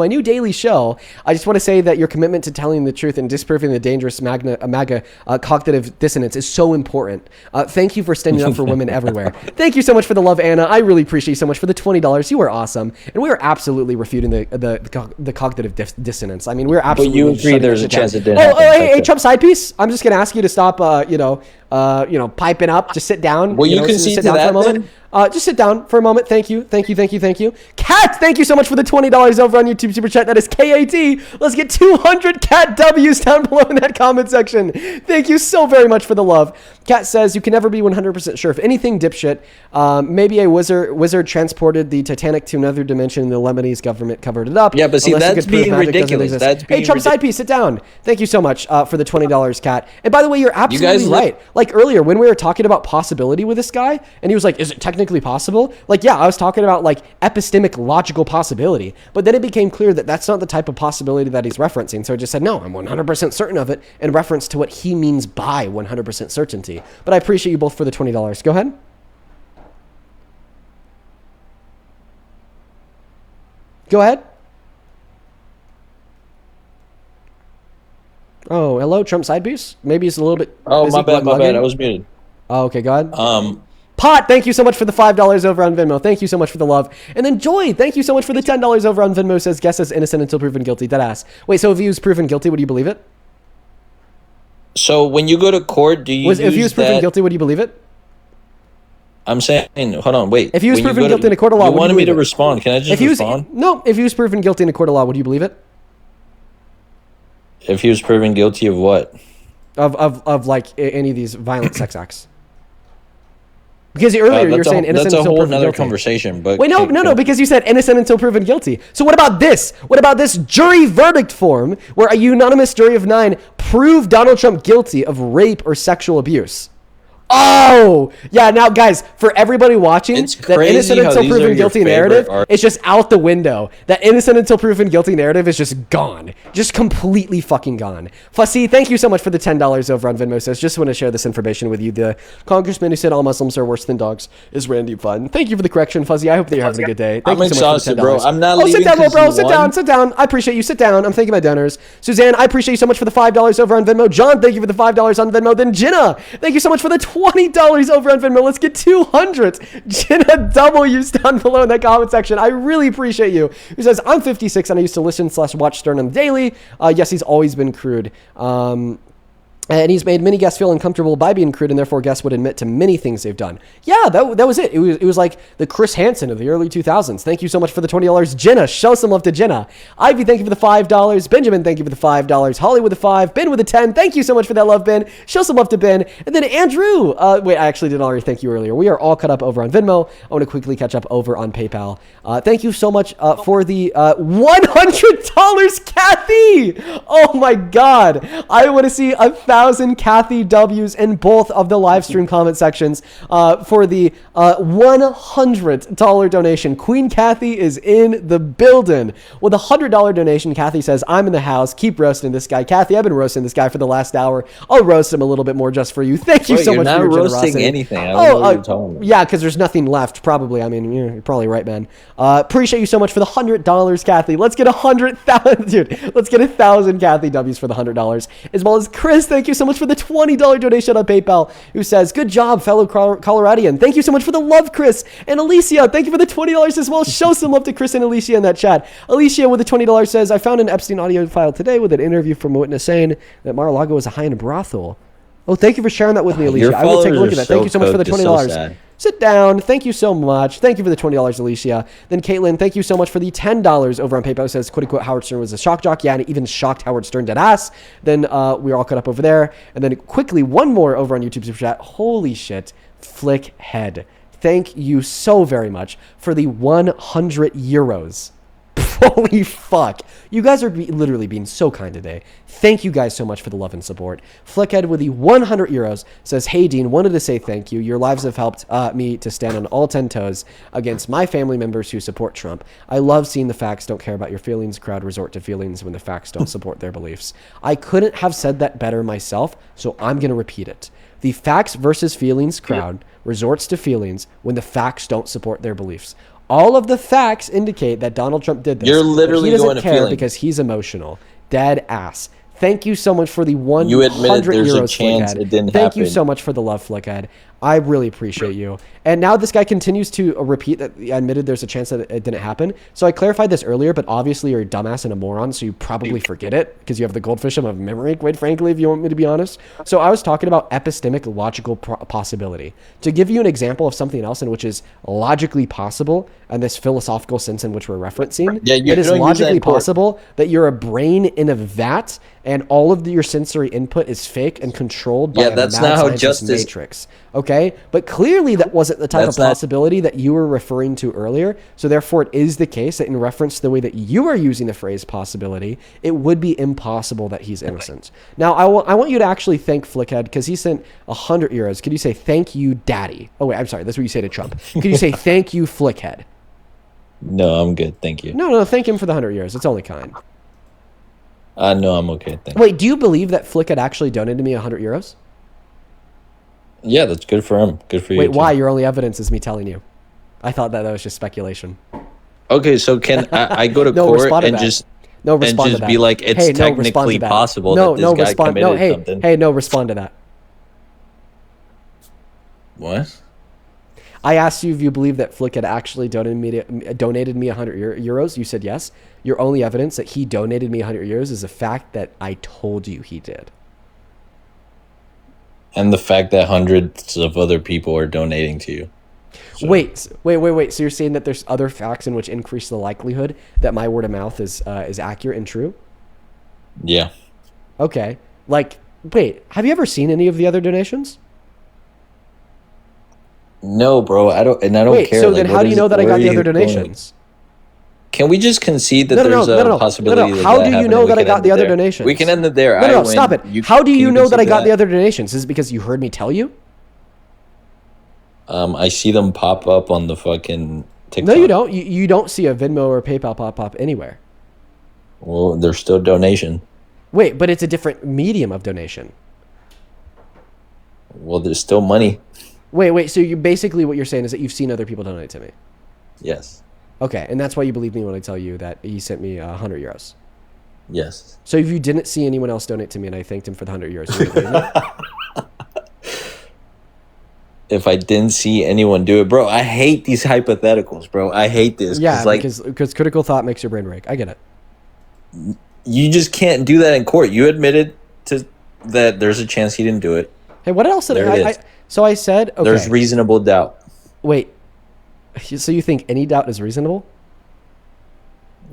new daily show. I just want to say that your commitment to telling the truth and disproving the dangerous MAGA cognitive dissonance is so important. Thank you for standing up for women everywhere. Thank you so much for the love, Anna. I really appreciate you so much for the $20. You are awesome. And we are absolutely refuting the cognitive dissonance. I mean, we're absolutely. But you agree there's a chance it didn't happen. Hey, Trump side piece. I'm just going to ask you to stop, piping up. Just sit down.
Well, you can sit down for a moment.
Just sit down for a moment. Thank you. Kat, thank you so much for the $20 over on YouTube Super Chat. That is KAT. Let's get 200 Kat W's down below in that comment section. Thank you so very much for the love. Kat says, you can never be 100% sure. If anything, dipshit, maybe a wizard transported the Titanic to another dimension and the Lebanese government covered it up.
Yeah, but see, that's being ridiculous.
Hey, Trump side piece, sit down. Thank you so much for the $20, Kat. And by the way, you're absolutely right. Like earlier when we were talking about possibility with this guy, and he was like, is it technically possible? Like, yeah, I was talking about like epistemic logical possibility, but then it became clear that that's not the type of possibility that he's referencing. So I just said, no, I'm 100% certain of it in reference to what he means by 100% certainty. But I appreciate you both for the $20. Go ahead. Go ahead. Oh, hello, Trump side piece. Maybe it's a little bit.
Oh, my bad. I was muted.
Oh, okay, go ahead. Pot, thank you so much for the $5 over on Venmo. Thank you so much for the love. And then Joy, thank you so much for the $10 over on Venmo. Says, guess is innocent until proven guilty. Deadass. Wait, so if he was proven guilty, would you believe it?
So when you go to court, do you
if he was proven guilty, would you believe it?
I'm saying, hold on, wait.
If he was proven guilty in a court of law,
you wanted me to respond. Can I just respond?
No, if he was proven guilty in a court of law, would you believe it?
If he was proven guilty of what?
Of like any of these violent sex acts. Because earlier you were saying innocent until proven guilty. That's a whole other conversation. But wait, no, because you said innocent until proven guilty. So what about this? What about this jury verdict form where a unanimous jury of 9 proved Donald Trump guilty of rape or sexual abuse? Oh, yeah. Now, guys, for everybody watching, that innocent until proven guilty narrative is just out the window. That innocent until proven guilty narrative is just gone. Just completely fucking gone. Fussy, thank you so much for the $10 over on Venmo. Says, just want to share this information with you. The congressman who said all Muslims are worse than dogs is Randy Fun. Thank you for the correction, Fuzzy. I hope that you're having a good day. Thank
you so much for the $10. Bro. I'm not leaving.
Sit down, bro. Sit down. I appreciate you. Sit down. I'm thanking my donors. Suzanne, I appreciate you so much for the $5 over on Venmo. John, thank you for the $5 on Venmo. Then Jenna, thank you so much for the $20 over on Venmo. Let's get 200 Jenna W's down below in that comment section. I really appreciate you. Who says, I'm 56 and I used to listen/watch Stern on the daily. Yes, he's always been crude. And he's made many guests feel uncomfortable by being crude, and therefore guests would admit to many things they've done. Yeah, that was it. It was like the Chris Hansen of the early 2000s. Thank you so much for the $20. Jenna, show some love to Jenna. Ivy, thank you for the $5. Benjamin, thank you for the $5. Holly with the 5. Ben with the 10. Thank you so much for that love, Ben. Show some love to Ben. And then Andrew. Wait, I actually didn't already thank you earlier. We are all caught up over on Venmo. I want to quickly catch up over on PayPal. Thank you so much for the $100, Kathy. Oh my God. I want to see 1,000 Kathy W's in both of the live stream comment sections for the $100 donation. Queen Kathy is in the building. With a $100 donation, Kathy says, I'm in the house. Keep roasting this guy. Kathy, I've been roasting this guy for the last hour. I'll roast him a little bit more just for you. Thank you so much for your generosity. You're not roasting anything. I don't know what you're talking about. Yeah, because there's nothing left, probably. I mean, you're probably right, man. Appreciate you so much for the $100, Kathy. Let's get 100,000, dude. Let's get 1,000 Kathy W's for the $100. As well as Chris, thank you so much for the $20 donation on PayPal, who says, good job, fellow Coloradian. Thank you so much for the love, Chris. And Alicia, thank you for the $20 as well. Show some love to Chris and Alicia in that chat. Alicia with the $20 says, I found an Epstein audio file today with an interview from a witness saying that Mar-a-Lago is a high-end brothel. Oh, thank you for sharing that with me, Alicia. I will take a look at that. Thank you so much for the $20. Sit down. Thank you so much. Thank you for the $20, Alicia. Then Caitlin, thank you so much for the $10 over on PayPal. It says, quote unquote, Howard Stern was a shock jock. Yeah, and it even shocked Howard Stern dead ass. Then we are all caught up over there. And then quickly, one more over on YouTube Super Chat. Holy shit. Flickhead. Thank you so very much for the 100 euros. Holy fuck. You guys are literally being so kind today. Thank you guys so much for the love and support. Flickhead with the 100 euros says, hey, Dean, wanted to say thank you. Your lives have helped me to stand on all 10 toes against my family members who support Trump. I love seeing the facts don't care about your feelings. Crowd resort to feelings when the facts don't support their beliefs. I couldn't have said that better myself, so I'm going to repeat it. The facts versus feelings crowd resorts to feelings when the facts don't support their beliefs. All of the facts indicate that Donald Trump did this.
You're literally
he doesn't
going to
care
feeling
because he's emotional. Dead ass. Thank you so much for the 100
you admitted there's
euros,
a chance
Flickhead.
it didn't
Thank
happen.
you so much for the love, Flickhead. I really appreciate you. And now this guy continues to repeat that I admitted there's a chance that it didn't happen. So I clarified this earlier, but obviously you're a dumbass and a moron, so you probably forget it because you have the goldfish of memory, quite frankly, if you want me to be honest. So I was talking about epistemic logical possibility. To give you an example of something else in which is logically possible, and this philosophical sense in which we're referencing, it is logically possible that you're a brain in a vat and all of your sensory input is fake and controlled by a mad scientist matrix. Okay? But clearly that wasn't the type of possibility that you were referring to earlier. So therefore it is the case that in reference to the way that you are using the phrase possibility, it would be impossible that he's innocent. Now, I want you to actually thank Flickhead because he sent 100 euros. Could you say, thank you, daddy? Oh, wait, I'm sorry. That's what you say to Trump. Could you say, thank you, Flickhead?
No, I'm good. Thank you.
No, thank him for the 100 euros. It's only kind.
No, I'm okay. Thank you.
Wait, do you believe that Flickhead actually donated me 100 euros?
Yeah, that's good for him. Good for you.
Wait, why? Your only evidence is me telling you. I thought that was just speculation.
Okay, so can I go to court and just be like, it's technically possible that this guy committed something?
Hey, respond to that.
What?
I asked you if you believe that Flick had actually donated me 100 euros. You said yes. Your only evidence that he donated me 100 euros is the fact that I told you he did.
And the fact that hundreds of other people are donating to you.
So. Wait. So you're saying that there's other facts in which increase the likelihood that my word of mouth is accurate and true?
Yeah.
Okay. Like, wait, have you ever seen any of the other donations?
No, bro. I don't
Wait,
care.
So then how do you know that I got the other donations?
Can we just concede that there's a possibility that
how do you know that I got the other donations?
We can end it there.
No, stop it. How do you know that I got the other donations? Is it because you heard me tell you?
I see them pop up on the fucking TikTok.
No, you don't. You don't see a Venmo or PayPal pop up anywhere.
Well, there's still donation.
Wait, but it's a different medium of donation.
Well, there's still money.
Wait. So you basically what you're saying is that you've seen other people donate to me.
Yes.
Okay, and that's why you believe me when I tell you that he sent me 100 euros.
Yes.
So if you didn't see anyone else donate to me and I thanked him for the 100 euros, you would believe me?
If I didn't see anyone do it, bro, I hate these hypotheticals, bro. I hate this.
Yeah, because critical thought makes your brain break. I get it.
You just can't do that in court. You admitted to that there's a chance he didn't do it.
Hey, what else did I so I said, okay.
There's reasonable doubt.
Wait. So you think any doubt is reasonable?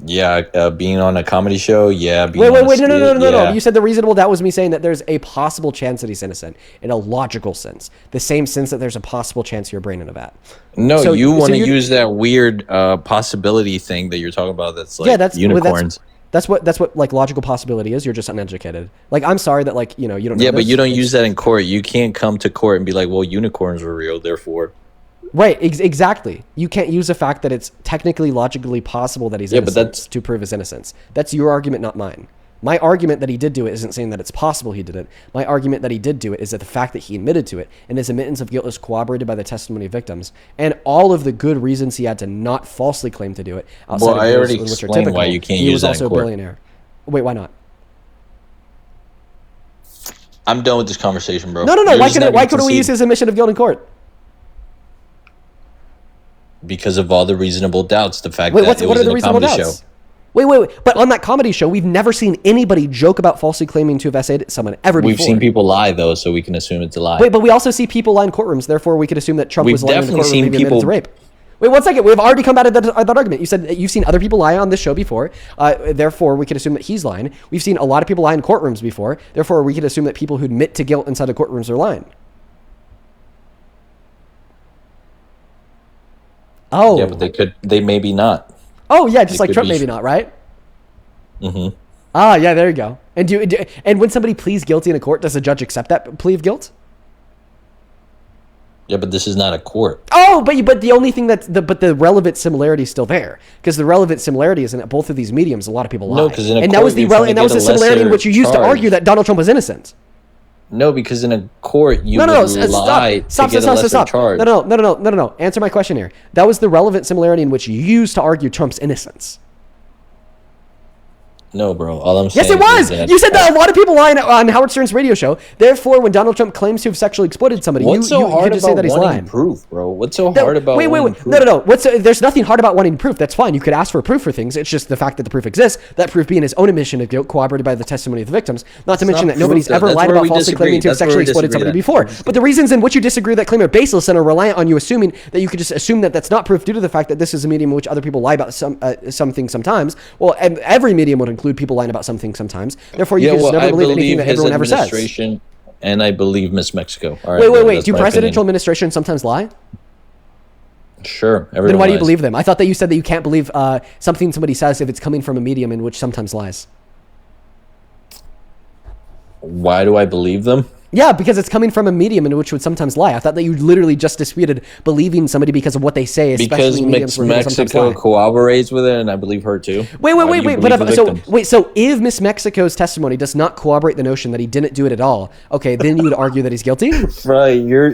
Yeah, being on a comedy show, yeah.
Wait, no. You said the reasonable doubt was me saying that there's a possible chance that he's innocent in a logical sense. The same sense that there's a possible chance you're a brain in a vat.
No, so, you want to use that weird possibility thing that you're talking about that's like unicorns.
That's what like logical possibility is. You're just uneducated. Like, I'm sorry that like, you know, you don't know
Yeah, but you don't use that in court. You can't come to court and be like, well, unicorns were real, therefore.
Right, exactly. You can't use the fact that it's technically logically possible that he's innocent
but that's
to prove his innocence. That's your argument, not mine. My argument that he did do it isn't saying that it's possible he did it. My argument that he did do it is that the fact that he admitted to it and his admittance of guilt is corroborated by the testimony of victims and all of the good reasons he had to not falsely claim to do it.
Well, I already explained why you can't use that in court. He was also a billionaire.
Wait, why not?
I'm done with this conversation, bro.
No. Why couldn't we use his admission of guilt in court?
Because of all the reasonable doubts, the fact that it was in a comedy show.
Wait. But on that comedy show, we've never seen anybody joke about falsely claiming to have essayed someone ever before.
We've seen people lie, though, so we can assume it's a lie.
Wait, but we also see people lie in courtrooms. Therefore, we could assume that Trump was lying in the courtroom and admitted to rape. Wait, 1 second. We've already come out of that argument. You said that you've seen other people lie on this show before. Therefore, we could assume that he's lying. We've seen a lot of people lie in courtrooms before. Therefore, we could assume that people who admit to guilt inside of courtrooms are lying. Oh.
Yeah, but they maybe not.
Oh, yeah, just like Trump, maybe not, right?
Mm-hmm.
Ah, yeah, there you go. And when somebody pleads guilty in a court, does the judge accept that plea of guilt?
Yeah, but this is not a court.
Oh, but the only thing the relevant similarity is still there, because the relevant similarity is in both of these mediums. A lot of people lie.
No, because in a court,
that was the similarity in which you used to argue that Donald Trump was innocent.
No, because in a court you would lie to get a lesser charge.
No. Answer my question here. That was the relevant similarity in which you used to argue Trump's innocence.
No, bro. All I'm saying
yes, it was. You said that a lot of people lie on Howard Stern's radio show. Therefore, when Donald Trump claims to have sexually exploited somebody, you just say that he's lying.
Proof, bro? What's so hard about
wait. No. There's nothing hard about wanting proof. That's fine. You could ask for proof for things. It's just the fact that the proof exists. That proof being his own admission of guilt, corroborated by the testimony of the victims. Not to mention that nobody's ever lied about falsely claiming to have sexually exploited somebody before. But the reasons in which you disagree that claim are baseless and are reliant on you assuming that you could just assume that that's not proof due to the fact that this is a medium in which other people lie about something sometimes. Well, and every medium would include people lying about something sometimes. Therefore, you can just never believe anything that everyone ever says.
And I believe Miss Mexico. All right,
wait. Do presidential administrations sometimes lie?
Sure.
Then why do you believe them? I thought that you said that you can't believe something somebody says if it's coming from a medium in which sometimes lies.
Why do I believe them?
Yeah, because it's coming from a medium in which would sometimes lie. I thought that you literally just disputed believing somebody because of what they say, especially
because Miss Mexico corroborates with it, and I believe her too.
Wait. So if Miss Mexico's testimony does not corroborate the notion that he didn't do it at all, okay, then you would argue that he's guilty.
Right, you're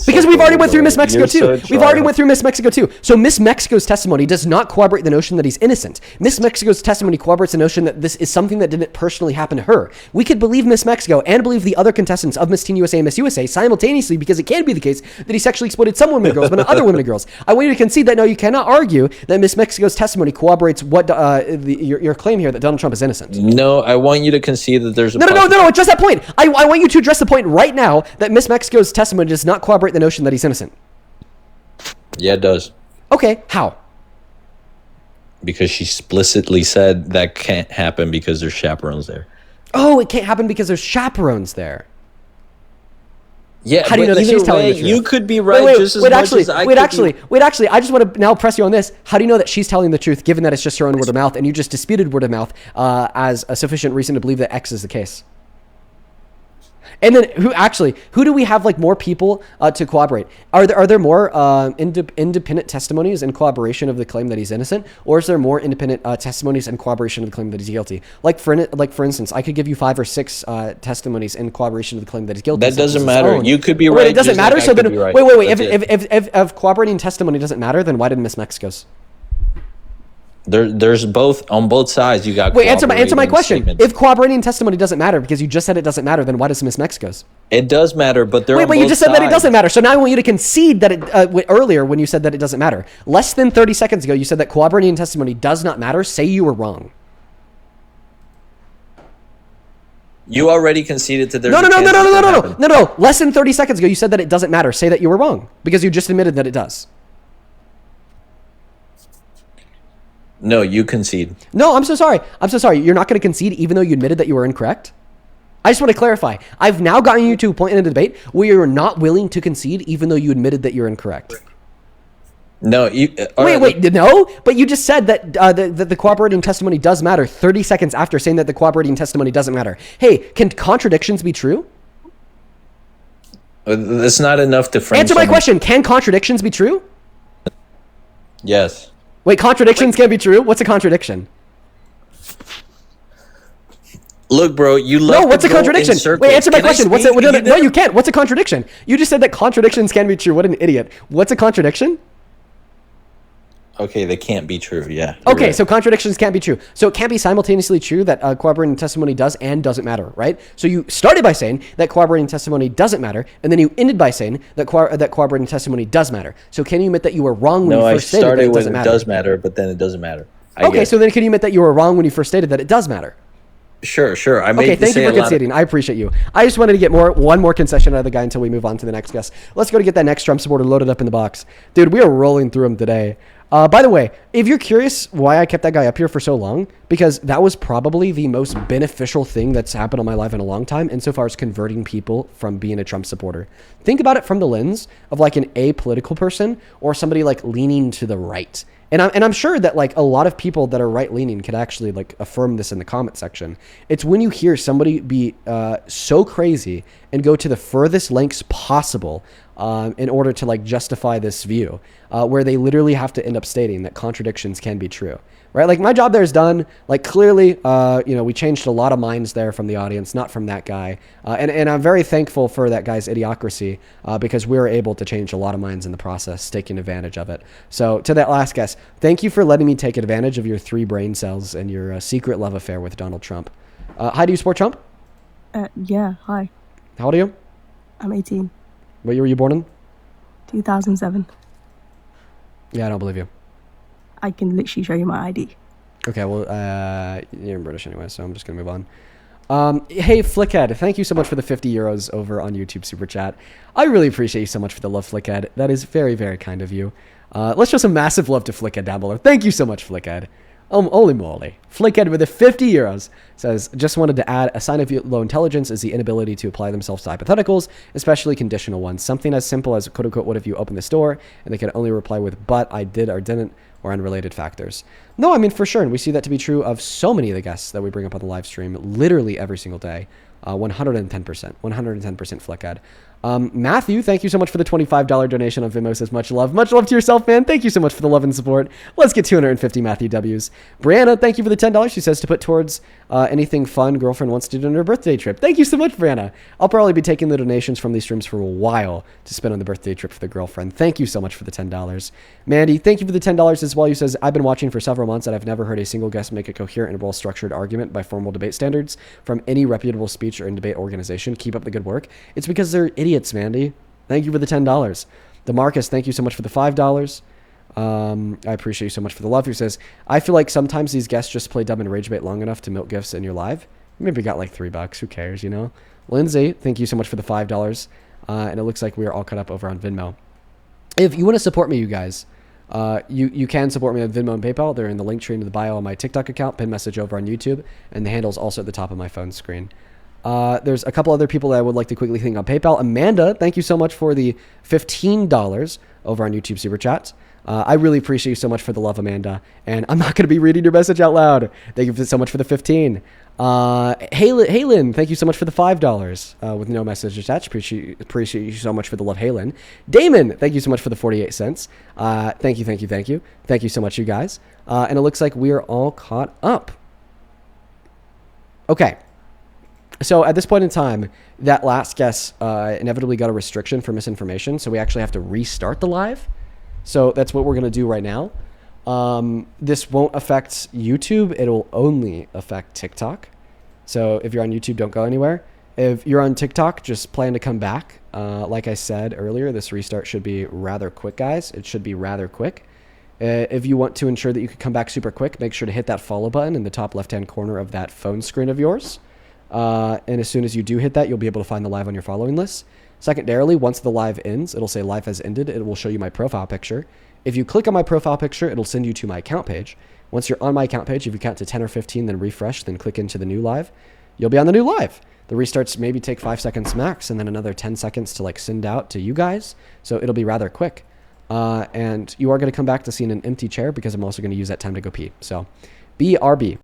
because we've already went through Miss Mexico too. We've already went through Miss Mexico too. So Miss Mexico's testimony does not corroborate the notion that he's innocent. Miss Mexico's testimony corroborates the notion that this is something that didn't personally happen to her. We could believe Miss Mexico and believe the other contestants of Miss Teen USA and Miss USA simultaneously, because it can be the case that he sexually exploited some women and girls, but not other women and girls. I want you to concede that no, you cannot argue that Miss Mexico's testimony corroborates what your claim here that Donald Trump is innocent.
No, I want you to concede that there's a
no. Address that point. I want you to address the point right now that Miss Mexico's testimony does not corroborate the notion that he's innocent.
Yeah, it does.
Okay, how?
Because she explicitly said that can't happen because there's chaperones there.
Oh, it can't happen because there's chaperones there.
Yeah,
how do you know that she's telling the truth?
You could be right just as much as I could.
Wait, actually, I just want to now press you on this. How do you know that she's telling the truth, given that it's just her own word of mouth, and you just disputed word of mouth as a sufficient reason to believe that X is the case? And then who do we have like more people to corroborate? Are there more independent testimonies in corroboration of the claim that he's innocent, or is there more independent testimonies in corroboration of the claim that he's guilty? Like for instance, I could give you 5 or 6 testimonies in corroboration of the claim that he's guilty.
That doesn't matter. You could be right.
Wait, it doesn't matter. So then, wait. If corroborating testimony doesn't matter, then why did Miss Mexico's?
There's both on both sides. You got
answer my question. Statements. If corroborating testimony doesn't matter because you just said it doesn't matter, then why does Miss Mexico's?
It does matter, but
but you just said that it doesn't matter. So now I want you to concede that it earlier when you said that it doesn't matter. Less than 30 seconds ago, you said that corroborating testimony does not matter. Say you were wrong.
You already conceded to there's
no. Less than 30 seconds ago, you said that it doesn't matter. Say that you were wrong because you just admitted that it does.
No, you concede.
No, I'm so sorry. You're not going to concede even though you admitted that you were incorrect? I just want to clarify. I've now gotten you to a point in the debate where you're not willing to concede even though you admitted that you're incorrect.
No, you...
no? But you just said that the corroborating testimony does matter 30 seconds after saying that the corroborating testimony doesn't matter. Hey, can contradictions be true?
That's not enough to frame
Answer my question. Can contradictions be true?
Yes.
Wait, contradictions can be true? What's a contradiction?
Look, bro, you love
No, what's a contradiction? Wait, answer my question.
What's it?
No, you can't. What's a contradiction? You just said that contradictions can be true. What an idiot. What's a contradiction?
Okay, they can't be true. Yeah.
Okay,
right.
So contradictions can't be true. So it can't be simultaneously true that corroborating testimony does and doesn't matter, right? So you started by saying that corroborating testimony doesn't matter, and then you ended by saying that corroborating testimony does matter. So can you admit that you were wrong when you first stated that it doesn't matter?
No, I started with it does matter, but then it doesn't matter.
Okay, so then can you admit that you were wrong when you first stated that it does matter?
Sure.
Okay, thank you for conceding. I appreciate you. I just wanted to get one more concession out of the guy until we move on to the next guest. Let's go to get that next Trump supporter loaded up in the box. Dude, we are rolling through them today. By the way, if you're curious why I kept that guy up here for so long, because that was probably the most beneficial thing that's happened in my life in a long time insofar as converting people from being a Trump supporter. Think about it from the lens of like an apolitical person or somebody like leaning to the right. And I'm sure that like a lot of people that are right-leaning could actually like affirm this in the comment section. It's when you hear somebody be so crazy and go to the furthest lengths possible in order to like justify this view, where they literally have to end up stating that contradictions can be true, right? Like my job there is done. Like clearly, we changed a lot of minds there from the audience, not from that guy. And I'm very thankful for that guy's idiocracy because we were able to change a lot of minds in the process, taking advantage of it. So to that last guest, thank you for letting me take advantage of your 3 brain cells and your secret love affair with Donald Trump. Hi, do you support Trump?
Yeah, hi.
How old are you?
I'm 18.
What year were you born in?
2007.
Yeah, I don't believe you.
I can literally show you my ID.
Okay, well, you're British anyway, so I'm just going to move on. Hey, Flickhead, thank you so much for the 50 euros over on YouTube Super Chat. I really appreciate you so much for the love, Flickhead. That is very, very kind of you. Let's show some massive love to Flickhead down below. Thank you so much, Flickhead. Holy moly. Flickhead with the 50 euros says, just wanted to add, a sign of low intelligence is the inability to apply themselves to hypotheticals, especially conditional ones. Something as simple as, quote unquote, what if you open this door? And they can only reply with, but, I did or didn't, or unrelated factors. No, I mean, for sure. And we see that to be true of so many of the guests that we bring up on the live stream, literally every single day. 110%, 110% Flickhead. Matthew, thank you so much for the $25 donation on Venmo. Says much love to yourself, man. Thank you so much for the love and support. Let's get 250 Matthew W's. Brianna, thank you for the $10. She says to put towards anything fun girlfriend wants to do on her birthday trip. Thank you so much, Brianna. I'll probably be taking the donations from these streams for a while to spend on the birthday trip for the girlfriend. Thank you so much for the $10. Mandy, thank you for the $10 as well. You says, I've been watching for several months and I've never heard a single guest make a coherent and well-structured argument by formal debate standards from any reputable speech or in debate organization. Keep up the good work. It's because they're idiots, Mandy. Thank you for the $10. DeMarcus, thank you so much for the $5. I appreciate you so much for the love. Who says, I feel like sometimes these guests just play dumb and rage bait long enough to milk gifts in your live. Maybe got like $3. Who cares, you know? Lindsay, thank you so much for the $5. And it looks like we are all cut up over on Venmo. If you want to support me, you guys, you can support me on Venmo and PayPal. They're in the link tree in the bio on my TikTok account, pin message over on YouTube, and the handle's also at the top of my phone screen. There's a couple other people that I would like to quickly thank on PayPal. Amanda, thank you so much for the $15 over on YouTube Super Chats. I really appreciate you so much for the love, Amanda. And I'm not going to be reading your message out loud. Thank you so much for the 15. Halen, thank you so much for the $5 with no message attached. Appreciate you so much for the love, Halen. Damon, thank you so much for the 48 cents. Thank you. Thank you so much, you guys. And it looks like we are all caught up. Okay. So at this point in time, that last guest inevitably got a restriction for misinformation. So we actually have to restart the live. So that's what we're going to do right now. This won't affect YouTube. It'll only affect TikTok. So if you're on YouTube, don't go anywhere. If you're on TikTok, just plan to come back. Like I said earlier, this restart should be rather quick, guys. It should be rather quick. If you want to ensure that you can come back super quick, make sure to hit that follow button in the top left-hand corner of that phone screen of yours. And as soon as you do hit that, you'll be able to find the live on your following list. Secondarily, once the live ends, it'll say live has ended. It will show you my profile picture. If you click on my profile picture, it'll send you to my account page. Once you're on my account page, if you count to 10 or 15, then refresh, then click into the new live, you'll be on the new live. The restarts maybe take 5 seconds max, and then another 10 seconds to like send out to you guys. So it'll be rather quick. And you are going to come back to seeing an empty chair because I'm also going to use that time to go pee. So BRB.